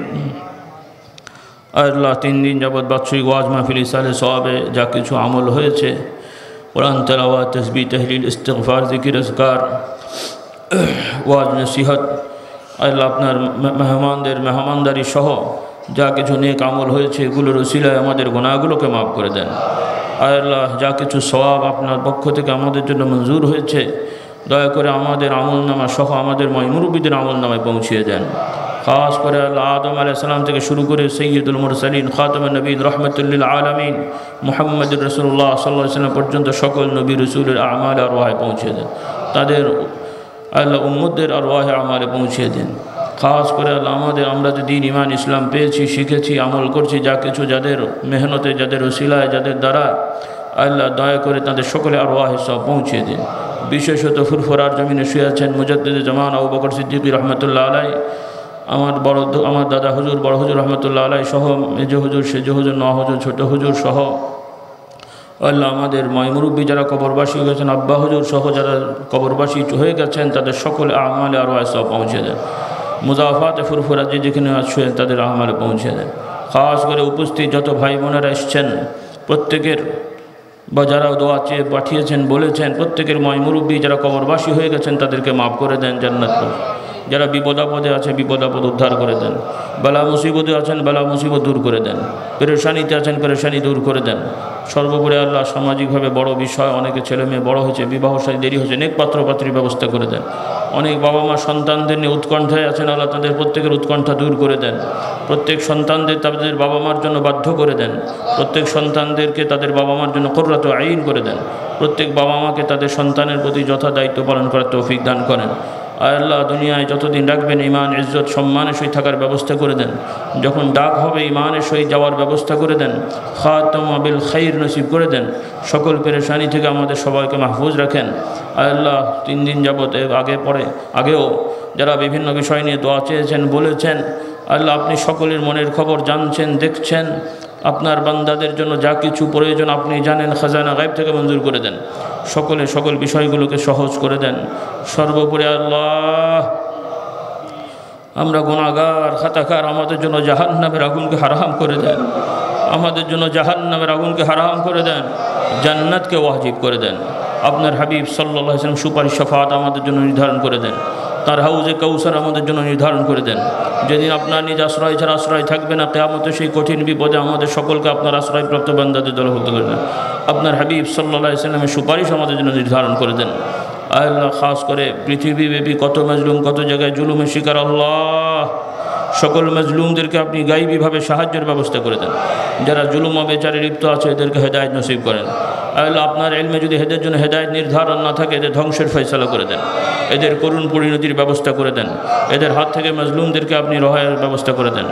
আল্লাহ 3 দিন যাবৎ বাৎসরিক ওয়াজ মাহফিল ইসালে সওয়াবে যা কিছু আমল হয়েছে, কোরআন তেলাওয়াত, তাসবিহ, তাহলিল, ইস্তিগফার, জিকির, আজকার, ওয়াজ নসিহত, আল্লাহ আপনার মেহমানদের মেহমানদারি সহ যা কিছু নেক আমল হয়েছে, এগুলোর উসিলায় আমাদের গুনাহগুলোকে মাফ করে দেন। আল্লাহ যা কিছু সওয়াব আপনার পক্ষ থেকে আমাদের জন্য মঞ্জুর হয়েছে, দয়া করে আমাদের আমলনামা সহ আমাদের মুরব্বিদের আমলনামায় পৌঁছিয়ে দেন। খাস করে আল্লাহ আদম আলাইহিস সালাম থেকে শুরু করে সৈয়দুল মুরসালিন, খাতামুন নবীন, রহমাতুল আলামিন মুহাম্মদুর রাসূলুল্লাহ সাল্লাল্লাহু আলাইহি ওয়াসাল্লাম পর্যন্ত সকল নবী রাসূলের আমাল আর ওয়াহে পৌঁছে দেন। তাদের আল্লাহ উম্মতদের আর ওয়াহে আমালে পৌঁছিয়ে দেন। খাস করে আল্লাহ আমরা যে দিন ইমান ইসলাম পেয়েছি, শিখেছি, আমল করছি, যা কিছু যাদের মেহনতে, যাদের ওসিলায়, যাদের দ্বারা, আল্লাহ দয়া করে তাদের সকলে আর ওয়াহে সব পৌঁছিয়ে দিন। বিশেষত ফুরফুরার জমিনে শুয়ে আছেন মুজাদ্দিদে জামান আবু বকর সিদ্দিক রহমতুল্লাহ আলাই, আমার দাদা হুজুর, বড় হুজুর রহমতুল্লাহ আলাই সহ, মেজ হুজুর, সেজ হুজুর, ন হুজুর, ছোট হুজুর সহ, আল্লাহ আমাদের মুরব্বী যারা কবরবাসী হয়ে গেছেন, আব্বা হুজুর সহ যারা কবরবাসী হয়ে গেছেন, তাদের সকলে আমালে আর ওয়াহে সব পৌঁছে দেন। মুজাফাতে ফুরফুরা যেখানে আছেন তাদের আমালে পৌঁছে দেন। খাস করে উপস্থিত যত ভাই বোনেরা এসছেন, প্রত্যেকের বা যারা দোয়া চেয়ে পাঠিয়েছেন বলেছেন প্রত্যেকের ময় মুরব্বী যারা কবরবাসী হয়ে গেছেন তাদেরকে মাফ করে দেন, জান্নাত করে। যারা বিপদাপদে আছে বিপদাপদ উদ্ধার করে দেন, বালা মুসিবতে আছেন বালা মুসিবত দূর করে দেন, পেরেশানিতে আছেন পেরেশানি দূর করে দেন। সর্বোপরি আল্লাহ সামাজিকভাবে বড় বিষয়, অনেকে ছেলে মেয়ে বড় হয়েছে, বিবাহ সাথে দেরি হয়েছে, নেক পাত্রপাত্রীর ব্যবস্থা করে দেন। অনেক বাবা মা সন্তানদের নিয়ে উৎকণ্ঠায় আছেন, আল্লাহ তাদের প্রত্যেকের উৎকণ্ঠা দূর করে দেন। প্রত্যেক সন্তানদের তাদের বাবা মার জন্য বাধ্য করে দেন। প্রত্যেক সন্তানদেরকে তাদের বাবা মার জন্য কুররাত আইন করে দেন। প্রত্যেক বাবা মাকে তাদের সন্তানের প্রতি যথা দায়িত্ব পালন করার তৌফিক দান করেন। আল্লাহ দুনিয়ায় যতদিন রাখবেন ঈমান ইজ্জত সম্মানের সহিত থাকার ব্যবস্থা করে দেন। যখন ডাক হবে ঈমানের সহিত যাওয়ার ব্যবস্থা করে দেন। খাতামা বিল খাইর নসিব করে দেন। সকল পেরেশানি থেকে আমাদের সবাইকে মাহফুজ রাখেন। আল্লাহ 3 দিন যাবত আগেও যারা বিভিন্ন বিষয় নিয়ে দোয়া চেয়েছেন বলেছেন, আল্লাহ আপনি সকলের মনের খবর জানছেন, দেখছেন। আপনার বান্দাদের জন্য যা কিছু প্রয়োজন আপনি জানেন, খাজানা গায়ব থেকে মঞ্জুর করে দেন। সকল বিষয়গুলোকে সহজ করে দেন। সর্বোপরি আল্লাহ আমরা গুনাহগার খাতাকার, আমাদের জন্য জাহান্নামের আগুনকে হারাম করে দেন। আমাদের জন্য জাহান্নামের আগুনকে হারাম করে দেন, জান্নাতকে ওয়াজিব করে দেন। আপনার হাবিব সাল্লাল্লাহু আলাইহি ওয়াসাল্লাম সুপারিশ শাফাত আমাদের জন্য নির্ধারণ করে দেন। তার হাউজে কাউসার আমাদের জন্য নির্ধারণ করে দেন। যেদিন আপনার নিজ আশ্রয় ছাড়া আশ্রয় থাকবে না, কিয়ামতে সেই কঠিন বিপদে আমাদের সকলকে আপনার আশ্রয়প্রাপ্ত বান্দাদের দলভুক্ত করে দেন। আপনার হাবিব সাল্লাল্লাহু আলাইহি ওয়াসাল্লামের সুপারিশ আমাদের জন্য নির্ধারণ করে দেন। আল্লাহ খাস করে পৃথিবীব্যাপী কত মাজলুম, কত জায়গায় জুলুমের শিকার, আল্লাহ সকল মাজলুমদেরকে আপনি গায়বীভাবে সাহায্যের ব্যবস্থা করে দেন। যারা জুলুম অবিচারে লিপ্ত আছে এদেরকে হেদায়েত নসিব করেন। আল্লাহ আপনার ইলমে যদি এদের জন্য হেদায়েত নির্ধারণ না থাকে, এদের ধ্বংসের ফয়সালা করে দেন। এদের করুণ পরিণতির ব্যবস্থা করে দেন। এদের হাত থেকে মাজলুমদেরকে আপনি রেহাইয়ের ব্যবস্থা করে দেন।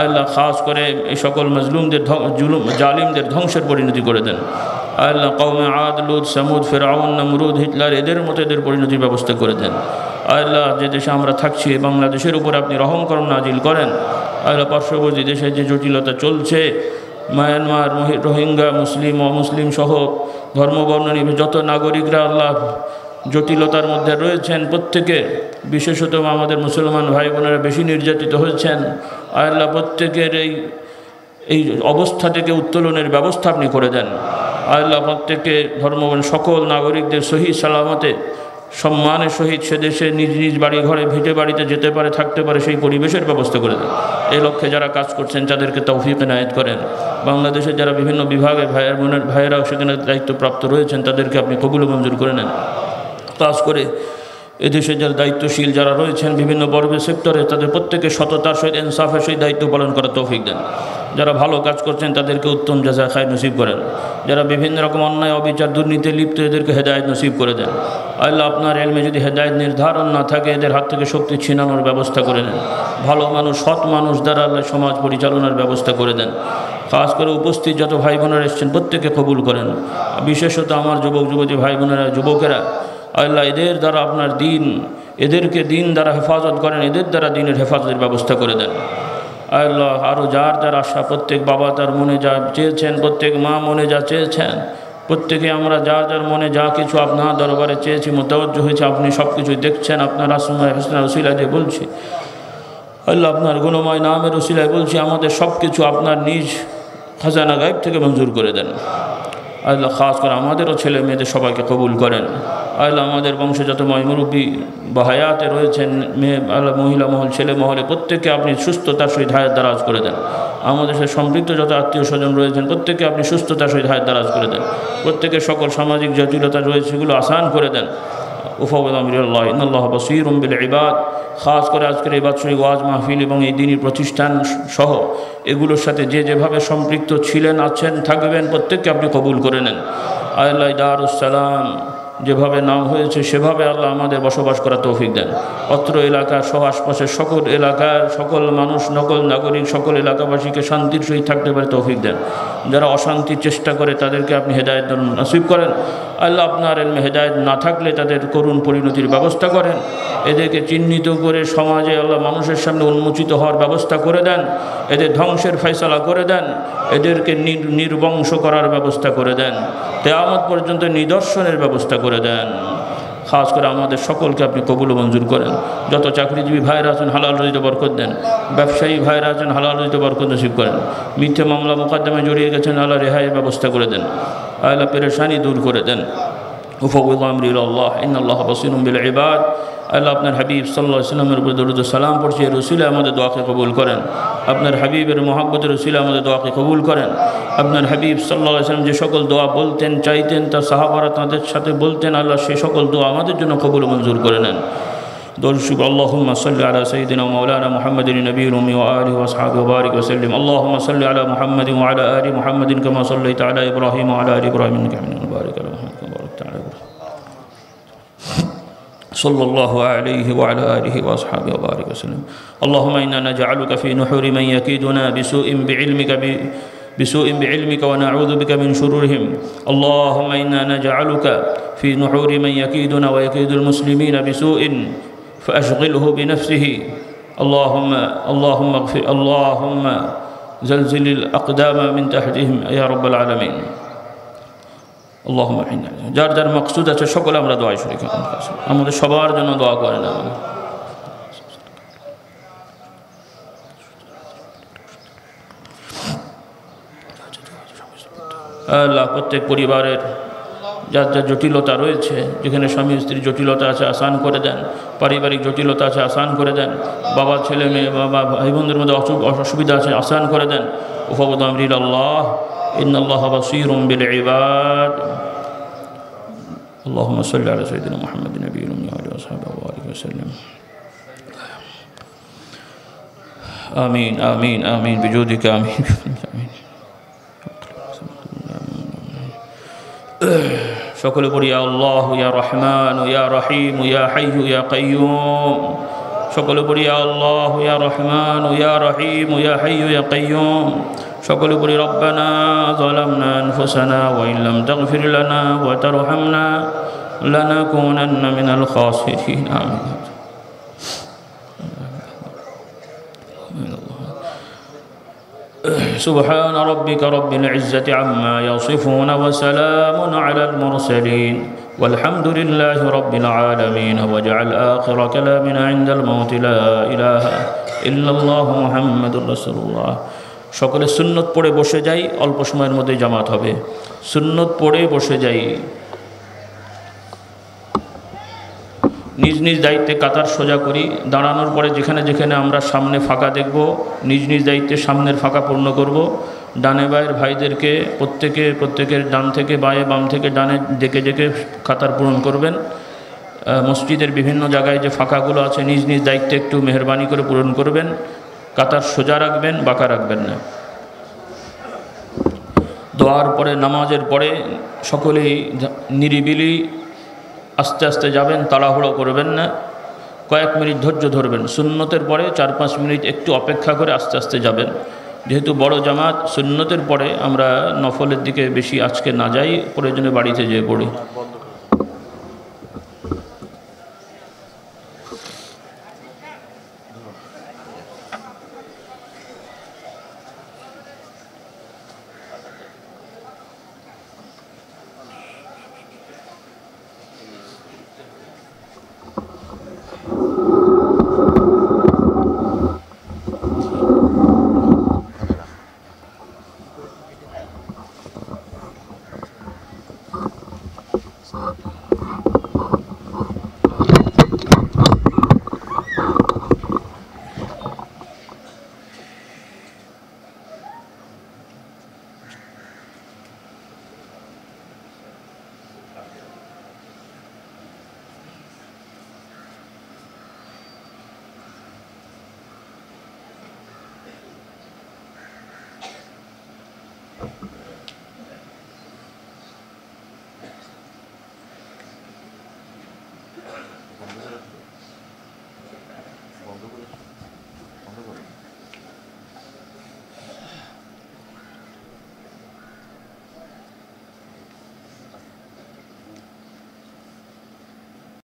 আল্লাহ খাস করে এই সকল মাজলুমদের জালিমদের ধ্বংসের পরিণতি করে দেন। আল্লাহ কওমে আদ, লুত, সামুদ, ফিরআউন, নমরুদ, হিটলার এদের মতো এদের পরিণতির ব্যবস্থা করে দেন। আল্লাহ যে দেশে আমরা থাকছি বাংলাদেশের উপর আপনি রহম করম নাজিল করেন। আল্লাহ পার্শ্ববর্তী দেশে যে জটিলতা চলছে, মায়ানমার, রোহিঙ্গা, মুসলিম অমুসলিম সহ ধর্মবর্ণ নিয়ে যত নাগরিকরা আল্লাহ জটিলতার মধ্যে রয়েছেন, প্রত্যেকে বিশেষত আমাদের মুসলমান ভাই বোনেরা বেশি নির্যাতিত হয়েছেন। আল্লাহ প্রত্যেকের এই অবস্থা থেকে উত্তোলনের ব্যবস্থা আপনি করে দেন। আল্লাহ প্রত্যেকে ধর্মবর্ণ সকল নাগরিকদের সহি সালামতে সম্মানের সহিত সে দেশে নিজ নিজ বাড়ি ঘরে ভিটে বাড়িতে যেতে পারে, থাকতে পারে, সেই পরিবেশের ব্যবস্থা করে দেন। এই লক্ষ্যে যারা কাজ করছেন তাদেরকে তৌফিক এনায়েত করেন। বাংলাদেশের যারা বিভিন্ন বিভাগে ভাইয়েরাও সেখানে দায়িত্বপ্রাপ্ত রয়েছেন তাদেরকে আপনি কবুল মঞ্জুর করে নেন। কাজ করে এদেশে যারা দায়িত্বশীল যারা রয়েছেন বিভিন্ন বর্গ সেক্টরে, তাদের প্রত্যেকে সততার সহিত ইনসাফের সহিত দায়িত্ব পালন করার তৌফিক দেন। যারা ভালো কাজ করছেন তাদেরকে উত্তম জাযা খায় নসিব করেন। যারা বিভিন্ন রকম অন্যায় অবিচার দুর্নীতি লিপ্ত এদেরকে হেদায়েত নসিব করে দেন। আল্লাহ আপনার ইলমে যদি হেদায়েত নির্ধারণ না থাকে, এদের হাত থেকে শক্তি ছিনানোর ব্যবস্থা করে নেন। ভালো মানুষ, সৎ মানুষ দ্বারা আল্লাহ সমাজ পরিচালনার ব্যবস্থা করে দেন। খাস করে উপস্থিত যত ভাই বোনেরা এসছেন প্রত্যেকে কবুল করেন। বিশেষত আমার যুবক যুবতী ভাই বোনেরা, যুবকেরা, আল্লাহ এদের দ্বারা আপনার দিন, এদেরকে দিন দ্বারা হেফাজত করেন, এদের দ্বারা দিনের হেফাজতের ব্যবস্থা করে দেন। আল্লাহ আরও যার যার আশা, প্রত্যেক বাবা তার মনে যা চেয়েছেন, প্রত্যেক মা মনে যা চেয়েছেন, প্রত্যেকে আমরা যার যার মনে যা কিছু আপনার দরবারে চেয়েছি, মোতাবজ্জ হয়েছে, আপনি সব কিছুই দেখছেন। আপনার আসমায় হোসনার উসিলা দিয়ে বলছি, আল্লাহ আপনার গুণময় নামের উসিলায় বলছি, আমাদের সব কিছু আপনার নিজ খাজানা গায়ব থেকে মঞ্জুর করে দেন। আল্লাহ খাস করে আমাদেরও ছেলে মেয়েদের সবাইকে কবুল করেন। আল্লাহ আমাদের বংশে যত মুরব্বী বা হায়াতে রয়েছেন, মেয়ে আল্লাহ মহিলা মহল, ছেলে মহলে, প্রত্যেককে আপনি সুস্থতার সহিত হায়াত দারাজ করে দেন। আমাদের সাথে সম্পৃক্ত যত আত্মীয় স্বজন রয়েছেন প্রত্যেককে আপনি সুস্থতার সহিত হায়াত দারাজ করে দেন। প্রত্যেকের সকল সামাজিক জটিলতা রয়েছে সেগুলো আসান করে দেন। উফাউযু বিল্লাহ ইন্নাল্লাহা বাসীরুম বিল ইবাদ। খাস করে আজকের এই বাৎসরিক ওয়াজ মাহফিল এবং এই দিনী প্রতিষ্ঠান সহ এগুলোর সাথে যে যেভাবে সম্পৃক্ত ছিলেন, আছেন, থাকবেন, প্রত্যেককে আপনি কবুল করে নেন। আল্লাহ দারুস সালাম যেভাবে নাম হয়েছে সেভাবে আল্লাহ আমাদের বসবাস করার তৌফিক দেন। অত্র এলাকার সহ আশপাশের সকল এলাকার সকল মানুষ, সকল নাগরিক, সকল এলাকাবাসীকে শান্তির সহিত থাকতে পারে তৌফিক দেন। যারা অশান্তির চেষ্টা করে তাদেরকে আপনি হেদায়েত নসিব করেন। আল্লাহ আপনার ইলমে হেদায়েত না থাকলে তাদের করুণ পরিণতির ব্যবস্থা করেন। এদেরকে চিহ্নিত করে সমাজে আল্লাহ মানুষের সামনে উন্মোচিত হওয়ার ব্যবস্থা করে দেন। এদের ধ্বংসের ফয়সালা করে দেন। এদেরকে নির্বংশ করার ব্যবস্থা করে দেন। কিয়ামত পর্যন্ত নিদর্শনের ব্যবস্থা করে দেন। খাস করে আমাদের সকলকে আপনি কবুল মঞ্জুর করেন। যত চাকরিজীবী ভাইরা আছেন হালাল রুজিতে বরকত দেন। ব্যবসায়ী ভাইরা আছেন হালাল রুজিতে বরকত নসিব করেন। মিথ্যে মামলা মোকদ্দমায় জড়িয়ে গেছেন, আল্লাহ রেহাইয়ের ব্যবস্থা করে দেন। আল্লাহ পেরেশানি দূর করে দেন। উফাউযু আমরি ইলাল্লাহ ইন্নাল্লাহ বাসীরুম বিল ইবাদ। আল্লাহ আপনার হাবিব সাল্লাল্লাহু আলাইহি ওয়াসাল্লামের উপর দরুদ ও সালাম পড়ছি, রসুলে আমাদের দোয়াকে কবুল করেন। আপনার হাবিবের মহব্বতের রসুলে আমাদের দোয়াকে কবুল করেন। আপনার হাবিব সাল্লাল্লাহু আলাইহি ওয়াসাল্লাম যে সকল দোয়া বলতেন, চাইতেন, তার সাহাবারা তাদের সাথে বলতেন, আল্লাহ সে সকল দোয়া আমাদের জন্য কবুল মঞ্জুর করে নেন। দরুদ আল্লাহুম্মা সাল্লি আলা সাইয়্যিদিনা মাওলানা মুহাম্মাদিন নবিয়্যিল উম্মি ওয়া আলিহি ওয়া আসহাবিহি ওয়া বারিক ওয়া সাল্লিম। আল্লাহুম্মা সাল্লি আলা মুহাম্মাদিন ওয়া আলা আলি মুহাম্মাদিন কামা সাল্লাইতা আলা ইব্রাহিম ওয়া আলা আলি ইব্রাহিম ইন্নাকা হামিদুম মাজিদ। বারিক আলা মুহাম্মাদ ওয়া বারিক আলা Ibrahim sallallahu alayhi wa ala alihi wa ashabihi wa barik wa sallam. Allahumma inna naj'aluka fi nuhuri man yakiduna bisu'in بعلمك ونعوذ بك من شرورهم. اللهم إنا نجعلك في نحور من يكيدنا ويكيد المسلمين بسوء فأشغله بنفسه. اللهم اغفر، اللهم زلزل الأقدام من تحتهم يا رب العالمين. اللهم احنا যার যার মাকসুদ আছে সকলে আমরা দোয়া শরীক আমাদের সবার জন্য দোয়া করেন। আল্লাহ প্রত্যেক পরিবারের যার যার জটিলতা রয়েছে, যেখানে স্বামী স্ত্রীর জটিলতা আছে আসান করে দেন, পারিবারিক জটিলতা আছে আসান করে দেন, বাবা ছেলে মেয়ে বাবা ভাই বোনদের মধ্যে অসুবিধা আছে আসান করে দেন। উফাউযু আমরি ইলাল্লাহ ইন্নাল্লাহা বাসীরুম বিল ইবাদ। আল্লাহুম্মা সাল্লি আলা সাইয়্যিদিনা মুহাম্মাদিন নবিয়্যিল উম্মি ওয়া আলিহি ওয়া সাহবিহি ওয়া বারিক ওয়া সাল্লিম। আমিন আমিন আমিন বিজুদিকা আমিন আমিন। সকলে পড়ি ইয়া আল্লাহ ইয়া রহমান ইয়া রহিম ইয়া হাইয়্যু ইয়া কাইয়্যুম। সকলে পড়ি ইয়া আল্লাহ ইয়া রহমান ইয়া রহিম ইয়া হাইয়্যু ইয়া কাইয়্যুম। সকলে পড়ি রব্বানা যালামনা আনফুসানা ওয়া ইন লাম তাগফির লানা ওয়া তারহামনা লানাকুনান্না মিনাল খাসিরিন। আমিন। سبحان ربك رب العزة عما يصفون وسلام على المرسلين والحمد لله رب العالمين. واجعل آخر كلامنا عند الموت لا إله إلا الله محمد رسول الله. সকলে সুন্নত পড়ে বসে যাই, অল্প সময়ের মধ্যে জামাত হবে। সুন্নত পড়ে বসে যাই। নিজ নিজ দায়িত্বে কাতার সোজা করি। দাঁড়ানোর পরে যেখানে যেখানে আমরা সামনে ফাঁকা দেখব, নিজ নিজ দায়িত্বে সামনের ফাঁকা পূর্ণ করব। ডানে বায়ের ভাইদেরকে প্রত্যেকের ডান থেকে বায়ে বাম থেকে ডানে ডেকে ডেকে কাতার পূরণ করবেন। মসজিদের বিভিন্ন জায়গায় যে ফাঁকাগুলো আছে নিজ নিজ দায়িত্বে একটু মেহরবানি করে পূরণ করবেন। কাতার সোজা রাখবেন, বাঁকা রাখবেন না। দোয়ার পরে নামাজের পরে সকলেই নিরিবিলি আস্তে আস্তে যাবেন, তাড়াহুড়ো করবেন না। কয়েক মিনিট ধৈর্য ধরবেন। সুন্নতের পরে 4-5 মিনিট একটু অপেক্ষা করে আস্তে আস্তে যাবেন। যেহেতু বড় জামাত, সুন্নতের পরে আমরা নফলের দিকে বেশি আজকে না যাই, প্রয়োজনে বাড়িতে যেয়ে পড়ি।